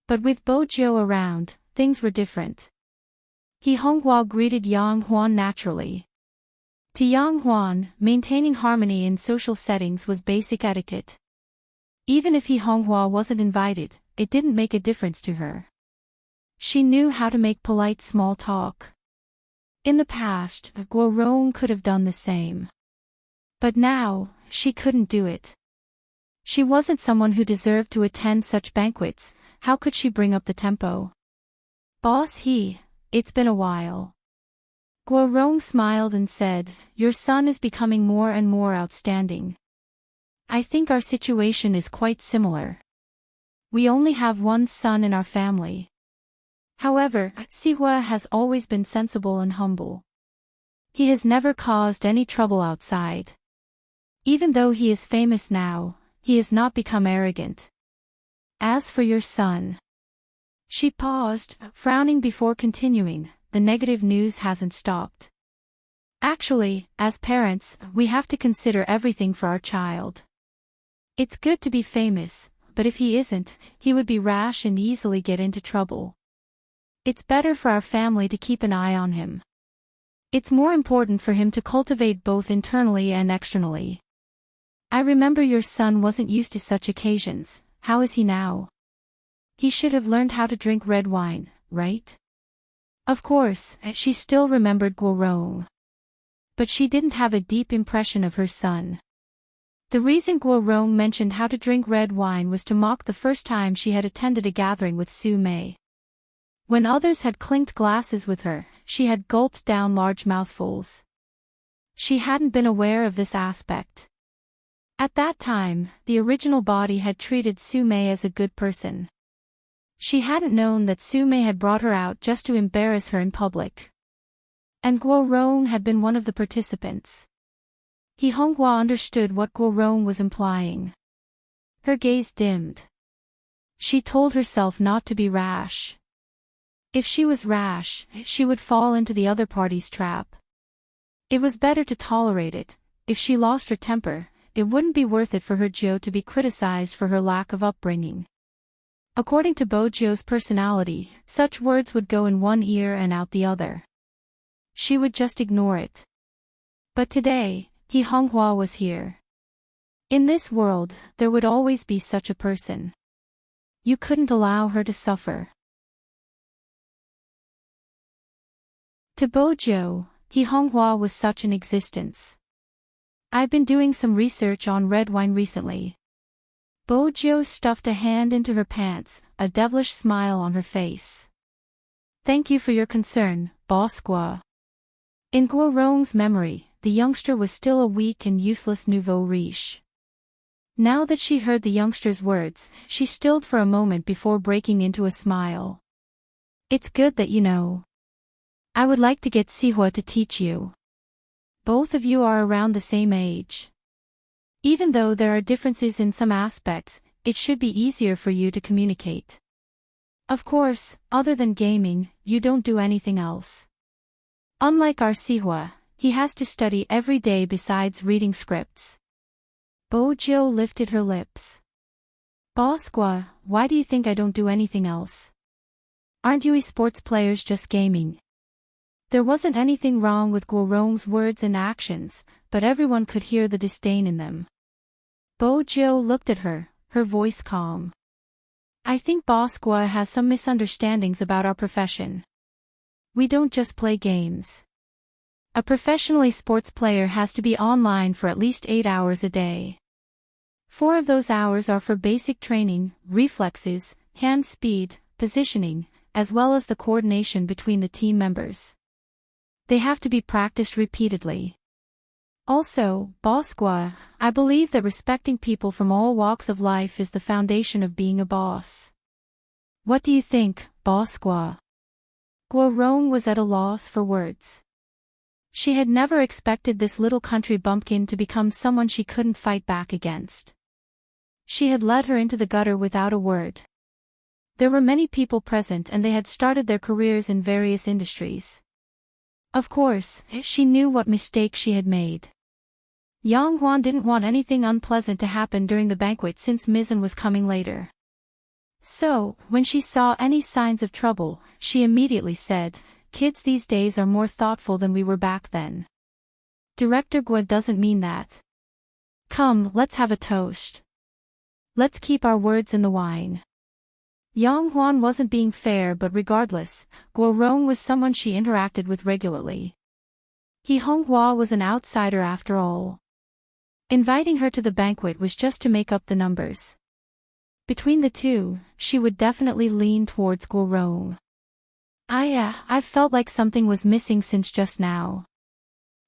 But with Bo Jiu around, things were different. He Honghua greeted Yang Huan naturally. To Yang Huan, maintaining harmony in social settings was basic etiquette. Even if He Honghua wasn't invited, it didn't make a difference to her. She knew how to make polite small talk. In the past, Guo Rong could have done the same. But now, she couldn't do it. She wasn't someone who deserved to attend such banquets, how could she bring up the tempo? Boss it's been a while. Guo Rong smiled and said, your son is becoming more and more outstanding. I think our situation is quite similar. We only have one son in our family. However, Sihua has always been sensible and humble. He has never caused any trouble outside. Even though he is famous now, he has not become arrogant. As for your son. She paused, frowning before continuing, the negative news hasn't stopped. Actually, as parents, we have to consider everything for our child. It's good to be famous, but if he isn't, he would be rash and easily get into trouble. It's better for our family to keep an eye on him. It's more important for him to cultivate both internally and externally. I remember your son wasn't used to such occasions, how is he now? He should have learned how to drink red wine, right? Of course, she still remembered Guo Rong. But she didn't have a deep impression of her son. The reason Guo Rong mentioned how to drink red wine was to mock the first time she had attended a gathering with Su Mei. When others had clinked glasses with her, she had gulped down large mouthfuls. She hadn't been aware of this aspect. At that time, the original body had treated Sume as a good person. She hadn't known that Sume had brought her out just to embarrass her in public. And Guo Rong had been one of the participants. He Honghua understood what Guo Rong was implying. Her gaze dimmed. She told herself not to be rash. If she was rash, she would fall into the other party's trap. It was better to tolerate it. If she lost her temper, it wouldn't be worth it for her Jiu to be criticized for her lack of upbringing. According to Bo Jiu's personality, such words would go in one ear and out the other. She would just ignore it. But today, He Honghua was here. In this world, there would always be such a person. You couldn't allow her to suffer. To Bo Jiu, He Honghua was such an existence. I've been doing some research on red wine recently. Bo Jiu stuffed a hand into her pants, a devilish smile on her face. Thank you for your concern, Boss Gua. In Guo Rong's memory, the youngster was still a weak and useless nouveau riche. Now that she heard the youngster's words, she stilled for a moment before breaking into a smile. It's good that you know. I would like to get Sihua to teach you. Both of you are around the same age. Even though there are differences in some aspects, it should be easier for you to communicate. Of course, other than gaming, you don't do anything else. Unlike our Sihua, he has to study every day besides reading scripts. Bo Jiu lifted her lips. Boss Gua, why do you think I don't do anything else? Aren't you esports players just gaming? There wasn't anything wrong with Guo Rong's words and actions, but everyone could hear the disdain in them. Bo Jiu looked at her, her voice calm. I think Boss Gua has some misunderstandings about our profession. We don't just play games. A professional esports player has to be online for at least 8 hours a day. 4 of those hours are for basic training, reflexes, hand speed, positioning, as well as the coordination between the team members. They have to be practiced repeatedly. Also, Boss Gua, I believe that respecting people from all walks of life is the foundation of being a boss. What do you think, Boss Gua? Guo Rong was at a loss for words. She had never expected this little country bumpkin to become someone she couldn't fight back against. She had led her into the gutter without a word. There were many people present and they had started their careers in various industries. Of course, she knew what mistake she had made. Yang Huan didn't want anything unpleasant to happen during the banquet since Mizan was coming later. So, when she saw any signs of trouble, she immediately said, kids these days are more thoughtful than we were back then. Director Gua doesn't mean that. Come, let's have a toast. Let's keep our words in the wine. Yang Huan wasn't being fair, but regardless, Guo Rong was someone she interacted with regularly. He Honghua was an outsider after all. Inviting her to the banquet was just to make up the numbers. Between the two, she would definitely lean towards Guo Rong. I've felt like something was missing since just now.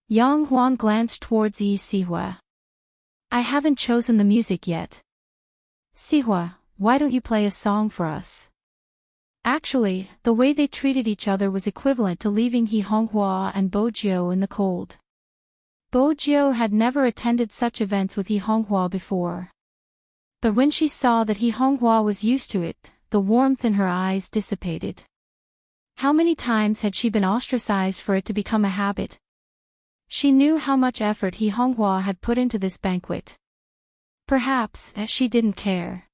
Yang Huan glanced towards Yi Sihua. I haven't chosen the music yet. Sihua, why don't you play a song for us? Actually, the way they treated each other was equivalent to leaving He Honghua and Bo Jiu in the cold. Bo Jiu had never attended such events with He Honghua before. But when she saw that He Honghua was used to it, the warmth in her eyes dissipated. How many times had she been ostracized for it to become a habit? She knew how much effort He Honghua had put into this banquet. Perhaps, she didn't care.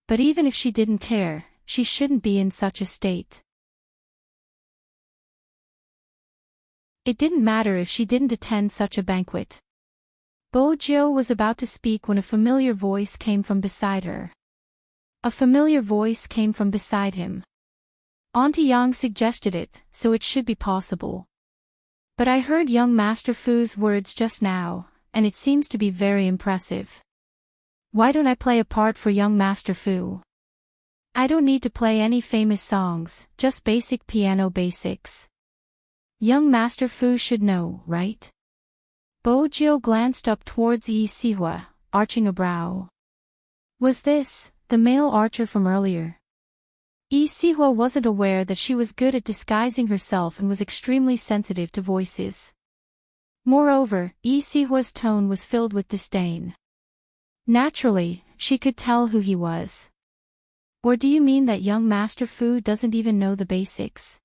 But even if she didn't care, she shouldn't be in such a state. It didn't matter if she didn't attend such a banquet. Bo Jiu was about to speak when a familiar voice came from beside her. A familiar voice came from beside him. Auntie Yang suggested it, so it should be possible. But I heard young Master Fu's words just now, and it seems to be very impressive. Why don't I play a part for young Master Fu? I don't need to play any famous songs, just basic piano basics. Young Master Fu should know, right? Bojo glanced up towards Yi Sihua, arching a brow. Was this the male archer from earlier? Yi Sihua wasn't aware that she was good at disguising herself and was extremely sensitive to voices. Moreover, Yi Sihua's tone was filled with disdain. Naturally, she could tell who he was. Or do you mean that young Master Fu doesn't even know the basics?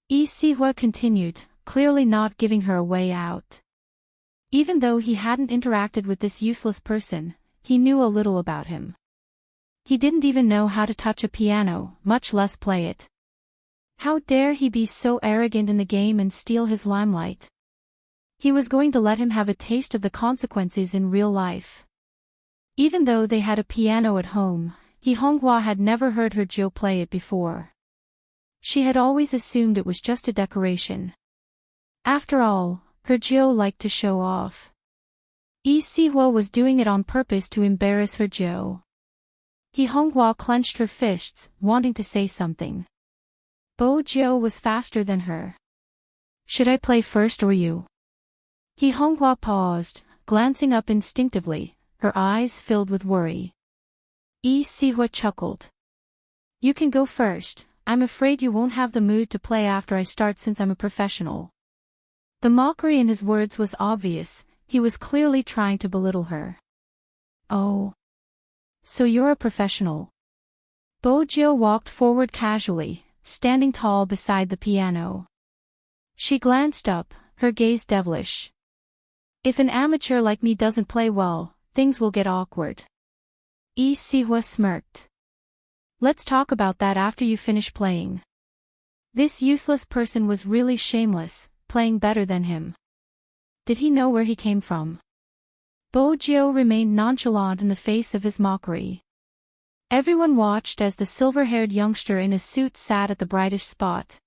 Yi Sihua continued, clearly not giving her a way out. Even though he hadn't interacted with this useless person, he knew a little about him. He didn't even know how to touch a piano, much less play it. How dare he be so arrogant in the game and steal his limelight? He was going to let him have a taste of the consequences in real life. Even though they had a piano at home, Honghua had never heard her Jiu play it before. She had always assumed it was just a decoration. After all, her Jiu liked to show off. Yi Sihua was doing it on purpose to embarrass her Jiu. Honghua clenched her fists, wanting to say something. Bojo was faster than her. Should I play first or you? Honghua paused, glancing up instinctively, her eyes filled with worry. Yi Sihua chuckled. You can go first. I'm afraid you won't have the mood to play after I start since I'm a professional. The mockery in his words was obvious, he was clearly trying to belittle her. Oh. So you're a professional. Bojo walked forward casually, standing tall beside the piano. She glanced up, her gaze devilish. If an amateur like me doesn't play well, things will get awkward. Yi Sihua smirked. Let's talk about that after you finish playing. This useless person was really shameless, playing better than him. Did he know where he came from? Bojo remained nonchalant in the face of his mockery. Everyone watched as the silver-haired youngster in a suit sat at the brightest spot.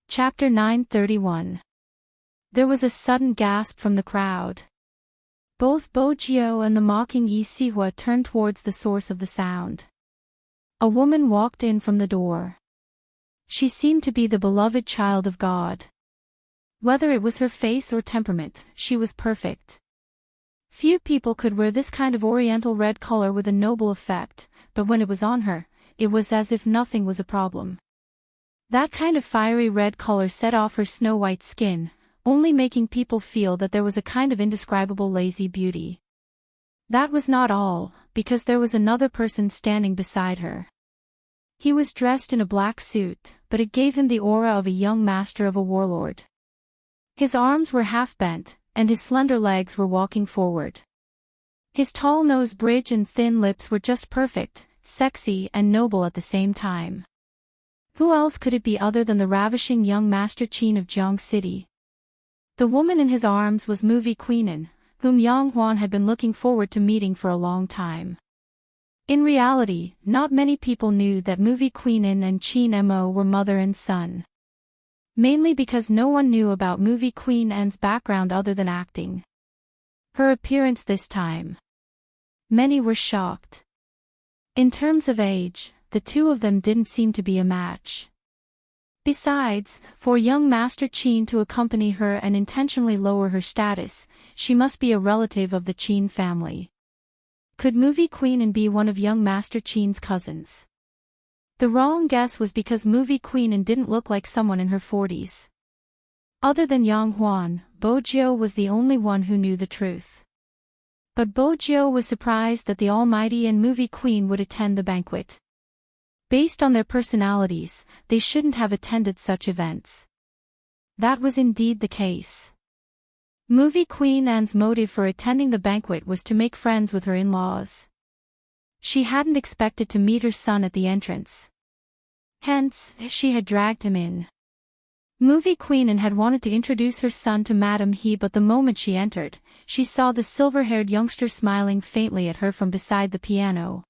Chapter 931. There was a sudden gasp from the crowd. Both Bojo and the mocking Yi Sihua turned towards the source of the sound. A woman walked in from the door. She seemed to be the beloved child of God. Whether it was her face or temperament, she was perfect. Few people could wear this kind of oriental red color with a noble effect, but when it was on her, it was as if nothing was a problem. That kind of fiery red color set off her snow-white skin, only making people feel that there was a kind of indescribable lazy beauty. That was not all, because there was another person standing beside her. He was dressed in a black suit, but it gave him the aura of a young master of a warlord. His arms were half bent, and his slender legs were walking forward. His tall nose bridge and thin lips were just perfect, sexy and noble at the same time. Who else could it be other than the ravishing young Master Qin of Jiang City? The woman in his arms was Movie Queenan, whom Yang Huan had been looking forward to meeting for a long time. In reality, not many people knew that Movie Queenan and Qin Mo were mother and son. Mainly because no one knew about Movie Queenan's background other than acting. Her appearance this time. Many were shocked. In terms of age, the two of them didn't seem to be a match. Besides, for young Master Qin to accompany her and intentionally lower her status, she must be a relative of the Qin family. Could Movie Queenan be one of young Master Qin's cousins? The wrong guess was because Movie Queenan didn't look like someone in her 40s. Other than Yang Huan, Bojo was the only one who knew the truth. But Bojo was surprised that the Almighty and Movie Queen would attend the banquet. Based on their personalities, they shouldn't have attended such events. That was indeed the case. Movie Queenan's motive for attending the banquet was to make friends with her in-laws. She hadn't expected to meet her son at the entrance. Hence, she had dragged him in. Movie Queenan had wanted to introduce her son to Madame He, but the moment she entered, she saw the silver-haired youngster smiling faintly at her from beside the piano.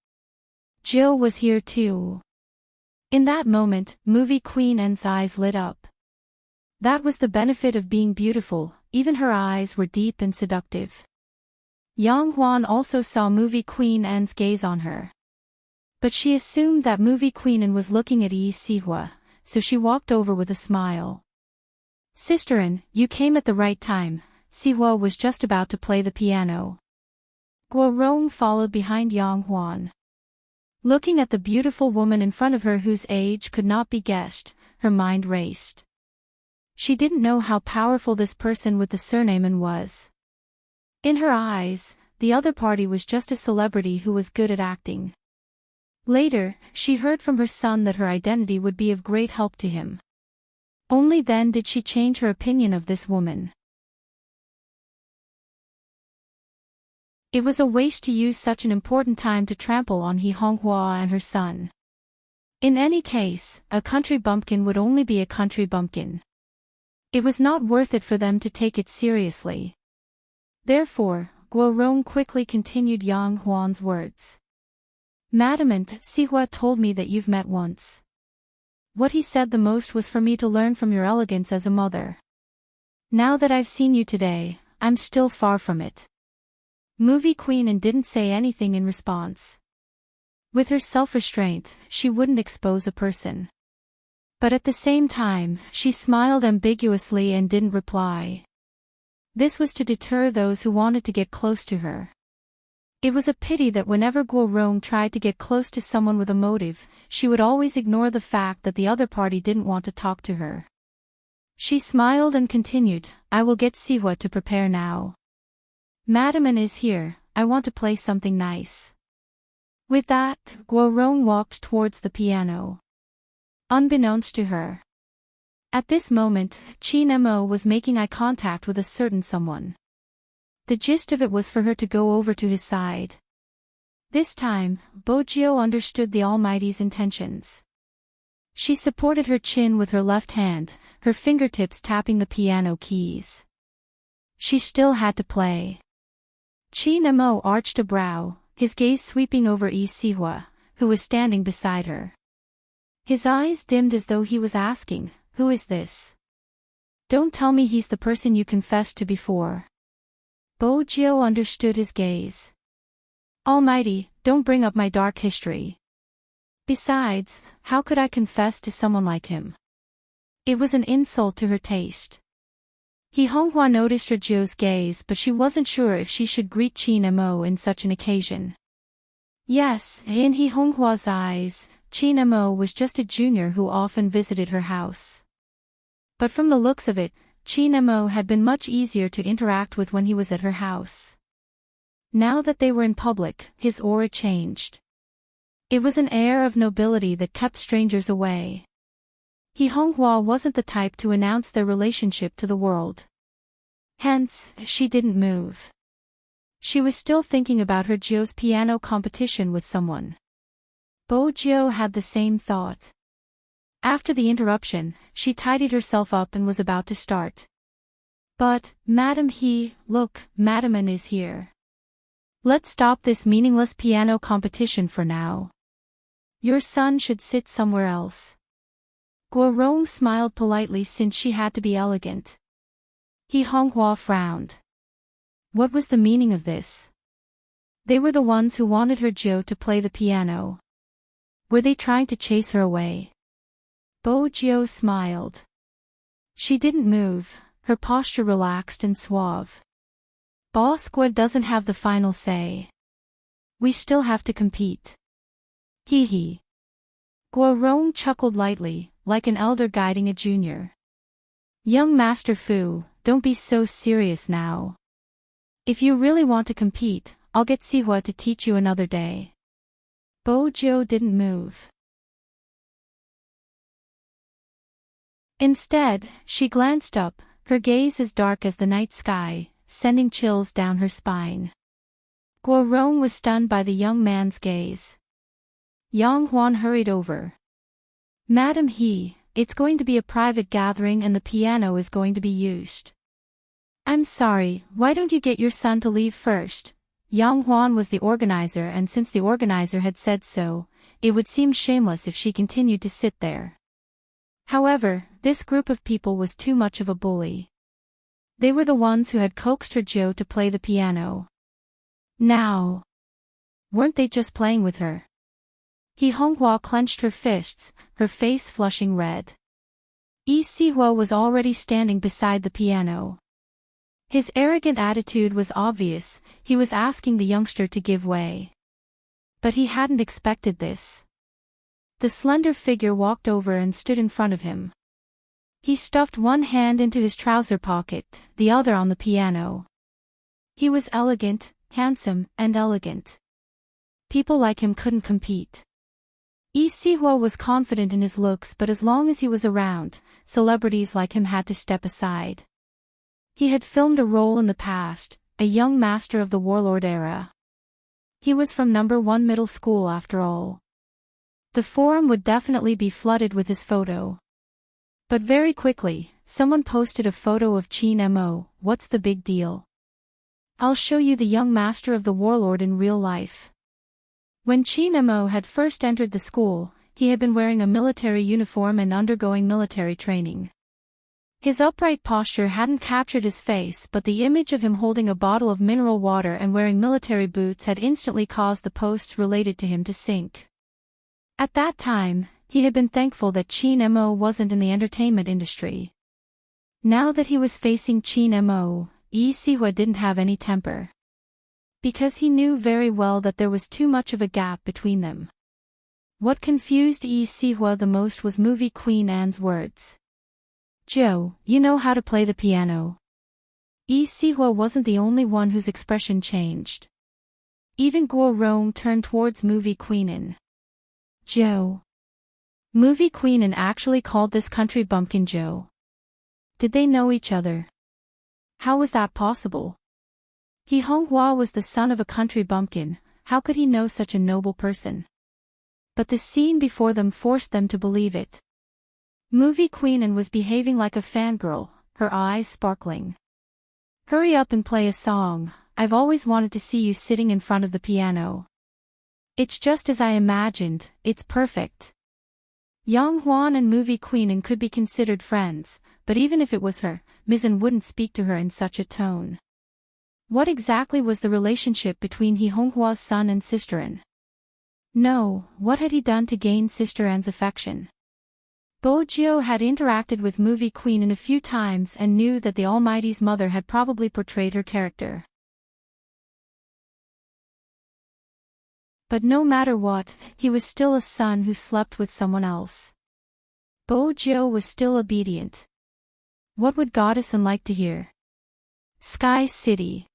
Jill was here too. In that moment, Movie Queenan's eyes lit up. That was the benefit of being beautiful, even her eyes were deep and seductive. Yang Huan also saw movie queen An's gaze on her. But she assumed that movie queen An was looking at Yi Sihua, so she walked over with a smile. Sister An, you came at the right time. Sihua was just about to play the piano. Guo Rong followed behind Yang Huan. Looking at the beautiful woman in front of her whose age could not be guessed, her mind raced. She didn't know how powerful this person with the surname An was. In her eyes, the other party was just a celebrity who was good at acting. Later, she heard from her son that her identity would be of great help to him. Only then did she change her opinion of this woman. It was a waste to use such an important time to trample on He Honghua and her son. In any case, a country bumpkin would only be a country bumpkin. It was not worth it for them to take it seriously. Therefore, Guo Rong quickly continued Yang Huan's words. Madam Aunt Sihua told me that you've met once. What he said the most was for me to learn from your elegance as a mother. Now that I've seen you today, I'm still far from it. Movie queen An didn't say anything in response. With her self-restraint, she wouldn't expose a person. But at the same time, she smiled ambiguously and didn't reply. This was to deter those who wanted to get close to her. It was a pity that whenever Guo Rong tried to get close to someone with a motive, she would always ignore the fact that the other party didn't want to talk to her. She smiled and continued, I will get Sihua to prepare now. Madam An is here, I want to play something nice. With that, Guo Rong walked towards the piano. Unbeknownst to her. At this moment, Qin Mo was making eye contact with a certain someone. The gist of it was for her to go over to his side. This time, Bojiu understood the Almighty's intentions. She supported her chin with her left hand, her fingertips tapping the piano keys. She still had to play. Qin Mo arched a brow, his gaze sweeping over Yi Sihua, who was standing beside her. His eyes dimmed as though he was asking, who is this? Don't tell me he's the person you confessed to before. Bojiu understood his gaze. Almighty, don't bring up my dark history. Besides, how could I confess to someone like him? It was an insult to her taste. He Honghua noticed her Jiu's gaze, but she wasn't sure if she should greet Qin Mo in such an occasion. Yes, in He Honghua's eyes, Qin Mo was just a junior who often visited her house. But from the looks of it, Qin Mo had been much easier to interact with when he was at her house. Now that they were in public, his aura changed. It was an air of nobility that kept strangers away. He Honghua wasn't the type to announce their relationship to the world. Hence, she didn't move. She was still thinking about her Jiu's piano competition with someone. Bojiu had the same thought. After the interruption, she tidied herself up and was about to start. But, Madam He, look, Madam An is here. Let's stop this meaningless piano competition for now. Your son should sit somewhere else. Guo Rong smiled politely since she had to be elegant. He Honghua frowned. What was the meaning of this? They were the ones who wanted her Jiu to play the piano. Were they trying to chase her away? Bojiu smiled. She didn't move, her posture relaxed and suave. Boss Guo doesn't have the final say. We still have to compete. Hee hee. Guo Rong chuckled lightly, like an elder guiding a junior. Young Master Fu, don't be so serious now. If you really want to compete, I'll get Sihua to teach you another day. Bojiu didn't move. Instead, she glanced up, her gaze as dark as the night sky, sending chills down her spine. Guo Rong was stunned by the young man's gaze. Yang Huan hurried over. Madam He, it's going to be a private gathering and the piano is going to be used. I'm sorry, why don't you get your son to leave first? Yang Huan was the organizer, and since the organizer had said so, it would seem shameless if she continued to sit there. However, this group of people was too much of a bully. They were the ones who had coaxed her Joe to play the piano. Now, weren't they just playing with her? Honghua clenched her fists, her face flushing red. Sihua was already standing beside the piano. His arrogant attitude was obvious, he was asking the youngster to give way. But he hadn't expected this. The slender figure walked over and stood in front of him. He stuffed one hand into his trouser pocket, the other on the piano. He was elegant, handsome, and elegant. People like him couldn't compete. Sihua was confident in his looks, but as long as he was around, celebrities like him had to step aside. He had filmed a role in the past, a young master of the warlord era. He was from No. 1 middle school after all. The forum would definitely be flooded with his photo. But very quickly, someone posted a photo of Qin Mo. What's the big deal? I'll show you the young master of the warlord in real life. When Qin Mo had first entered the school, he had been wearing a military uniform and undergoing military training. His upright posture hadn't captured his face, but the image of him holding a bottle of mineral water and wearing military boots had instantly caused the posts related to him to sink. At that time, he had been thankful that Qin Mo wasn't in the entertainment industry. Now that he was facing Qin Mo, Sihua didn't have any temper. Because he knew very well that there was too much of a gap between them. What confused Sihua the most was movie queen Anne's words. Joe, you know how to play the piano. Sihua wasn't the only one whose expression changed. Even Guo Rong turned towards movie queen Anne. Joe. Movie queen Anne actually called this country bumpkin Joe. Did they know each other? How was that possible? Honghua was the son of a country bumpkin, how could he know such a noble person? But the scene before them forced them to believe it. Movie queen Anne was behaving like a fangirl, her eyes sparkling. Hurry up and play a song, I've always wanted to see you sitting in front of the piano. It's just as I imagined, it's perfect. Yang Huan and movie queen Anne could be considered friends, but even if it was her, Ms. Anne wouldn't speak to her in such a tone. What exactly was the relationship between Honghua's son and Sister Anne? No, what had he done to gain Sister Anne's affection? Bo Jiu had interacted with movie queen Anne a few times and knew that the Almighty's mother had probably portrayed her character. But no matter what, he was still a son who slept with someone else. Bo Jiu was still obedient. What would Goddess Anne like to hear? Sky City.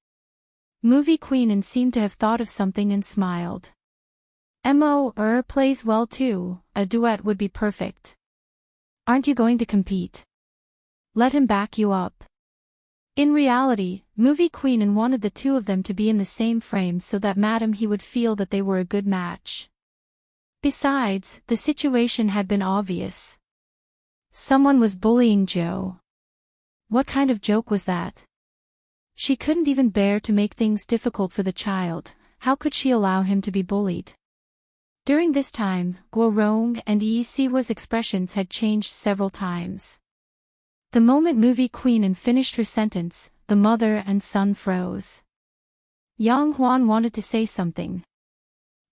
Movie queen Anne seemed to have thought of something and smiled. Mo plays well too, a duet would be perfect. Aren't you going to compete? Let him back you up. In reality, movie queen Anne wanted the two of them to be in the same frame so that he would feel that they were a good match. Besides, the situation had been obvious. Someone was bullying Joe. What kind of joke was that? She couldn't even bear to make things difficult for the child, how could she allow him to be bullied? During this time, Guo Rong and Sihua's expressions had changed several times. The moment movie queen Anne finished her sentence, the mother and son froze. Yang Huan wanted to say something.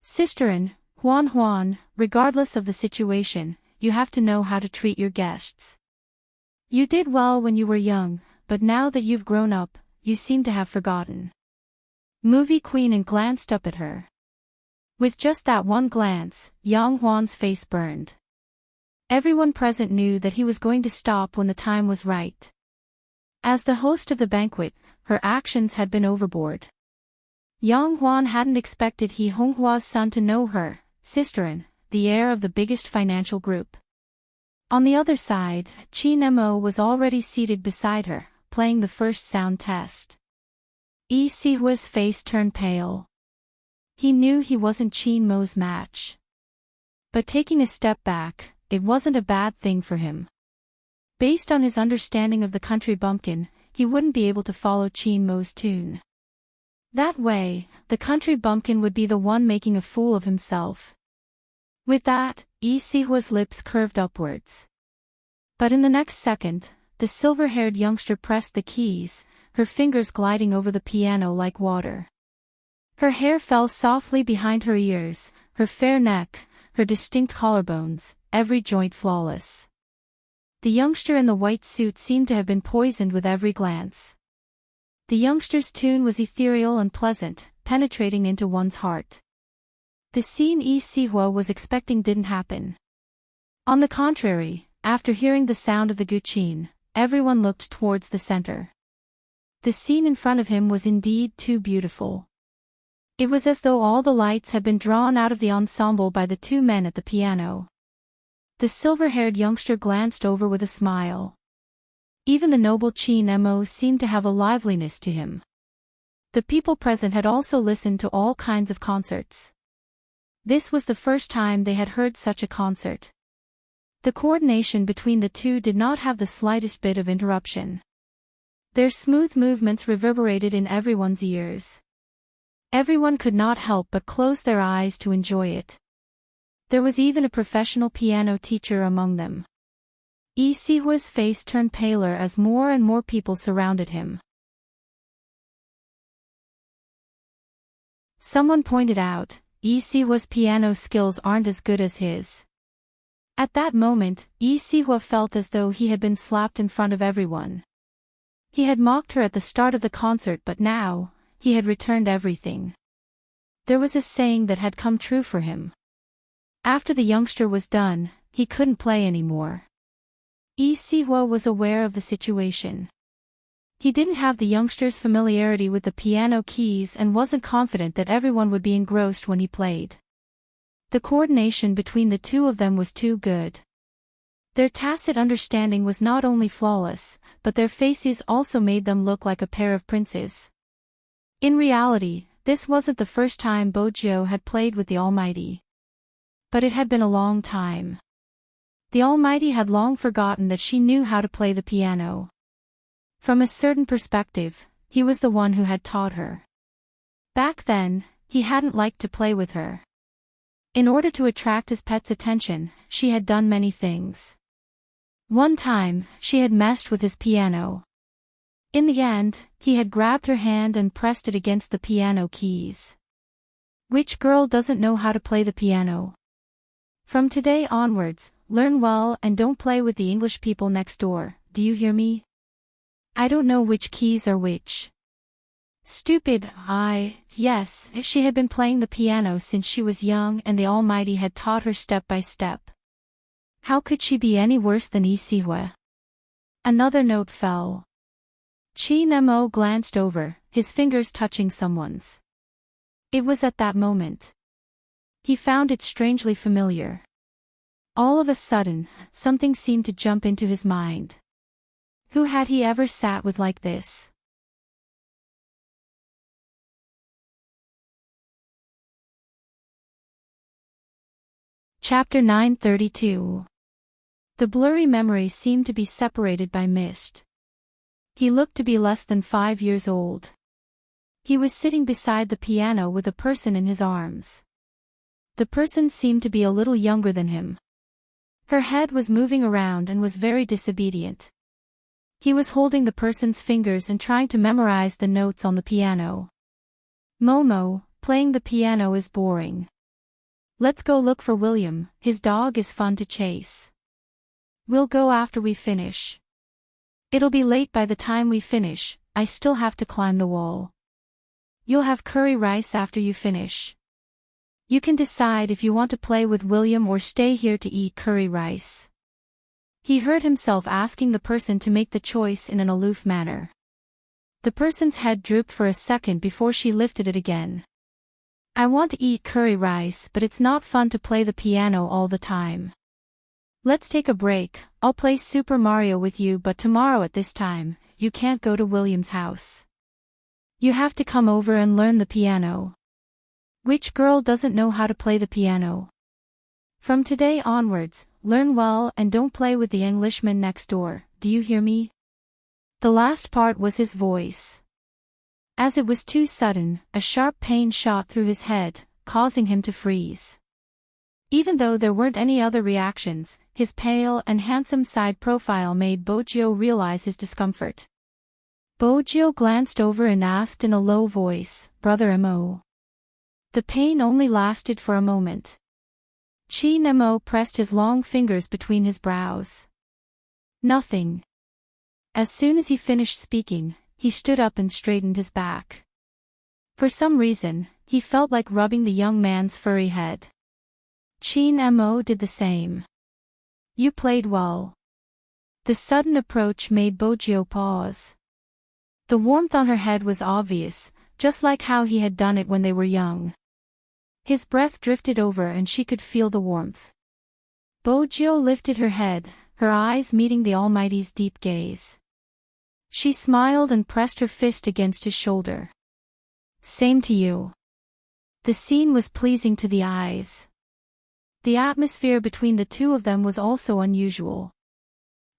Sister Anne, Huan, regardless of the situation, you have to know how to treat your guests. You did well when you were young, but now that you've grown up, you seem to have forgotten. Movie queen Anne glanced up at her. With just that one glance, Yang Huan's face burned. Everyone present knew that he was going to stop when the time was right. As the host of the banquet, her actions had been overboard. Yang Huan hadn't expected Honghua's son to know her, Sister Anne, the heir of the biggest financial group. On the other side, Qin Mo was already seated beside her, playing the first sound test. Sihua's face turned pale. He knew he wasn't Qin Mo's match. But taking a step back, it wasn't a bad thing for him. Based on his understanding of the country bumpkin, he wouldn't be able to follow Qin Mo's tune. That way, the country bumpkin would be the one making a fool of himself. With that, Sihua's lips curved upwards. But in the next second, the silver-haired youngster pressed the keys, her fingers gliding over the piano like water. Her hair fell softly behind her ears, her fair neck, her distinct collarbones, every joint flawless. The youngster in the white suit seemed to have been poisoned with every glance. The youngster's tune was ethereal and pleasant, penetrating into one's heart. The scene Yi Sihua was expecting didn't happen. On the contrary, after hearing the sound of the guqin, everyone looked towards the center. The scene in front of him was indeed too beautiful. It was as though all the lights had been drawn out of the ensemble by the two men at the piano. The silver-haired youngster glanced over with a smile. Even the noble Qin Mo seemed to have a liveliness to him. The people present had also listened to all kinds of concerts. This was the first time they had heard such a concert. The coordination between the two did not have the slightest bit of interruption. Their smooth movements reverberated in everyone's ears. Everyone could not help but close their eyes to enjoy it. There was even a professional piano teacher among them. Yi Sihua's face turned paler as more and more people surrounded him. Someone pointed out, Yi Sihua's piano skills aren't as good as his. At that moment, Yi Sihua felt as though he had been slapped in front of everyone. He had mocked her at the start of the concert, but now, he had returned everything. There was a saying that had come true for him. After the youngster was done, he couldn't play anymore. Yi Sihua was aware of the situation. He didn't have the youngster's familiarity with the piano keys and wasn't confident that everyone would be engrossed when he played. The coordination between the two of them was too good. Their tacit understanding was not only flawless, but their faces also made them look like a pair of princes. In reality, this wasn't the first time Bojiu had played with the Almighty. But it had been a long time. The Almighty had long forgotten that she knew how to play the piano. From a certain perspective, he was the one who had taught her. Back then, he hadn't liked to play with her. In order to attract his pet's attention, she had done many things. One time, she had messed with his piano. In the end, he had grabbed her hand and pressed it against the piano keys. Which girl doesn't know how to play the piano? From today onwards, learn well and don't play with the English people next door, do you hear me? I don't know which keys are which. Stupid, yes, she had been playing the piano since she was young and the Almighty had taught her step by step. How could she be any worse than Yi Sihua? Another note fell. Qin Mo glanced over, his fingers touching someone's. It was at that moment. He found it strangely familiar. All of a sudden, something seemed to jump into his mind. Who had he ever sat with like this? Chapter 932. The blurry memory seemed to be separated by mist. He looked to be less than 5 years old. He was sitting beside the piano with a person in his arms. The person seemed to be a little younger than him. Her head was moving around and was very disobedient. He was holding the person's fingers and trying to memorize the notes on the piano. Momo, playing the piano is boring. Let's go look for William, his dog is fun to chase. We'll go after we finish. It'll be late by the time we finish, I still have to climb the wall. You'll have curry rice after you finish. You can decide if you want to play with William or stay here to eat curry rice. He heard himself asking the person to make the choice in an aloof manner. The person's head drooped for a second before she lifted it again. I want to eat curry rice, but it's not fun to play the piano all the time. Let's take a break, I'll play Super Mario with you, but tomorrow at this time, you can't go to William's house. You have to come over and learn the piano. Which girl doesn't know how to play the piano? From today onwards, learn well and don't play with the Englishman next door, do you hear me? The last part was his voice. As it was too sudden, a sharp pain shot through his head, causing him to freeze. Even though there weren't any other reactions, his pale and handsome side profile made Bojo realize his discomfort. Bojo glanced over and asked in a low voice, "Brother Mo?" The pain only lasted for a moment. Chin Mo pressed his long fingers between his brows. "Nothing." As soon as he finished speaking, he stood up and straightened his back. For some reason, he felt like rubbing the young man's furry head. Chin Mo did the same. "You played well." The sudden approach made Bojo pause. The warmth on her head was obvious, just like how he had done it when they were young. His breath drifted over and she could feel the warmth. Bojo lifted her head, her eyes meeting the Almighty's deep gaze. She smiled and pressed her fist against his shoulder. "Same to you." The scene was pleasing to the eyes. The atmosphere between the two of them was also unusual.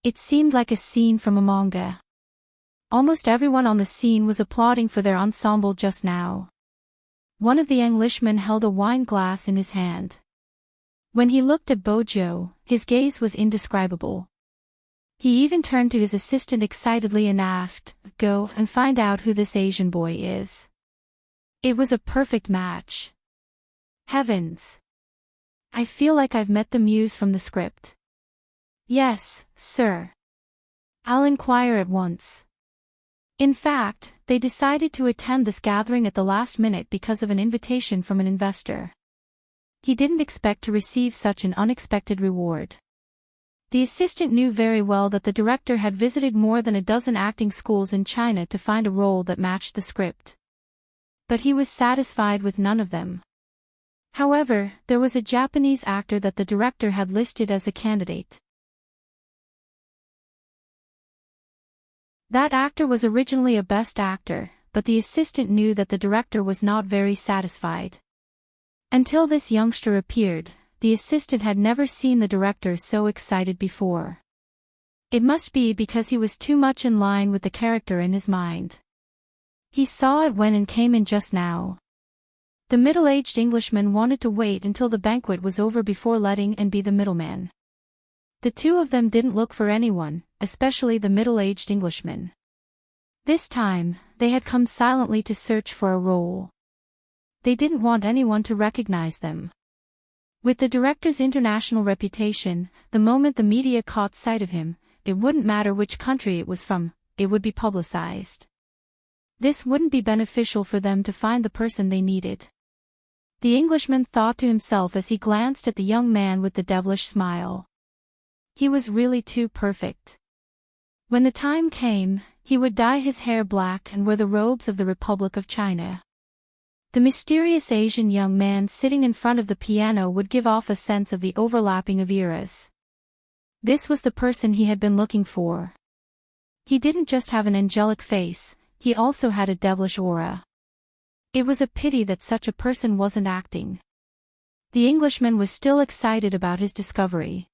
It seemed like a scene from a manga. Almost everyone on the scene was applauding for their ensemble just now. One of the Englishmen held a wine glass in his hand. When he looked at Bojo, his gaze was indescribable. He even turned to his assistant excitedly and asked, "Go and find out who this Asian boy is." It was a perfect match. Heavens! I feel like I've met the muse from the script. "Yes, sir. I'll inquire at once." In fact, they decided to attend this gathering at the last minute because of an invitation from an investor. He didn't expect to receive such an unexpected reward. The assistant knew very well that the director had visited more than a dozen acting schools in China to find a role that matched the script. But he was satisfied with none of them. However, there was a Japanese actor that the director had listed as a candidate. That actor was originally a best actor, but the assistant knew that the director was not very satisfied. Until this youngster appeared, the assistant had never seen the director so excited before. It must be because he was too much in line with the character in his mind. He saw it when and came in just now. The middle-aged Englishman wanted to wait until the banquet was over before letting and be the middleman. The two of them didn't look for anyone, especially the middle-aged Englishman. This time, they had come silently to search for a role. They didn't want anyone to recognize them. With the director's international reputation, the moment the media caught sight of him, it wouldn't matter which country it was from, it would be publicized. This wouldn't be beneficial for them to find the person they needed. The Englishman thought to himself as he glanced at the young man with the devilish smile. He was really too perfect. When the time came, he would dye his hair black and wear the robes of the Republic of China. The mysterious Asian young man sitting in front of the piano would give off a sense of the overlapping of eras. This was the person he had been looking for. He didn't just have an angelic face, he also had a devilish aura. It was a pity that such a person wasn't acting. The Englishman was still excited about his discovery.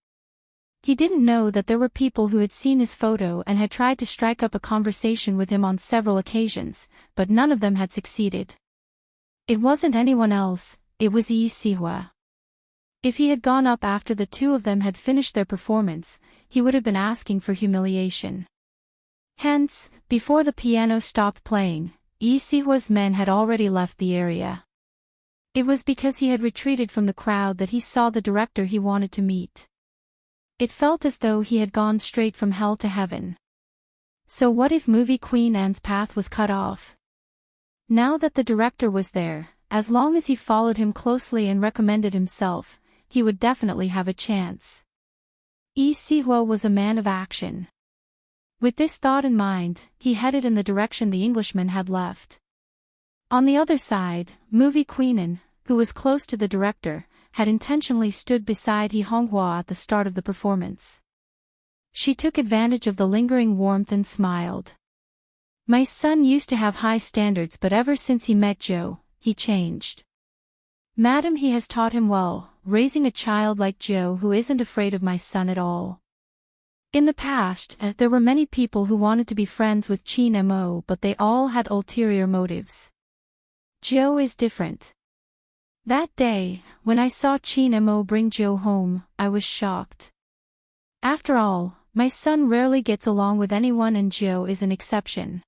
He didn't know that there were people who had seen his photo and had tried to strike up a conversation with him on several occasions, but none of them had succeeded. It wasn't anyone else, it was Yi Sihua. If he had gone up after the two of them had finished their performance, he would have been asking for humiliation. Hence, before the piano stopped playing, Yi Sihua's men had already left the area. It was because he had retreated from the crowd that he saw the director he wanted to meet. It felt as though he had gone straight from hell to heaven. So what if movie Queen Anne's path was cut off? Now that the director was there, as long as he followed him closely and recommended himself, he would definitely have a chance. Yi Sihua was a man of action. With this thought in mind, he headed in the direction the Englishman had left. On the other side, movie Queen Anne, who was close to the director, had intentionally stood beside He Honghua at the start of the performance. She took advantage of the lingering warmth and smiled. "My son used to have high standards, but ever since he met Joe, he changed. Madam, he has taught him well, raising a child like Joe who isn't afraid of my son at all." In the past, there were many people who wanted to be friends with Chin Mo, but they all had ulterior motives. Joe is different. That day, when I saw Chin Mo bring Joe home, I was shocked. After all, my son rarely gets along with anyone and Joe is an exception.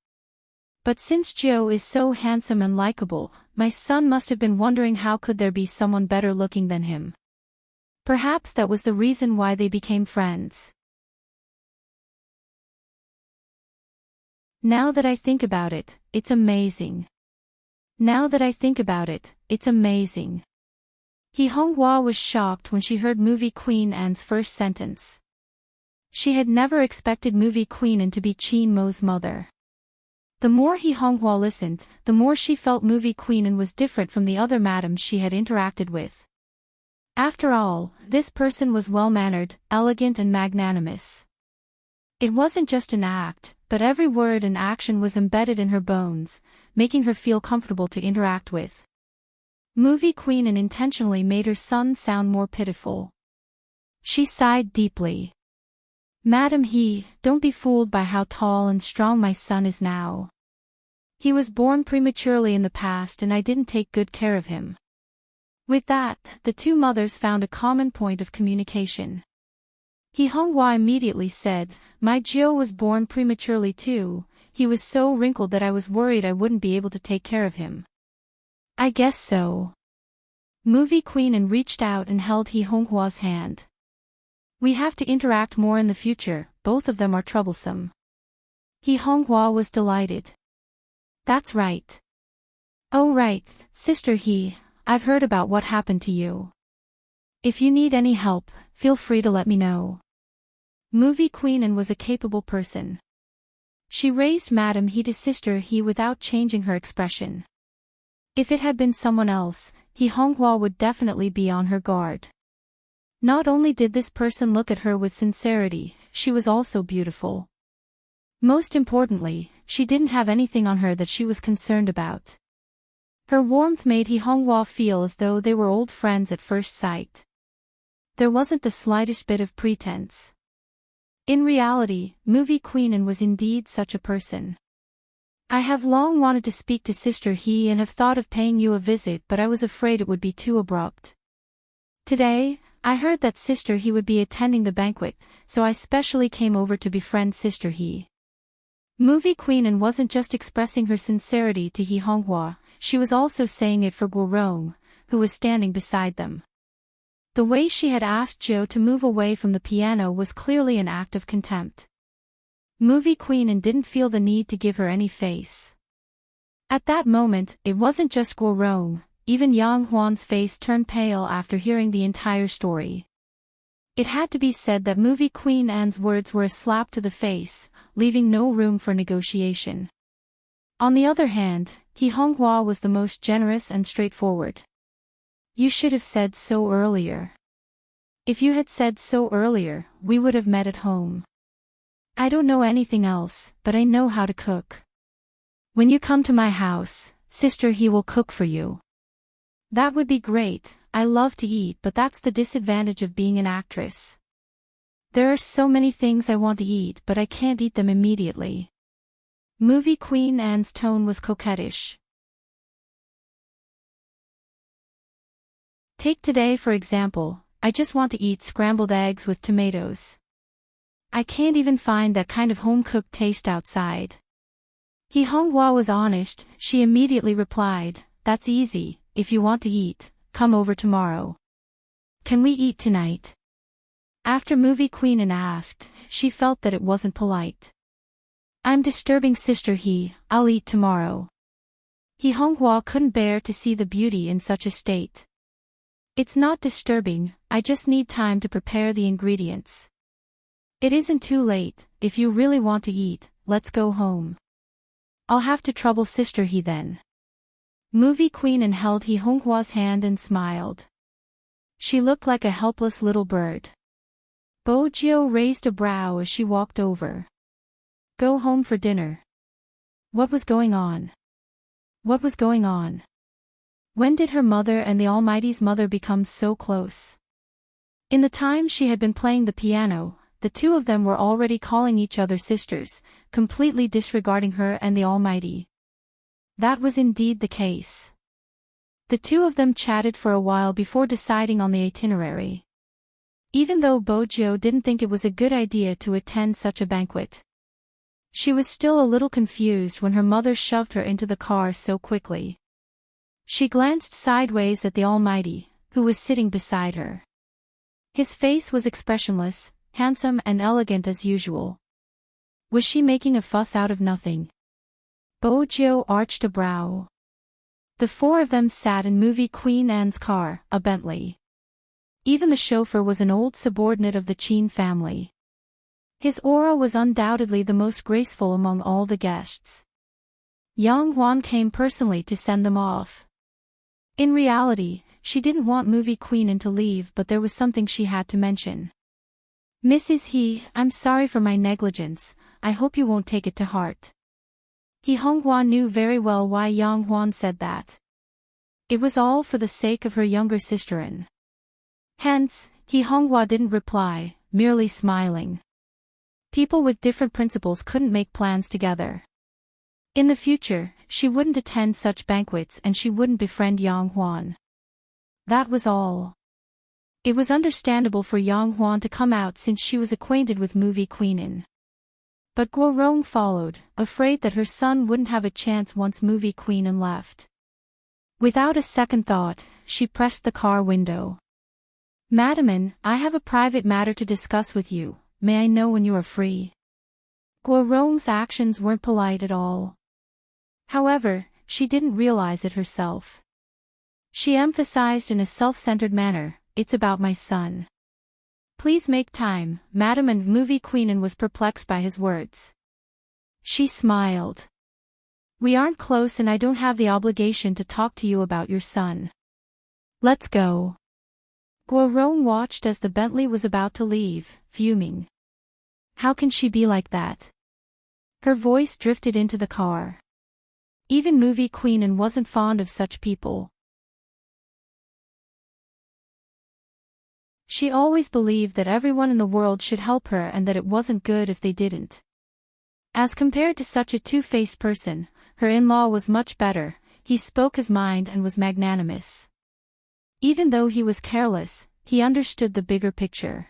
But since Joe is so handsome and likable, my son must have been wondering how could there be someone better looking than him. Perhaps that was the reason why they became friends. Now that I think about it, it's amazing. Now that I think about it, it's amazing. Hee Honghwa was shocked when she heard movie Queen Anne's first sentence. She had never expected movie Queen Anne to be Chin Mo's mother. The more Hee Honghwa listened, the more she felt movie Queen Anne was different from the other madams she had interacted with. After all, this person was well-mannered, elegant and magnanimous. It wasn't just an act, but every word and action was embedded in her bones, making her feel comfortable to interact with. Movie Queen Anne intentionally made her son sound more pitiful. She sighed deeply. Madam He, don't be fooled by how tall and strong my son is now. He was born prematurely in the past and I didn't take good care of him. With that, the two mothers found a common point of communication. Hee Honghwa immediately said, my Joe was born prematurely too, he was so wrinkled that I was worried I wouldn't be able to take care of him. I guess so. Movie Queen Anne reached out and held Hee Honghwa's hand. We have to interact more in the future, both of them are troublesome. Hee Honghwa was delighted. That's right. Oh right, Sister He, I've heard about what happened to you. If you need any help, feel free to let me know. Movie Queen Anne was a capable person. She raised Madam He to Sister He without changing her expression. If it had been someone else, Hee Honghwa would definitely be on her guard. Not only did this person look at her with sincerity, she was also beautiful. Most importantly, she didn't have anything on her that she was concerned about. Her warmth made Hee Honghwa feel as though they were old friends at first sight. There wasn't the slightest bit of pretense. In reality, Movie Queen Anne was indeed such a person. I have long wanted to speak to Sister He and have thought of paying you a visit, but I was afraid it would be too abrupt. Today, I heard that Sister He would be attending the banquet, so I specially came over to befriend Sister He. Movie Queen Anne wasn't just expressing her sincerity to Hee Honghwa, she was also saying it for Guorong, who was standing beside them. The way she had asked Joe to move away from the piano was clearly an act of contempt. Movie Queen Anne didn't feel the need to give her any face. At that moment, it wasn't just Guorong, even Yang Huan's face turned pale after hearing the entire story. It had to be said that Movie Queen Anne's words were a slap to the face, leaving no room for negotiation. On the other hand, Hee Honghwa was the most generous and straightforward. You should have said so earlier. If you had said so earlier, we would have met at home. I don't know anything else, but I know how to cook. When you come to my house, Sister He will cook for you. That would be great. I love to eat, but that's the disadvantage of being an actress. There are so many things I want to eat, but I can't eat them immediately. Movie Queen Anne's tone was coquettish. Take today for example, I just want to eat scrambled eggs with tomatoes. I can't even find that kind of home-cooked taste outside. Hee Honghwa was honest, she immediately replied, that's easy, if you want to eat, come over tomorrow. Can we eat tonight? After Movie Queen Anne asked, she felt that it wasn't polite. I'm disturbing Sister He, I'll eat tomorrow. Hee Honghwa couldn't bear to see the beauty in such a state. It's not disturbing, I just need time to prepare the ingredients. It isn't too late, if you really want to eat, let's go home. I'll have to trouble Sister He then. Movie Queen Anne held Hee Honghwa's hand and smiled. She looked like a helpless little bird. Bo Jio raised a brow as she walked over. Go home for dinner. What was going on? What was going on? When did her mother and the Almighty's mother become so close? In the time she had been playing the piano, the two of them were already calling each other sisters, completely disregarding her and the Almighty. That was indeed the case. The two of them chatted for a while before deciding on the itinerary. Even though Bojo didn't think it was a good idea to attend such a banquet, she was still a little confused when her mother shoved her into the car so quickly. She glanced sideways at the Almighty, who was sitting beside her. His face was expressionless, handsome and elegant as usual. Was she making a fuss out of nothing? Bojo arched a brow. The four of them sat in movie Queen Anne's car, a Bentley. Even the chauffeur was an old subordinate of the Chin family. His aura was undoubtedly the most graceful among all the guests. Yang Huan came personally to send them off. In reality, she didn't want movie Queen Anne to leave, but there was something she had to mention. "Mrs. He, I'm sorry for my negligence, I hope you won't take it to heart." He Honghua knew very well why Yang Huan said that. It was all for the sake of her younger sister Anne. Hence, He Honghua didn't reply, merely smiling. People with different principles couldn't make plans together. In the future, she wouldn't attend such banquets and she wouldn't befriend Yang Huan. That was all. It was understandable for Yang Huan to come out since she was acquainted with movie Queen Anne. But Guo Rong followed, afraid that her son wouldn't have a chance once movie Queen Anne left. Without a second thought, she pressed the car window. "Madam Anne, I have a private matter to discuss with you. May I know when you are free?" Guo Rong's actions weren't polite at all. However, she didn't realize it herself. She emphasized in a self-centered manner, "It's about my son." "Please make time, Madam," and movie Queen Anne was perplexed by his words. She smiled. "We aren't close and I don't have the obligation to talk to you about your son. Let's go." Guo Rong watched as the Bentley was about to leave, fuming. How can she be like that? Her voice drifted into the car. Even movie Queen Anne wasn't fond of such people. She always believed that everyone in the world should help her and that it wasn't good if they didn't. As compared to such a two-faced person, her in-law was much better. He spoke his mind and was magnanimous. Even though he was careless, he understood the bigger picture.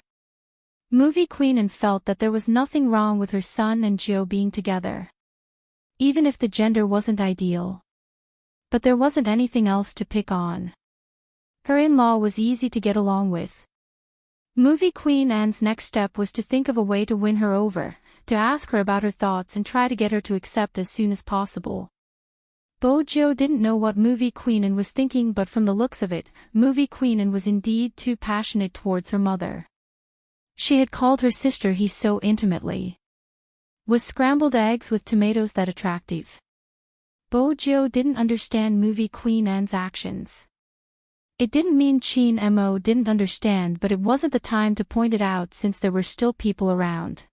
Movie Queen Anne felt that there was nothing wrong with her son and Jiu being together. Even if the gender wasn't ideal. But there wasn't anything else to pick on. Her in-law was easy to get along with. Movie Queen Anne's next step was to think of a way to win her over, to ask her about her thoughts and try to get her to accept as soon as possible. Bojo didn't know what movie Queen Anne was thinking, but from the looks of it, movie Queen Anne was indeed too passionate towards her mother. She had called her sister he so intimately. Was scrambled eggs with tomatoes that attractive? Bojo didn't understand movie Queen Anne's actions. It didn't mean Chin Mo didn't understand, but it wasn't the time to point it out since there were still people around.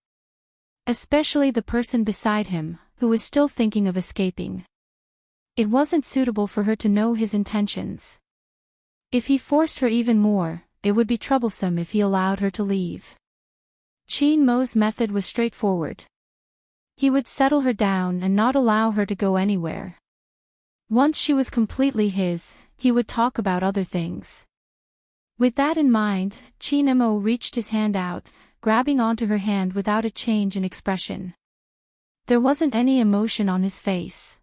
Especially the person beside him, who was still thinking of escaping. It wasn't suitable for her to know his intentions. If he forced her even more, it would be troublesome if he allowed her to leave. Chin Mo's method was straightforward. He would settle her down and not allow her to go anywhere. Once she was completely his, he would talk about other things. With that in mind, Chin Mo reached his hand out, grabbing onto her hand without a change in expression. There wasn't any emotion on his face.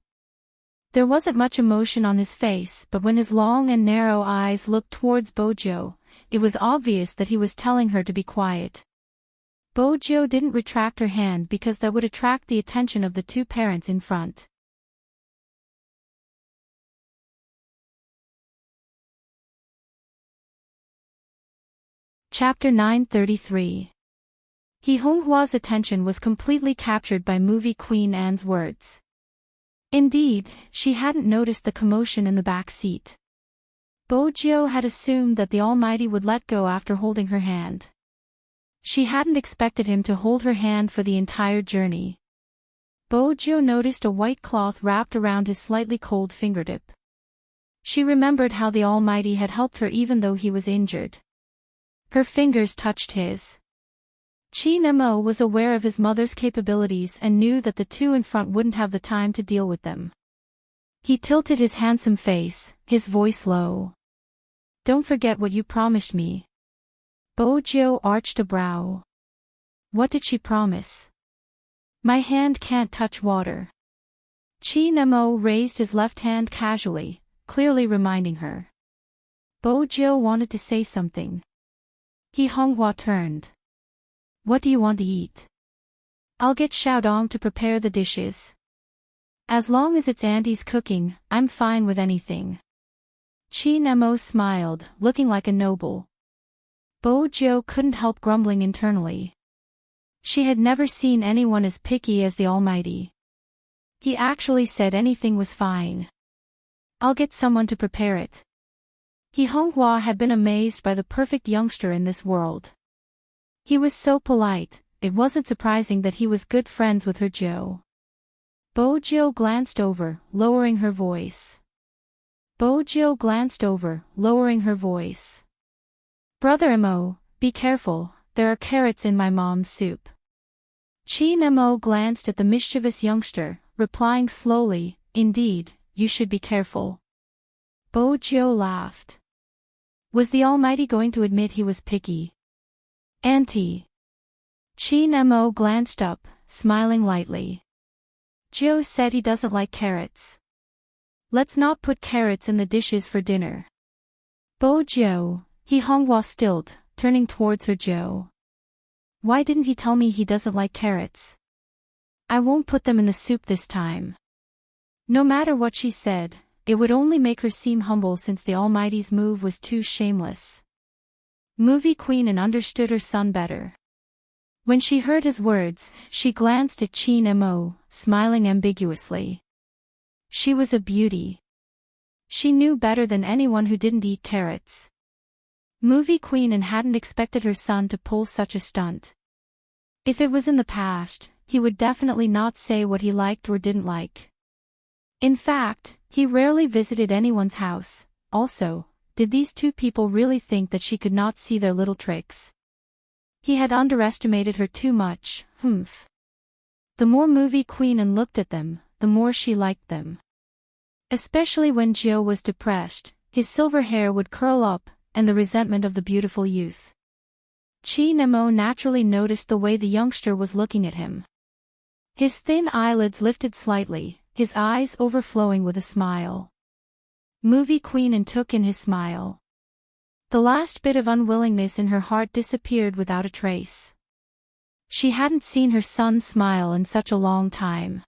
There wasn't much emotion on his face, but when his long and narrow eyes looked towards Bojo, it was obvious that he was telling her to be quiet. Bojo didn't retract her hand because that would attract the attention of the two parents in front. Chapter 933. He Honghua's attention was completely captured by movie Queen Anne's words. Indeed, she hadn't noticed the commotion in the back seat. Bojo had assumed that the Almighty would let go after holding her hand. She hadn't expected him to hold her hand for the entire journey. Bojo noticed a white cloth wrapped around his slightly cold fingertip. She remembered how the Almighty had helped her even though he was injured. Her fingers touched his. Chin Mo was aware of his mother's capabilities and knew that the two in front wouldn't have the time to deal with them. He tilted his handsome face, his voice low. Don't forget what you promised me. Bojo arched a brow. What did she promise? My hand can't touch water. Chi Nemo raised his left hand casually, clearly reminding her. Bojo wanted to say something. He Honghua turned. What do you want to eat? I'll get Xiaodong to prepare the dishes. As long as it's Auntie's cooking, I'm fine with anything. Chi Nemo smiled, looking like a noble. Bojo couldn't help grumbling internally. She had never seen anyone as picky as the Almighty. He actually said anything was fine. I'll get someone to prepare it. He Honghua had been amazed by the perfect youngster in this world. He was so polite, it wasn't surprising that he was good friends with her Joe. Bojo glanced over, lowering her voice. Bojo glanced over, lowering her voice. Brother Mo, be careful, there are carrots in my mom's soup. Chi Nemo glanced at the mischievous youngster, replying slowly, indeed, you should be careful. Bojo laughed. Was the Almighty going to admit he was picky? Auntie. Chi Nemo glanced up, smiling lightly. Joe said he doesn't like carrots. Let's not put carrots in the dishes for dinner. Bojo, he Honghua stilled, turning towards her Joe. Why didn't he tell me he doesn't like carrots? I won't put them in the soup this time. No matter what she said, it would only make her seem humble since the Almighty's move was too shameless. Movie Queen and understood her son better. When she heard his words, she glanced at Chi Nemo, smiling ambiguously. She was a beauty. She knew better than anyone who didn't eat carrots. Movie Queen and hadn't expected her son to pull such a stunt. If it was in the past, he would definitely not say what he liked or didn't like. In fact, he rarely visited anyone's house. Also, did these two people really think that she could not see their little tricks? He had underestimated her too much, humph. The more Movie Queen and looked at them, the more she liked them. Especially when Joe was depressed, his silver hair would curl up, and the resentment of the beautiful youth. Chi Nemo naturally noticed the way the youngster was looking at him. His thin eyelids lifted slightly, his eyes overflowing with a smile. Movie Queen and took in his smile. The last bit of unwillingness in her heart disappeared without a trace. She hadn't seen her son smile in such a long time.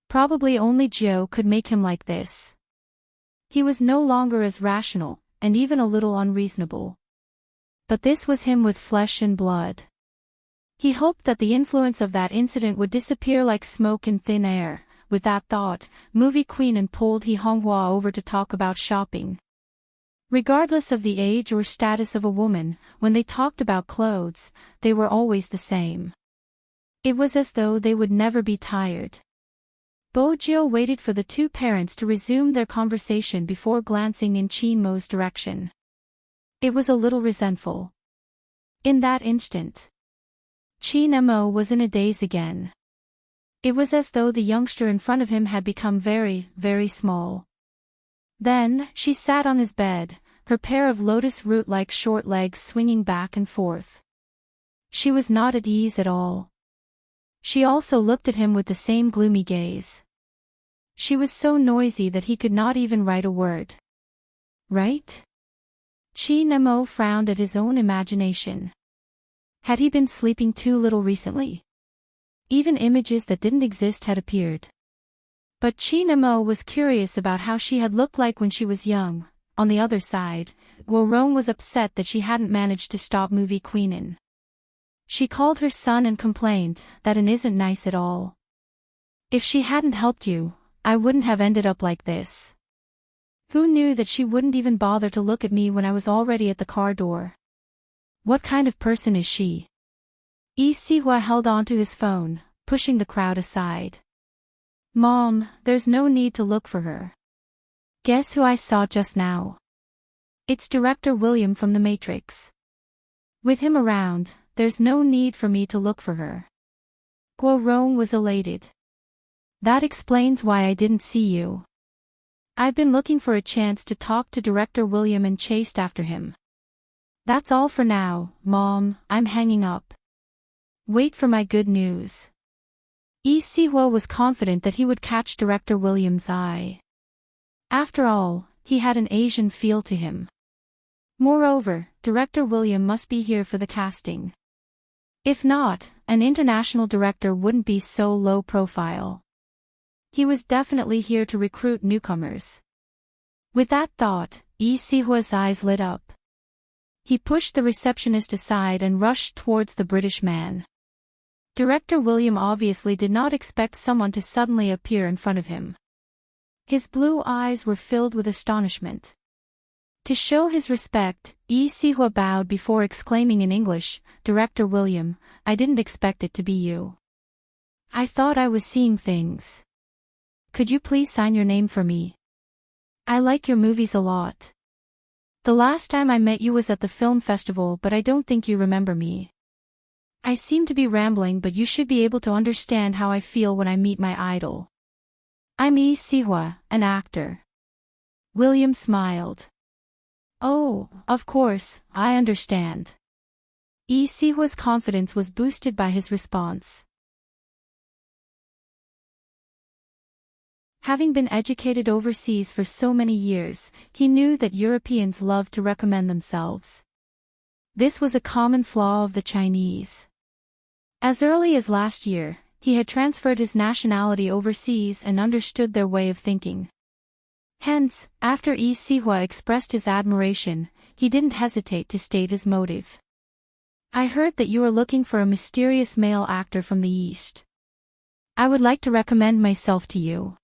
Probably only Joe could make him like this. He was no longer as rational, and even a little unreasonable. But this was him with flesh and blood. He hoped that the influence of that incident would disappear like smoke in thin air. With that thought, Movie Queen and pulled He Honghua over to talk about shopping. Regardless of the age or status of a woman, when they talked about clothes, they were always the same. It was as though they would never be tired. Bojo waited for the two parents to resume their conversation before glancing in Chi Mo's direction. It was a little resentful. In that instant, Chi Nemo was in a daze again. It was as though the youngster in front of him had become very, very small. Then, she sat on his bed, her pair of lotus root-like short legs swinging back and forth. She was not at ease at all. She also looked at him with the same gloomy gaze. She was so noisy that he could not even write a word. Right? Chi Nemo frowned at his own imagination. Had he been sleeping too little recently? Even images that didn't exist had appeared. But Chi Nemo was curious about how she had looked like when she was young. On the other side, Guorong was upset that she hadn't managed to stop Movie Queenin. She called her son and complained that it isn't nice at all. If she hadn't helped you, I wouldn't have ended up like this. Who knew that she wouldn't even bother to look at me when I was already at the car door? What kind of person is she? Yi Sihua held onto his phone, pushing the crowd aside. Mom, there's no need to look for her. Guess who I saw just now? It's Director William from The Matrix. With him around, there's no need for me to look for her. Guorong was elated. That explains why I didn't see you. I've been looking for a chance to talk to Director William and chased after him. That's all for now, Mom, I'm hanging up. Wait for my good news. Lee Si-hwa was confident that he would catch Director William's eye. After all, he had an Asian feel to him. Moreover, Director William must be here for the casting. If not, an international director wouldn't be so low profile. He was definitely here to recruit newcomers. With that thought, Lee Si-hwa's eyes lit up. He pushed the receptionist aside and rushed towards the British man. Director William obviously did not expect someone to suddenly appear in front of him. His blue eyes were filled with astonishment. To show his respect, Lee Si-hwa bowed before exclaiming in English, "Director William, I didn't expect it to be you. I thought I was seeing things. Could you please sign your name for me? I like your movies a lot. The last time I met you was at the film festival, but I don't think you remember me. I seem to be rambling, but you should be able to understand how I feel when I meet my idol. I'm Lee Si-hwa, an actor." William smiled. "Oh, of course, I understand." Lee Si-hwa's confidence was boosted by his response. Having been educated overseas for so many years, he knew that Europeans love to recommend themselves. This was a common flaw of the Chinese. As early as last year, he had transferred his nationality overseas and understood their way of thinking. Hence, after Lee Si-hwa expressed his admiration, he didn't hesitate to state his motive. "I heard that you are looking for a mysterious male actor from the East. I would like to recommend myself to you."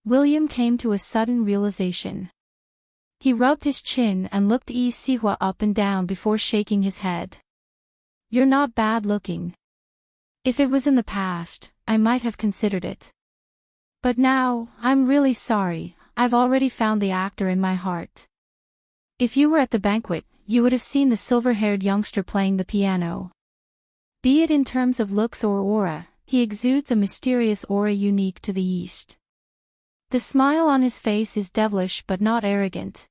William came to a sudden realization. He rubbed his chin and looked Lee Si-hwa up and down before shaking his head. "You're not bad looking. If it was in the past, I might have considered it. But now, I'm really sorry, I've already found the actor in my heart. If you were at the banquet, you would have seen the silver-haired youngster playing the piano. Be it in terms of looks or aura, he exudes a mysterious aura unique to the East. The smile on his face is devilish but not arrogant.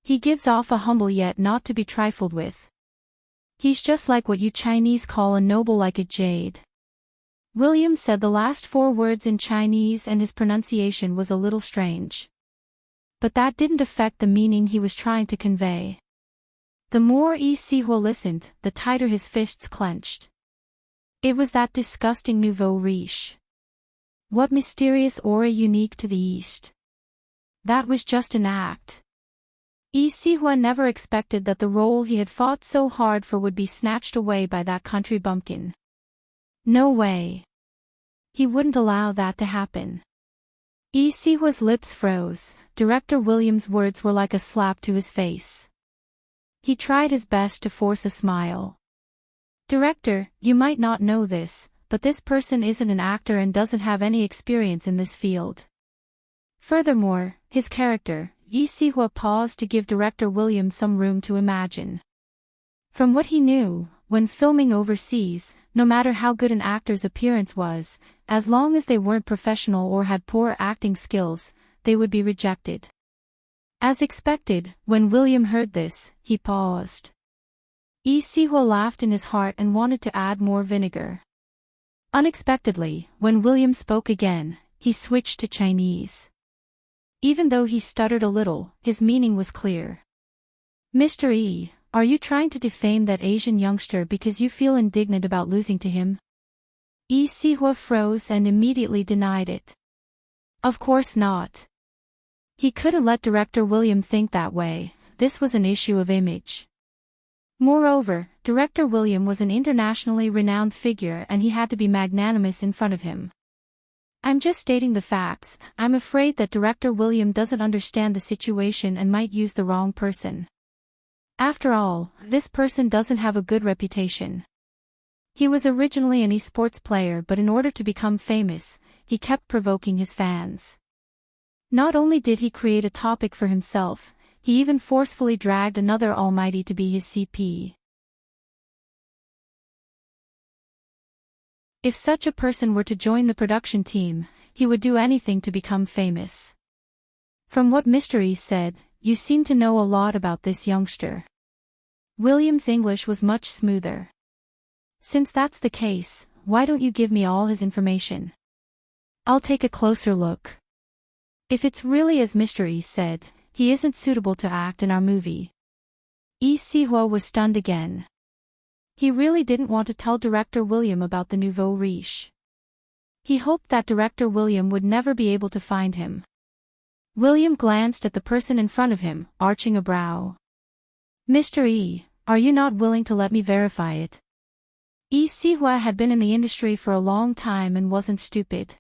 He gives off a humble yet not to be trifled with. He's just like what you Chinese call a noble, like a jade." William said the last 4 words in Chinese and his pronunciation was a little strange. But that didn't affect the meaning he was trying to convey. The more Lee Si-hwa listened, the tighter his fists clenched. It was that disgusting nouveau riche. What mysterious aura unique to the East? That was just an act. Lee Si-hwa never expected that the role he had fought so hard for would be snatched away by that country bumpkin. No way. He wouldn't allow that to happen. Lee Si-hwa's lips froze. Director William's words were like a slap to his face. He tried his best to force a smile. "Director, you might not know this, but this person isn't an actor and doesn't have any experience in this field. Furthermore, his character," Lee Si-hwa paused to give Director William some room to imagine. From what he knew, when filming overseas, no matter how good an actor's appearance was, as long as they weren't professional or had poor acting skills, they would be rejected. As expected, when William heard this, he paused. Lee Si-hwa laughed in his heart and wanted to add more vinegar. Unexpectedly, when William spoke again, he switched to Chinese. Even though he stuttered a little, his meaning was clear. "Mr. E, are you trying to defame that Asian youngster because you feel indignant about losing to him?" Lee Si-hwa froze and immediately denied it. Of course not. He couldn't let Director William think that way. This was an issue of image. Moreover, Director William was an internationally renowned figure and he had to be magnanimous in front of him. "I'm just stating the facts. I'm afraid that Director William doesn't understand the situation and might use the wrong person. After all, this person doesn't have a good reputation. He was originally an esports player, but in order to become famous, he kept provoking his fans. Not only did he create a topic for himself, he even forcefully dragged another almighty to be his CP. If such a person were to join the production team, he would do anything to become famous. From what Mr. E said, you seem to know a lot about this youngster. William's English was much smoother. Since that's the case, why don't you give me all his information? I'll take a closer look. If it's really as Mr. E said, he isn't suitable to act in our movie. Yi Sihua was stunned again. He really didn't want to tell Director William about the nouveau riche. He hoped that Director William would never be able to find him. William glanced at the person in front of him, arching a brow. Mr. E, are you not willing to let me verify it? Yi Sihua had been in the industry for a long time and wasn't stupid.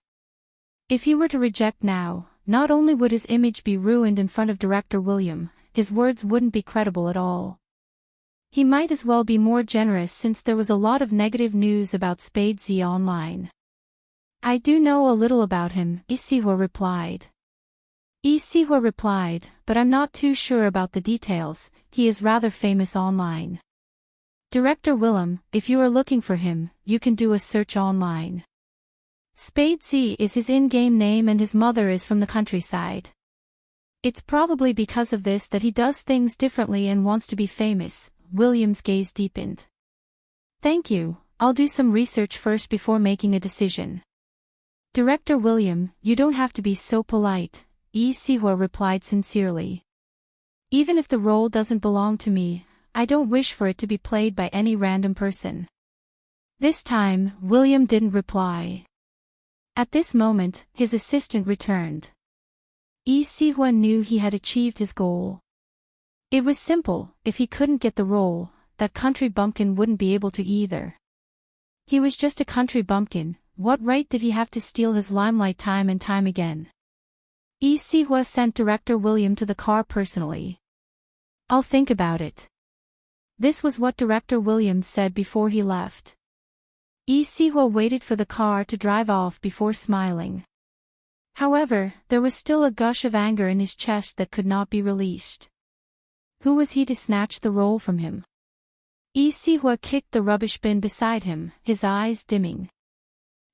If he were to reject now, not only would his image be ruined in front of Director William, his words wouldn't be credible at all. He might as well be more generous since there was a lot of negative news about Escapades online. I do know a little about him, Yi Sihua replied. Yi Sihua replied, but I'm not too sure about the details, he is rather famous online. Director Willem, if you are looking for him, you can do a search online. Escapades is his in-game name and his mother is from the countryside. It's probably because of this that he does things differently and wants to be famous. William's gaze deepened. Thank you, I'll do some research first before making a decision. Director William, you don't have to be so polite, Yi Sihua replied sincerely. Even if the role doesn't belong to me, I don't wish for it to be played by any random person. This time, William didn't reply. At this moment, his assistant returned. Yi Sihua knew he had achieved his goal. It was simple, if he couldn't get the role, that country bumpkin wouldn't be able to either. He was just a country bumpkin, what right did he have to steal his limelight time and time again? Yi Sihua sent Director William to the car personally. I'll think about it. This was what Director William said before he left. Yi Sihua waited for the car to drive off before smiling. However, there was still a gush of anger in his chest that could not be released. Who was he to snatch the role from him? Yi Sihua kicked the rubbish bin beside him, his eyes dimming.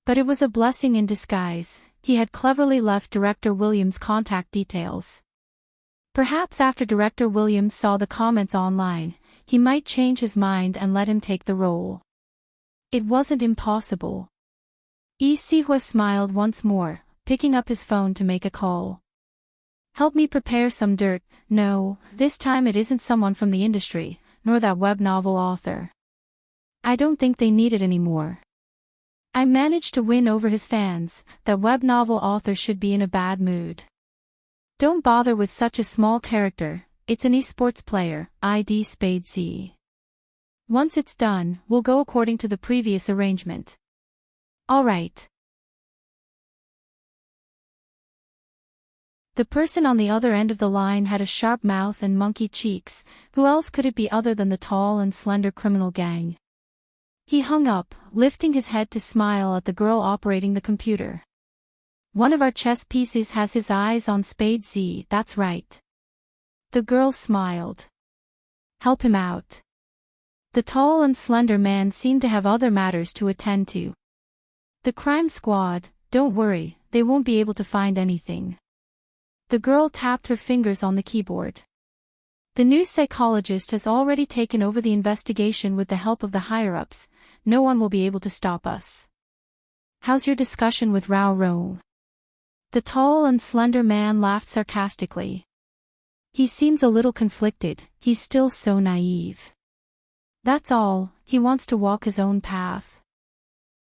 But it was a blessing in disguise. He had cleverly left Director Williams' contact details. Perhaps after Director Williams saw the comments online, he might change his mind and let him take the role. It wasn't impossible. Yi Sihua smiled once more, picking up his phone to make a call. Help me prepare some dirt. No, this time it isn't someone from the industry, nor that web novel author. I don't think they need it anymore. I managed to win over his fans. That web novel author should be in a bad mood. Don't bother with such a small character, it's an esports player, ID Escapades. Once it's done, we'll go according to the previous arrangement. Alright. The person on the other end of the line had a sharp mouth and monkey cheeks. Who else could it be other than the tall and slender criminal gang? He hung up, lifting his head to smile at the girl operating the computer. One of our chess pieces has his eyes on Escapades, that's right. The girl smiled. Help him out. The tall and slender man seemed to have other matters to attend to. The crime squad, don't worry, they won't be able to find anything. The girl tapped her fingers on the keyboard. The new psychologist has already taken over the investigation with the help of the higher-ups. No one will be able to stop us. How's your discussion with Rao Rong? The tall and slender man laughed sarcastically. He seems a little conflicted, he's still so naive. That's all, he wants to walk his own path.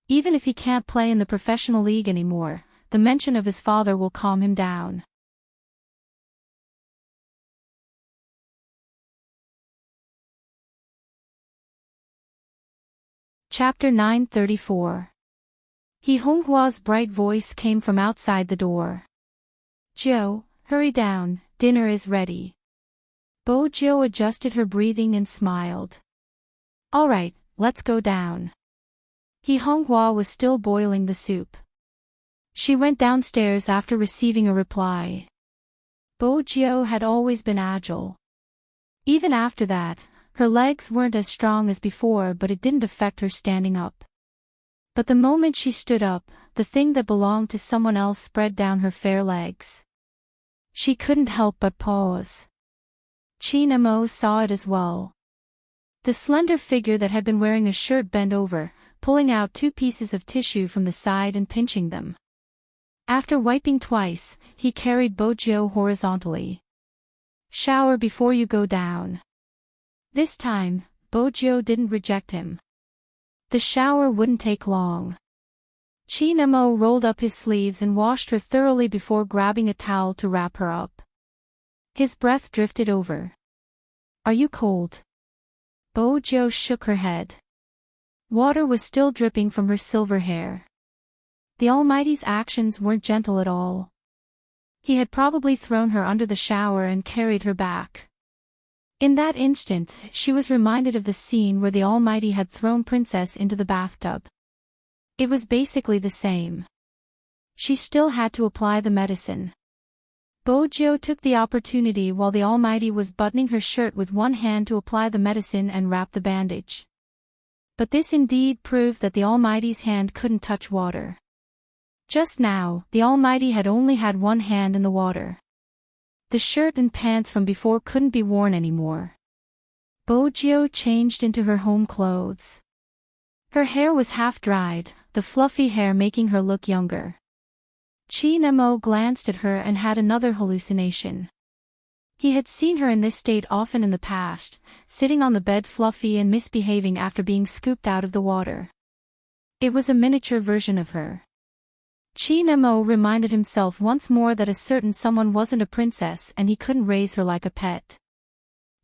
Even if he can't play in the professional league anymore, the mention of his father will calm him down. Chapter 934. He Honghua's bright voice came from outside the door. Joe, hurry down, dinner is ready. Bo Jiu adjusted her breathing and smiled. All right, let's go down. He Honghua was still boiling the soup. She went downstairs after receiving a reply. Bo Jiu had always been agile. Even after that, her legs weren't as strong as before, but it didn't affect her standing up. But the moment she stood up, the thing that belonged to someone else spread down her fair legs. She couldn't help but pause. Chinamo saw it as well. The slender figure that had been wearing a shirt bent over, pulling out 2 pieces of tissue from the side and pinching them. After wiping twice, he carried Bojo horizontally. Shower before you go down. This time, Bojo didn't reject him. The shower wouldn't take long. Chinamo rolled up his sleeves and washed her thoroughly before grabbing a towel to wrap her up. His breath drifted over. Are you cold? Bojo shook her head. Water was still dripping from her silver hair. The Almighty's actions weren't gentle at all. He had probably thrown her under the shower and carried her back. In that instant, she was reminded of the scene where the Almighty had thrown Princess into the bathtub. It was basically the same. She still had to apply the medicine. Bojo took the opportunity while the Almighty was buttoning her shirt with one hand to apply the medicine and wrap the bandage. But this indeed proved that the Almighty's hand couldn't touch water. Just now, the Almighty had only had one hand in the water. The shirt and pants from before couldn't be worn anymore. Bojo changed into her home clothes. Her hair was half dried, the fluffy hair making her look younger. Chinamo glanced at her and had another hallucination. He had seen her in this state often in the past, sitting on the bed fluffy and misbehaving after being scooped out of the water. It was a miniature version of her. Chinamo reminded himself once more that a certain someone wasn't a princess and he couldn't raise her like a pet.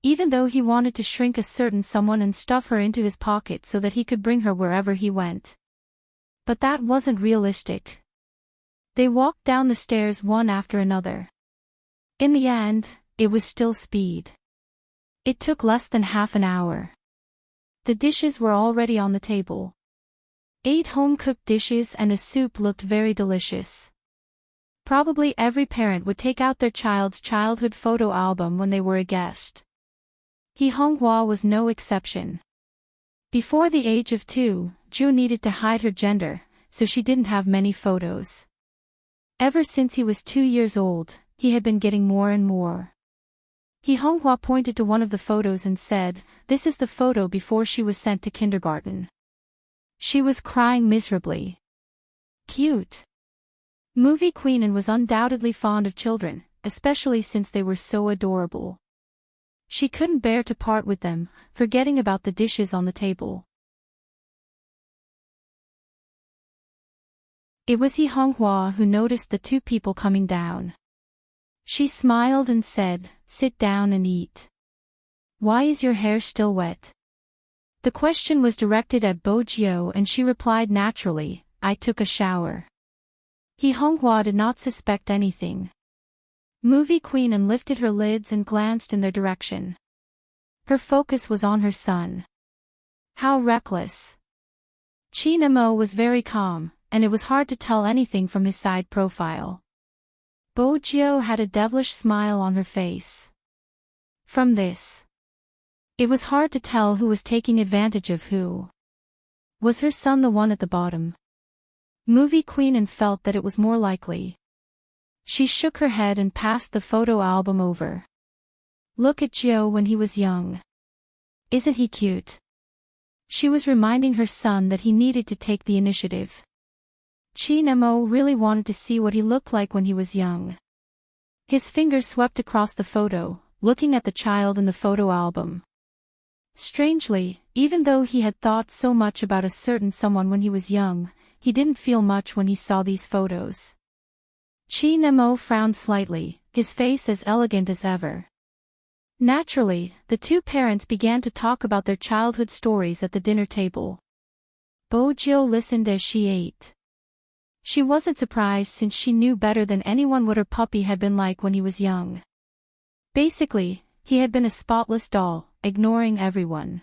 Even though he wanted to shrink a certain someone and stuff her into his pocket so that he could bring her wherever he went. But that wasn't realistic. They walked down the stairs one after another. In the end, it was still speed. It took less than half an hour. The dishes were already on the table. 8 home-cooked dishes and a soup looked very delicious. Probably every parent would take out their child's childhood photo album when they were a guest. Honghua was no exception. Before the age of 2, Ju needed to hide her gender, so she didn't have many photos. Ever since he was 2 years old, he had been getting more and more. Honghua pointed to one of the photos and said, "This is the photo before she was sent to kindergarten." She was crying miserably. Cute. Movie Queen and was undoubtedly fond of children, especially since they were so adorable. She couldn't bear to part with them, forgetting about the dishes on the table. It was Honghua who noticed the 2 people coming down. She smiled and said, "Sit down and eat. Why is your hair still wet?" The question was directed at Bojo and she replied naturally, "I took a shower." Honghua did not suspect anything. Movie Queen and lifted her lids and glanced in their direction. Her focus was on her son. How reckless. Chinamo was very calm, and it was hard to tell anything from his side profile. Bojo had a devilish smile on her face. From this, it was hard to tell who was taking advantage of who. Was her son the one at the bottom? Movie Queen and felt that it was more likely. She shook her head and passed the photo album over. Look at Joe when he was young. Isn't he cute? She was reminding her son that he needed to take the initiative. Chinamo really wanted to see what he looked like when he was young. His fingers swept across the photo, looking at the child in the photo album. Strangely, even though he had thought so much about a certain someone when he was young, he didn't feel much when he saw these photos. Chinamo frowned slightly, his face as elegant as ever. Naturally, the 2 parents began to talk about their childhood stories at the dinner table. Bojo listened as she ate. She wasn't surprised since she knew better than anyone what her puppy had been like when he was young. Basically, he had been a spotless doll, ignoring everyone.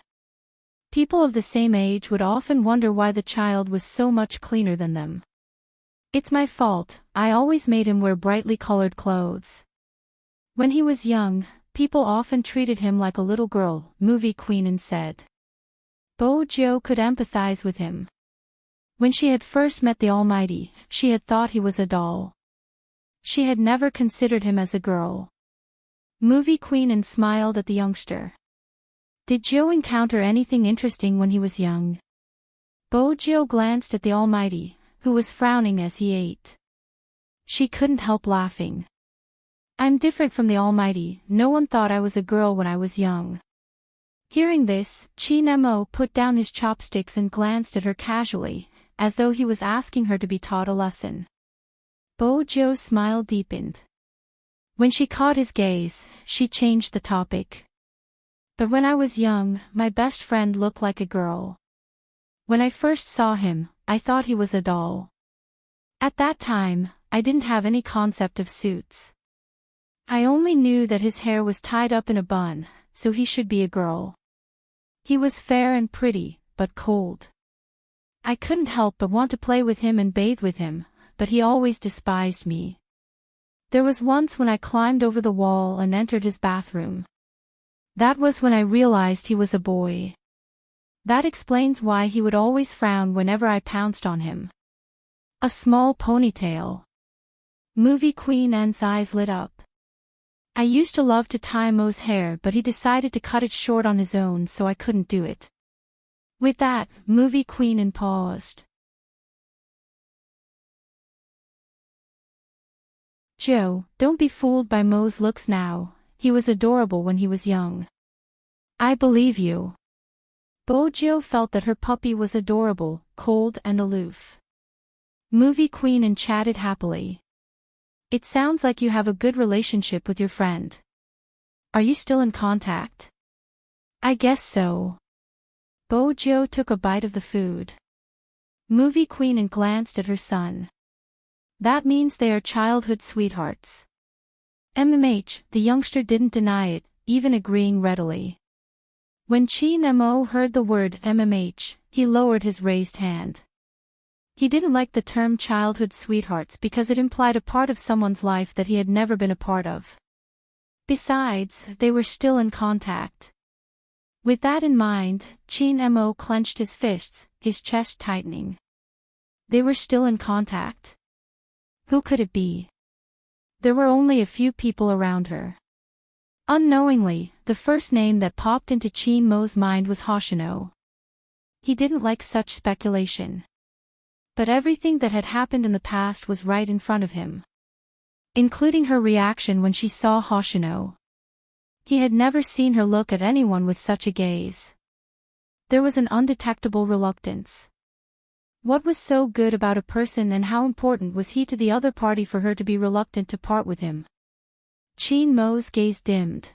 People of the same age would often wonder why the child was so much cleaner than them. It's my fault, I always made him wear brightly colored clothes. When he was young, people often treated him like a little girl, Movie Queen said. Bojo could empathize with him. When she had first met the Almighty, she had thought he was a doll. She had never considered him as a girl. Movie Queen and smiled at the youngster. Did Joe encounter anything interesting when he was young? Joe glanced at the Almighty, who was frowning as he ate. She couldn't help laughing. I'm different from the Almighty, no one thought I was a girl when I was young. Hearing this, Chin-mo put down his chopsticks and glanced at her casually, as though he was asking her to be taught a lesson. Joe's smile deepened. When she caught his gaze, she changed the topic. But when I was young, my best friend looked like a girl. When I first saw him, I thought he was a doll. At that time, I didn't have any concept of suits. I only knew that his hair was tied up in a bun, so he should be a girl. He was fair and pretty, but cold. I couldn't help but want to play with him and bathe with him, but he always despised me. There was once when I climbed over the wall and entered his bathroom. That was when I realized he was a boy. That explains why he would always frown whenever I pounced on him. A small ponytail. Movie Queen Anne's eyes lit up. I used to love to tie Mo's hair, but he decided to cut it short on his own, so I couldn't do it. With that, Movie Queen Anne paused. Joe, don't be fooled by Mo's looks now, he was adorable when he was young. I believe you. Joe felt that her puppy was adorable, cold and aloof. Movie Queen Anne chatted happily. It sounds like you have a good relationship with your friend. Are you still in contact? I guess so. Joe took a bite of the food. Movie Queen Anne glanced at her son. That means they are childhood sweethearts. MMH, the youngster didn't deny it, even agreeing readily. When Chin-mo heard the word MMH, he lowered his raised hand. He didn't like the term childhood sweethearts because it implied a part of someone's life that he had never been a part of. Besides, they were still in contact. With that in mind, Chin-mo clenched his fists, his chest tightening. They were still in contact. Who could it be? There were only a few people around her. Unknowingly, the first name that popped into Chin-mo's mind was Hoshino. He didn't like such speculation. But everything that had happened in the past was right in front of him. Including her reaction when she saw Hoshino. He had never seen her look at anyone with such a gaze. There was an undetectable reluctance. What was so good about a person, and how important was he to the other party for her to be reluctant to part with him? Chin-mo's gaze dimmed.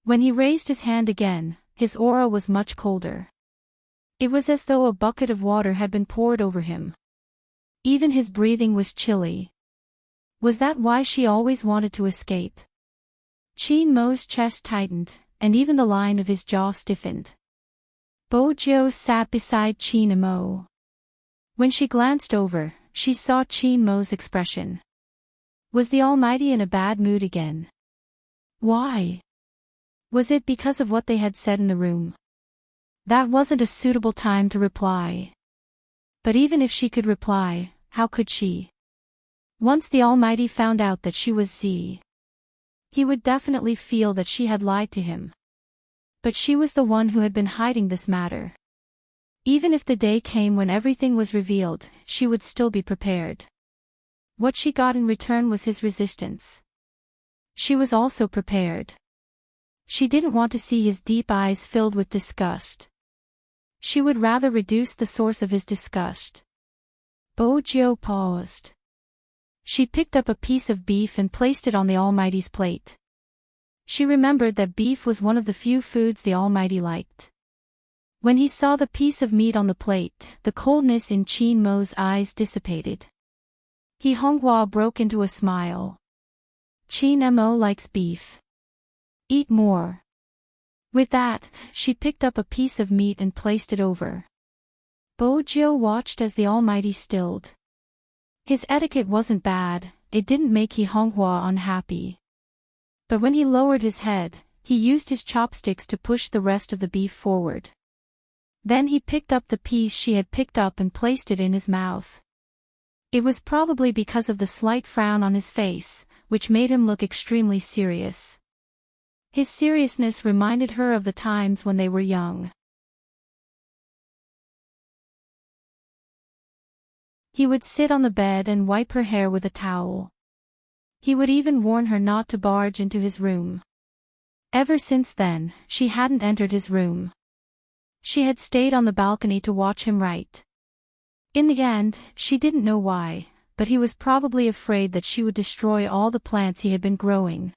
When he raised his hand again, his aura was much colder. It was as though a bucket of water had been poured over him. Even his breathing was chilly. Was that why she always wanted to escape? Chin-mo's chest tightened, and even the line of his jaw stiffened. Joe sat beside Chin-mo. When she glanced over, she saw Chin-mo's expression. Was the Almighty in a bad mood again? Why? Was it because of what they had said in the room? That wasn't a suitable time to reply. But even if she could reply, how could she? Once the Almighty found out that she was Z, he would definitely feel that she had lied to him. But she was the one who had been hiding this matter. Even if the day came when everything was revealed, she would still be prepared. What she got in return was his resistance. She was also prepared. She didn't want to see his deep eyes filled with disgust. She would rather reduce the source of his disgust. Joe paused. She picked up a piece of beef and placed it on the Almighty's plate. She remembered that beef was one of the few foods the Almighty liked. When he saw the piece of meat on the plate, the coldness in Chin-mo's eyes dissipated. Honghua broke into a smile. Chin-mo likes beef. Eat more. With that, she picked up a piece of meat and placed it over. Joe watched as the Almighty stilled. His etiquette wasn't bad, it didn't make Honghua unhappy. But when he lowered his head, he used his chopsticks to push the rest of the beef forward. Then he picked up the piece she had picked up and placed it in his mouth. It was probably because of the slight frown on his face, which made him look extremely serious. His seriousness reminded her of the times when they were young. He would sit on the bed and wipe her hair with a towel. He would even warn her not to barge into his room. Ever since then, she hadn't entered his room. She had stayed on the balcony to watch him write. In the end, she didn't know why, but he was probably afraid that she would destroy all the plants he had been growing.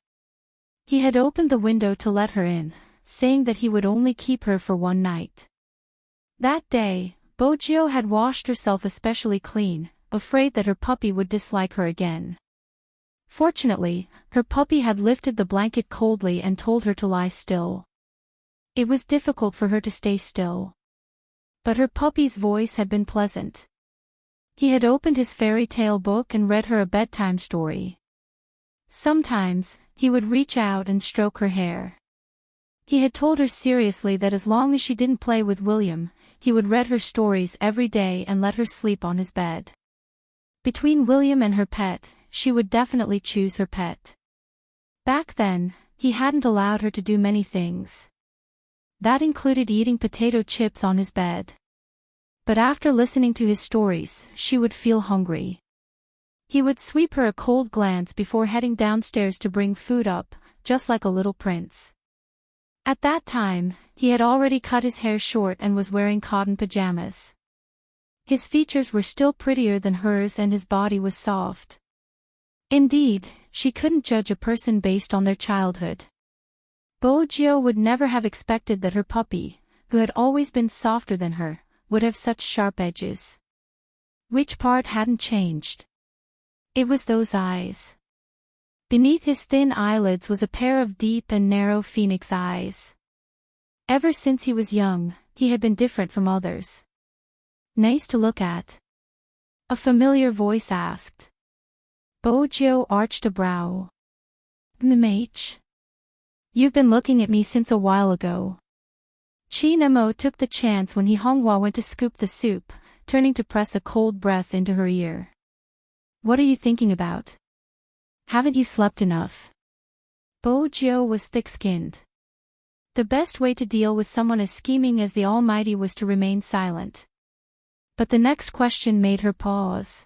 He had opened the window to let her in, saying that he would only keep her for one night. That day, Bojio had washed herself especially clean, afraid that her puppy would dislike her again. Fortunately, her puppy had lifted the blanket coldly and told her to lie still. It was difficult for her to stay still. But her puppy's voice had been pleasant. He had opened his fairy tale book and read her a bedtime story. Sometimes, he would reach out and stroke her hair. He had told her seriously that as long as she didn't play with William, he would read her stories every day and let her sleep on his bed. Between William and her pet, she would definitely choose her pet. Back then, he hadn't allowed her to do many things. That included eating potato chips on his bed. But after listening to his stories, she would feel hungry. He would sweep her a cold glance before heading downstairs to bring food up, just like a little prince. At that time, he had already cut his hair short and was wearing cotton pajamas. His features were still prettier than hers and his body was soft. Indeed, she couldn't judge a person based on their childhood. Bojio would never have expected that her puppy, who had always been softer than her, would have such sharp edges. Which part hadn't changed? It was those eyes. Beneath his thin eyelids was a pair of deep and narrow phoenix eyes. Ever since he was young, he had been different from others. Nice to look at? A familiar voice asked. Bojio arched a brow. MH? You've been looking at me since a while ago. Chi Nemo took the chance when Honghua went to scoop the soup, turning to press a cold breath into her ear. What are you thinking about? Haven't you slept enough? Bojio was thick-skinned. The best way to deal with someone as scheming as the Almighty was to remain silent. But the next question made her pause.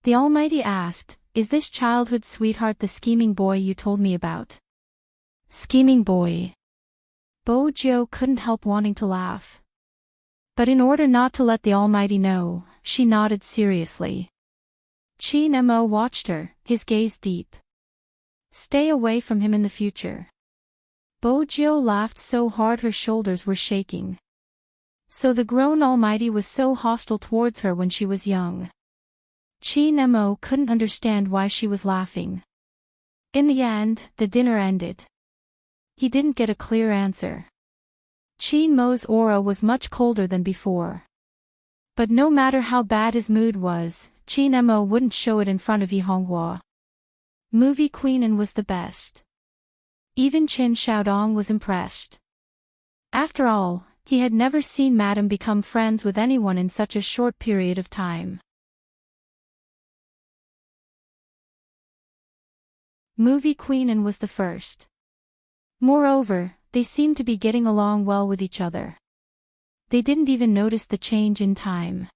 The Almighty asked, "Is this childhood sweetheart the scheming boy you told me about?" Scheming boy. Bojio couldn't help wanting to laugh. But in order not to let the Almighty know, she nodded seriously. Chi Nemo watched her, his gaze deep. Stay away from him in the future. Bojio laughed so hard her shoulders were shaking. So the grown Almighty was so hostile towards her when she was young. Chi Nemo couldn't understand why she was laughing. In the end, the dinner ended. He didn't get a clear answer. Chi Mo's aura was much colder than before. But no matter how bad his mood was, Chi Nemo wouldn't show it in front of Honghua. Movie Queenin was the best. Even Qin Xiaodong was impressed. After all, he had never seen Madame become friends with anyone in such a short period of time. Movie Queenin was the first. Moreover, they seemed to be getting along well with each other. They didn't even notice the change in time.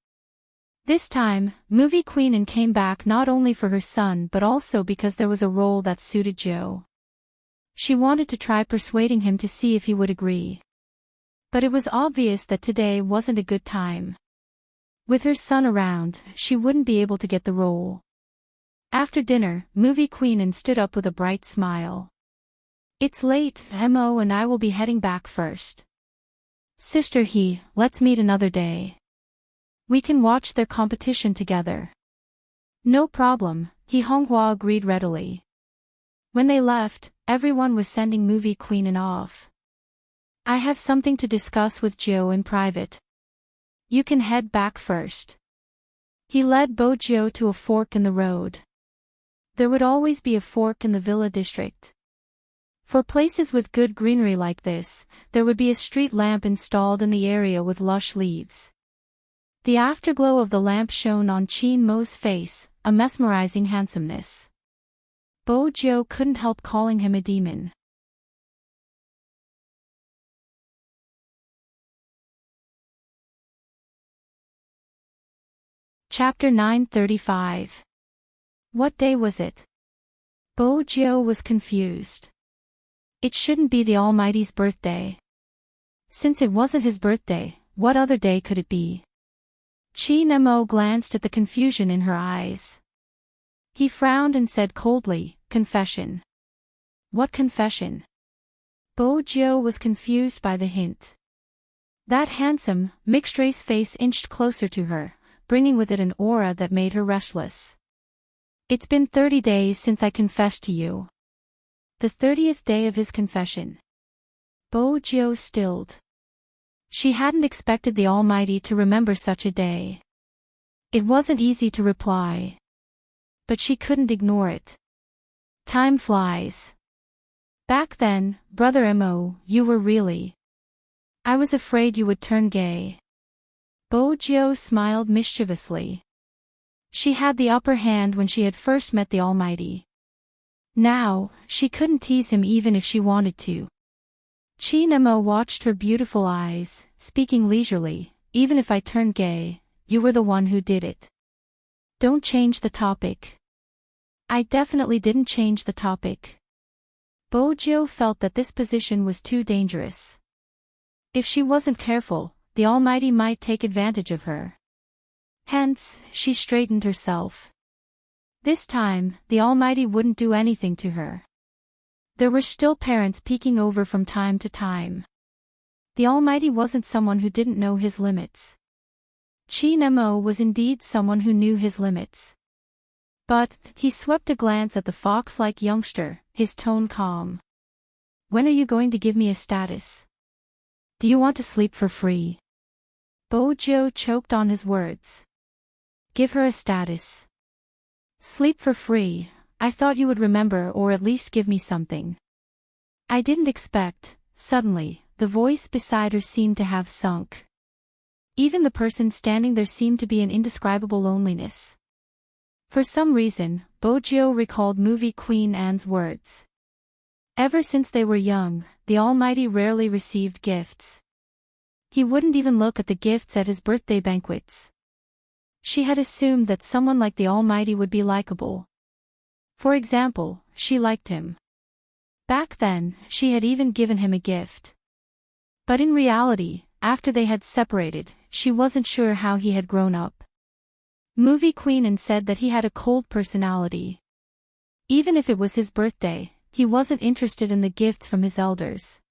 This time, Movie Queenin came back not only for her son but also because there was a role that suited Joe. She wanted to try persuading him to see if he would agree. But it was obvious that today wasn't a good time. With her son around, she wouldn't be able to get the role. After dinner, Movie Queenin stood up with a bright smile. It's late, Mo and I will be heading back first. Sister He, let's meet another day. We can watch their competition together. No problem, Honghua agreed readily. When they left, everyone was sending Movie Queenin off. I have something to discuss with Joe in private. You can head back first. He led Bojio to a fork in the road. There would always be a fork in the villa district. For places with good greenery like this, there would be a street lamp installed in the area with lush leaves. The afterglow of the lamp shone on Chin Mo's face, a mesmerizing handsomeness. Bo Jiu couldn't help calling him a demon. Chapter 935. What day was it? Bo Jiu was confused. It shouldn't be the Almighty's birthday. Since it wasn't his birthday, what other day could it be? Chin Mo glanced at the confusion in her eyes. He frowned and said coldly, "Confession." What confession? Bo Jiu was confused by the hint. That handsome, mixed-race face inched closer to her, bringing with it an aura that made her restless. It's been 30 days since I confessed to you. The 30th day of his confession. Bo Jiu stilled. She hadn't expected the Almighty to remember such a day. It wasn't easy to reply. But she couldn't ignore it. Time flies. Back then, Brother Mo, you were really... I was afraid you would turn gay. Bo Jiu smiled mischievously. She had the upper hand when she had first met the Almighty. Now, she couldn't tease him even if she wanted to. Chin Mo watched her beautiful eyes, speaking leisurely, "Even if I turned gay, you were the one who did it. Don't change the topic." I definitely didn't change the topic. Bo Jiu felt that this position was too dangerous. If she wasn't careful, the Almighty might take advantage of her. Hence, she straightened herself. This time, the Almighty wouldn't do anything to her. There were still parents peeking over from time to time. The Almighty wasn't someone who didn't know his limits. Chin Mo was indeed someone who knew his limits. But, he swept a glance at the fox-like youngster, his tone calm. "When are you going to give me a status? Do you want to sleep for free?" Bo Jiu choked on his words. Give her a status. Sleep for free. I thought you would remember or at least give me something. I didn't expect. Suddenly, the voice beside her seemed to have sunk. Even the person standing there seemed to be in indescribable loneliness. For some reason, Bo Jiu recalled movie Queen Anne's words. Ever since they were young, the Almighty rarely received gifts. He wouldn't even look at the gifts at his birthday banquets. She had assumed that someone like the Almighty would be likable. For example, she liked him. Back then, she had even given him a gift. But in reality, after they had separated, she wasn't sure how he had grown up. Movie Queen Anne said that he had a cold personality. Even if it was his birthday, he wasn't interested in the gifts from his elders.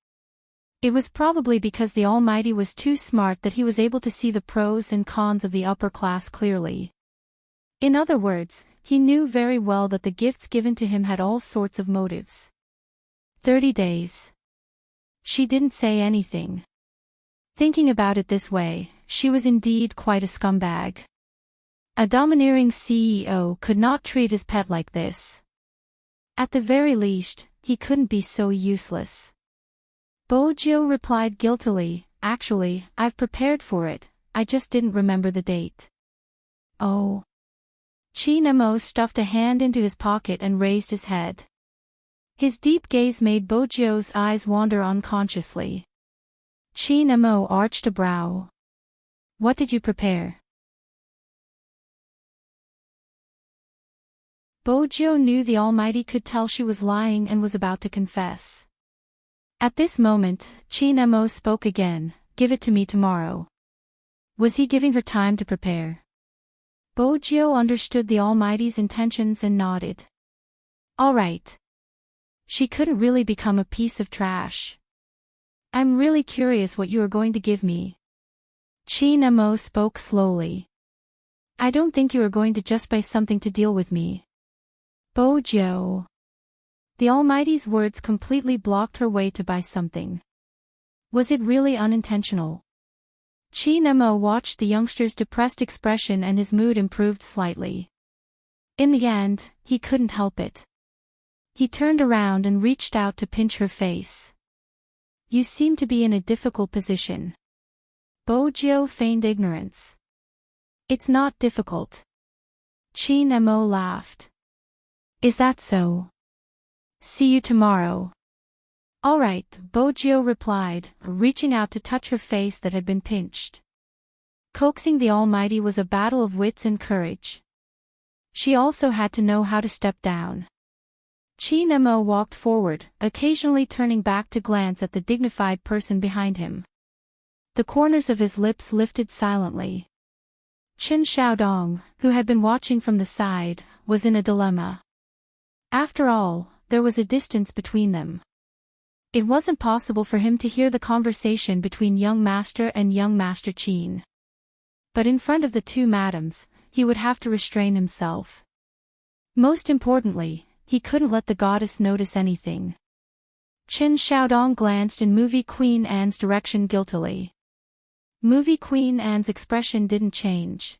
It was probably because the Almighty was too smart that he was able to see the pros and cons of the upper class clearly. In other words, he knew very well that the gifts given to him had all sorts of motives. 30 days. She didn't say anything. Thinking about it this way, she was indeed quite a scumbag. A domineering CEO could not treat his pet like this. At the very least, he couldn't be so useless. Bo Jiu replied guiltily, "Actually, I've prepared for it, I just didn't remember the date." Oh. Chin Mo stuffed a hand into his pocket and raised his head. His deep gaze made Bo Jiu's eyes wander unconsciously. Chin Mo arched a brow. "What did you prepare?" Bo Jiu knew the Almighty could tell she was lying and was about to confess. At this moment, Chin Mo spoke again, "Give it to me tomorrow." Was he giving her time to prepare? Bo Jiu understood the Almighty's intentions and nodded. All right. She couldn't really become a piece of trash. I'm really curious what you are going to give me. Chin Mo spoke slowly. I don't think you are going to just buy something to deal with me. Bo Jiu. The Almighty's words completely blocked her way to buy something. Was it really unintentional? Chin Mo watched the youngster's depressed expression and his mood improved slightly. In the end, he couldn't help it. He turned around and reached out to pinch her face. You seem to be in a difficult position. Bojo feigned ignorance. It's not difficult. Chin Mo laughed. Is that so? See you tomorrow. All right, Bojo replied, reaching out to touch her face that had been pinched. Coaxing the Almighty was a battle of wits and courage. She also had to know how to step down. Chin Mo walked forward, occasionally turning back to glance at the dignified person behind him. The corners of his lips lifted silently. Chen Xiaodong, who had been watching from the side, was in a dilemma. After all, there was a distance between them. It wasn't possible for him to hear the conversation between young master and young master Qin. But in front of the two madams, he would have to restrain himself. Most importantly, he couldn't let the goddess notice anything. Chen Xiaodong glanced in Movie Queen Anne's direction guiltily. Movie Queen Anne's expression didn't change.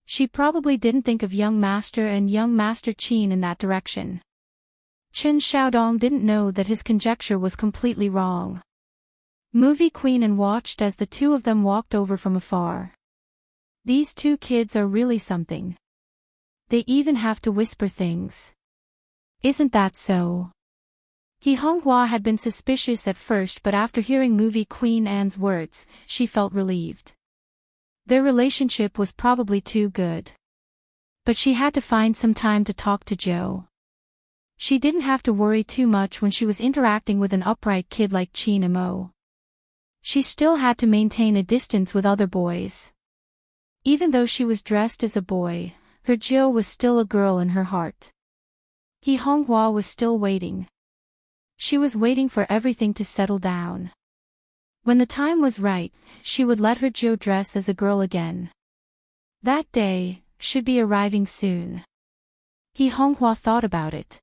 She probably didn't think of young master and young master Qin in that direction. Chen Xiaodong didn't know that his conjecture was completely wrong. Movie Queen Anne watched as the two of them walked over from afar. These two kids are really something. They even have to whisper things. Isn't that so? He Honghua had been suspicious at first, but after hearing Movie Queen Anne's words, she felt relieved. Their relationship was probably too good. But she had to find some time to talk to Joe. She didn't have to worry too much when she was interacting with an upright kid like Chin Mo. She still had to maintain a distance with other boys. Even though she was dressed as a boy, her Joe was still a girl in her heart. He Honghua was still waiting. She was waiting for everything to settle down. When the time was right, she would let her Joe dress as a girl again. That day should be arriving soon. He Honghua thought about it.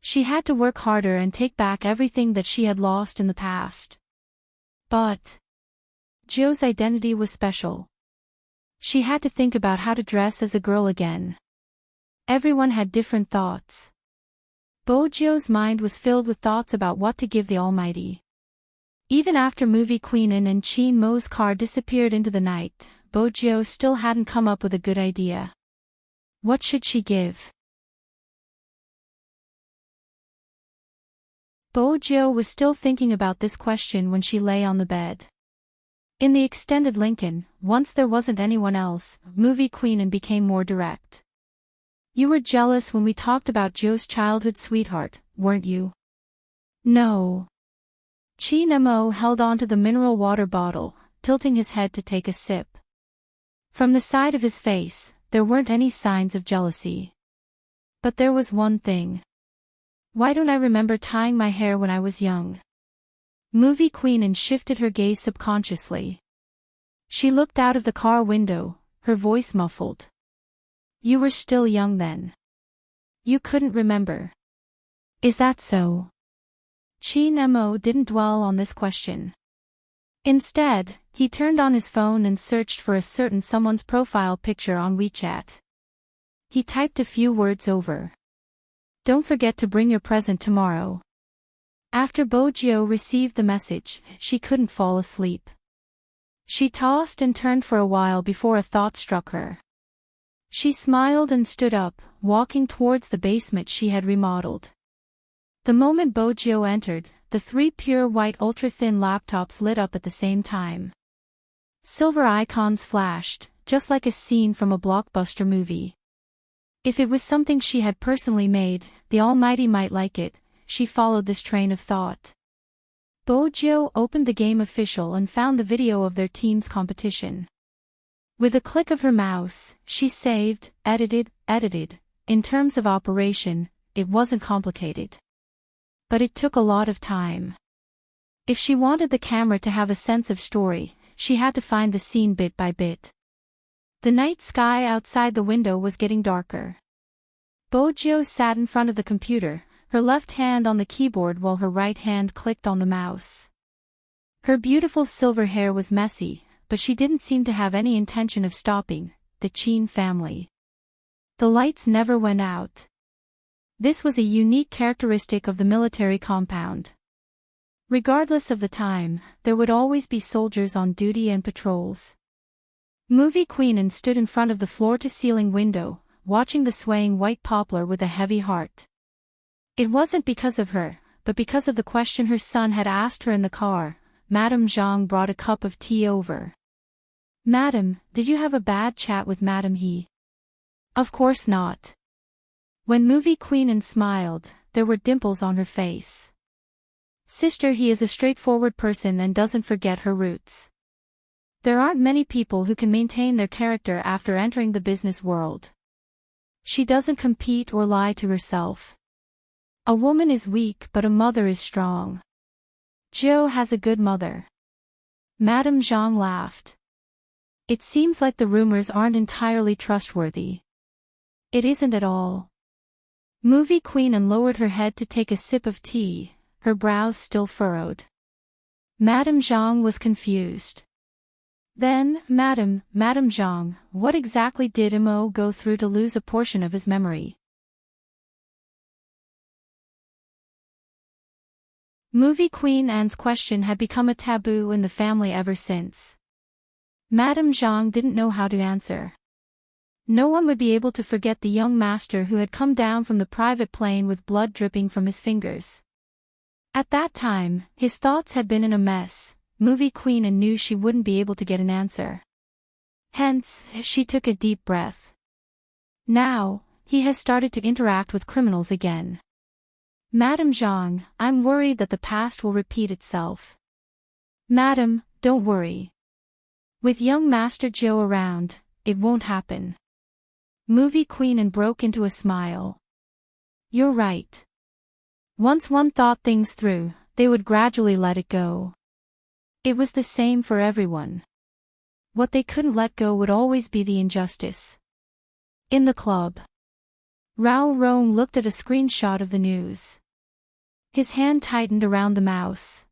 She had to work harder and take back everything that she had lost in the past. But Joe's identity was special. She had to think about how to dress as a girl again. Everyone had different thoughts. Bojo's mind was filled with thoughts about what to give the Almighty. Even after Movie Queen Anne and Chin Mo's car disappeared into the night, Bojo still hadn't come up with a good idea. What should she give? Bojo was still thinking about this question when she lay on the bed. In the extended Lincoln, once there wasn't anyone else, Movie Queen Anne became more direct. You were jealous when we talked about Joe's childhood sweetheart, weren't you? No. Chin Mo held onto the mineral water bottle, tilting his head to take a sip. From the side of his face, there weren't any signs of jealousy. But there was one thing. Why don't I remember tying my hair when I was young? Movie Queen Anne shifted her gaze subconsciously. She looked out of the car window, her voice muffled. You were still young then. You couldn't remember. Is that so? Chin Mo didn't dwell on this question. Instead, he turned on his phone and searched for a certain someone's profile picture on WeChat. He typed a few words over. Don't forget to bring your present tomorrow. After Bojo received the message, she couldn't fall asleep. She tossed and turned for a while before a thought struck her. She smiled and stood up, walking towards the basement she had remodeled. The moment Bojo entered, the three pure white ultra-thin laptops lit up at the same time. Silver icons flashed, just like a scene from a blockbuster movie. If it was something she had personally made, the Almighty might like it. She followed this train of thought. Bojo opened the game official and found the video of their team's competition. With a click of her mouse, she saved, edited. In terms of operation, it wasn't complicated. But it took a lot of time. If she wanted the camera to have a sense of story, she had to find the scene bit by bit. The night sky outside the window was getting darker. Bojo sat in front of the computer, her left hand on the keyboard while her right hand clicked on the mouse. Her beautiful silver hair was messy, but she didn't seem to have any intention of stopping. The Qin family. The lights never went out. This was a unique characteristic of the military compound. Regardless of the time, there would always be soldiers on duty and patrols. Movie Queen stood in front of the floor-to-ceiling window, watching the swaying white poplar with a heavy heart. It wasn't because of her, but because of the question her son had asked her in the car. Madame Zhang brought a cup of tea over. "Madam, did you have a bad chat with Madame He?" "Of course not." When Movie Queen smiled, there were dimples on her face. "Sister He is a straightforward person and doesn't forget her roots. There aren't many people who can maintain their character after entering the business world. She doesn't compete or lie to herself. A woman is weak but a mother is strong. Joe has a good mother." Madame Zhang laughed. "It seems like the rumors aren't entirely trustworthy." "It isn't at all." Movie Queen lowered her head to take a sip of tea, her brows still furrowed. Madame Zhang was confused. "Then, Madame Zhang, what exactly did Mo go through to lose a portion of his memory?" Movie Queen Anne's question had become a taboo in the family ever since. Madame Zhang didn't know how to answer. No one would be able to forget the young master who had come down from the private plane with blood dripping from his fingers. At that time, his thoughts had been in a mess. Movie Queen knew she wouldn't be able to get an answer. Hence, she took a deep breath. Now, he has started to interact with criminals again. "Madame Zhang, I'm worried that the past will repeat itself." "Madam, don't worry. With young Master Joe around, it won't happen." Movie Queen broke into a smile. "You're right. Once one thought things through, they would gradually let it go. It was the same for everyone. What they couldn't let go would always be the injustice." In the club, Rollercoasters looked at a screenshot of the news. His hand tightened around the mouse.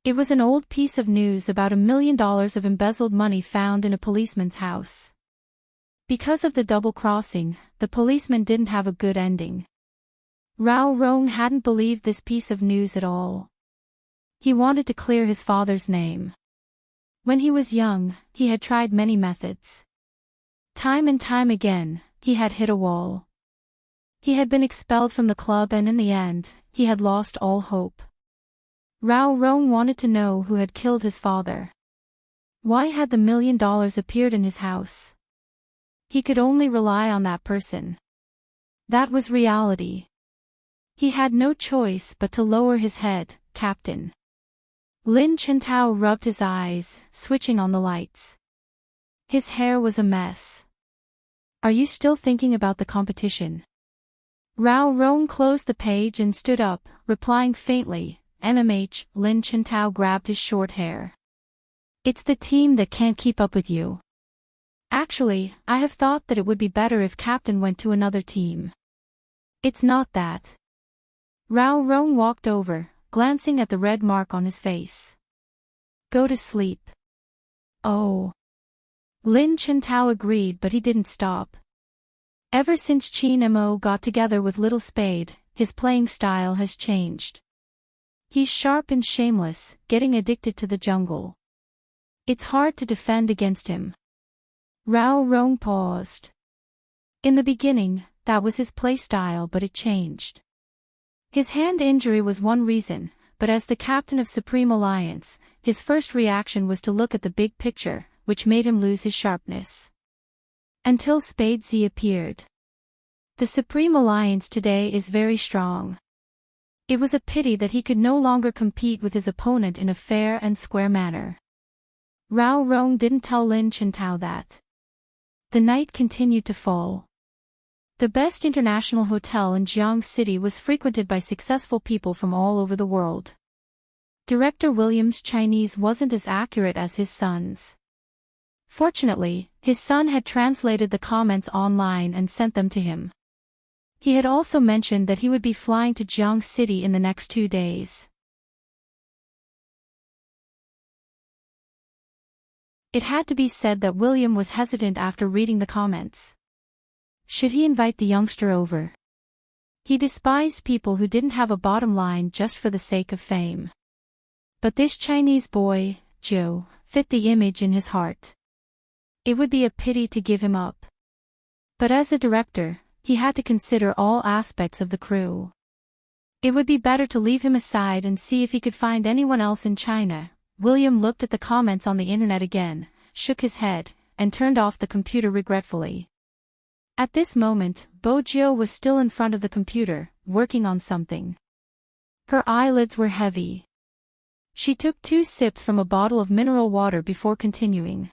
It was an old piece of news about $1 million of embezzled money found in a policeman's house. Because of the double-crossing, the policeman didn't have a good ending. Rollercoasters hadn't believed this piece of news at all. He wanted to clear his father's name. When he was young, he had tried many methods. Time and time again, he had hit a wall. He had been expelled from the club and in the end, he had lost all hope. Rollercoasters wanted to know who had killed his father. Why had the $1 million appeared in his house? He could only rely on that person. That was reality. He had no choice but to lower his head. "Captain." Lin Chintao rubbed his eyes, switching on the lights. His hair was a mess. "Are you still thinking about the competition?" Rollercoasters closed the page and stood up, replying faintly, "MMH." Lin Chintao grabbed his short hair. "It's the team that can't keep up with you. Actually, I have thought that it would be better if Captain went to another team." "It's not that." Rollercoasters walked over, glancing at the red mark on his face. "Go to sleep." "Oh." Lin Chintao agreed, but he didn't stop. Ever since Qin Mo got together with Little Spade, his playing style has changed. He's sharp and shameless, getting addicted to the jungle. It's hard to defend against him. Rollercoasters paused. In the beginning, that was his play style, but it changed. His hand injury was one reason, but as the captain of Supreme Alliance, his first reaction was to look at the big picture, which made him lose his sharpness. Until Spade Z appeared. The Supreme Alliance today is very strong. It was a pity that he could no longer compete with his opponent in a fair and square manner. Rollercoasters didn't tell Lin Chintao that. The night continued to fall. The best international hotel in Jiang City was frequented by successful people from all over the world. Director William's Chinese wasn't as accurate as his son's. Fortunately, his son had translated the comments online and sent them to him. He had also mentioned that he would be flying to Jiang City in the next 2 days. It had to be said that William was hesitant after reading the comments. Should he invite the youngster over? He despised people who didn't have a bottom line just for the sake of fame. But this Chinese boy, Joe, fit the image in his heart. It would be a pity to give him up. But as a director, he had to consider all aspects of the crew. It would be better to leave him aside and see if he could find anyone else in China. William looked at the comments on the internet again, shook his head, and turned off the computer regretfully. At this moment, Bojo was still in front of the computer, working on something. Her eyelids were heavy. She took 2 sips from a bottle of mineral water before continuing.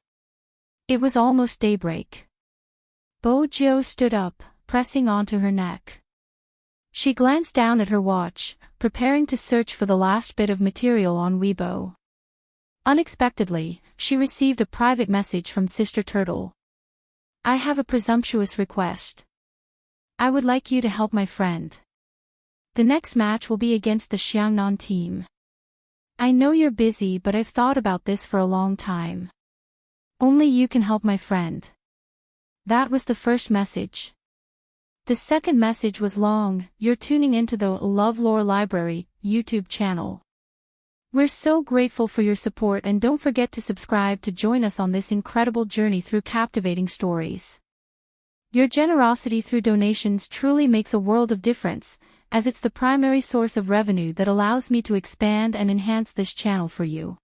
It was almost daybreak. Bojo stood up, pressing onto her neck. She glanced down at her watch, preparing to search for the last bit of material on Weibo. Unexpectedly, she received a private message from Sister Turtle. I have a presumptuous request. I would like you to help my friend. The next match will be against the Xiangnan team. I know you're busy, but I've thought about this for a long time. Only you can help my friend. That was the first message. The second message was long. You're tuning into the LoveLore Library YouTube channel. We're so grateful for your support, and don't forget to subscribe to join us on this incredible journey through captivating stories. Your generosity through donations truly makes a world of difference, as it's the primary source of revenue that allows me to expand and enhance this channel for you.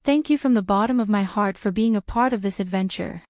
Thank you from the bottom of my heart for being a part of this adventure.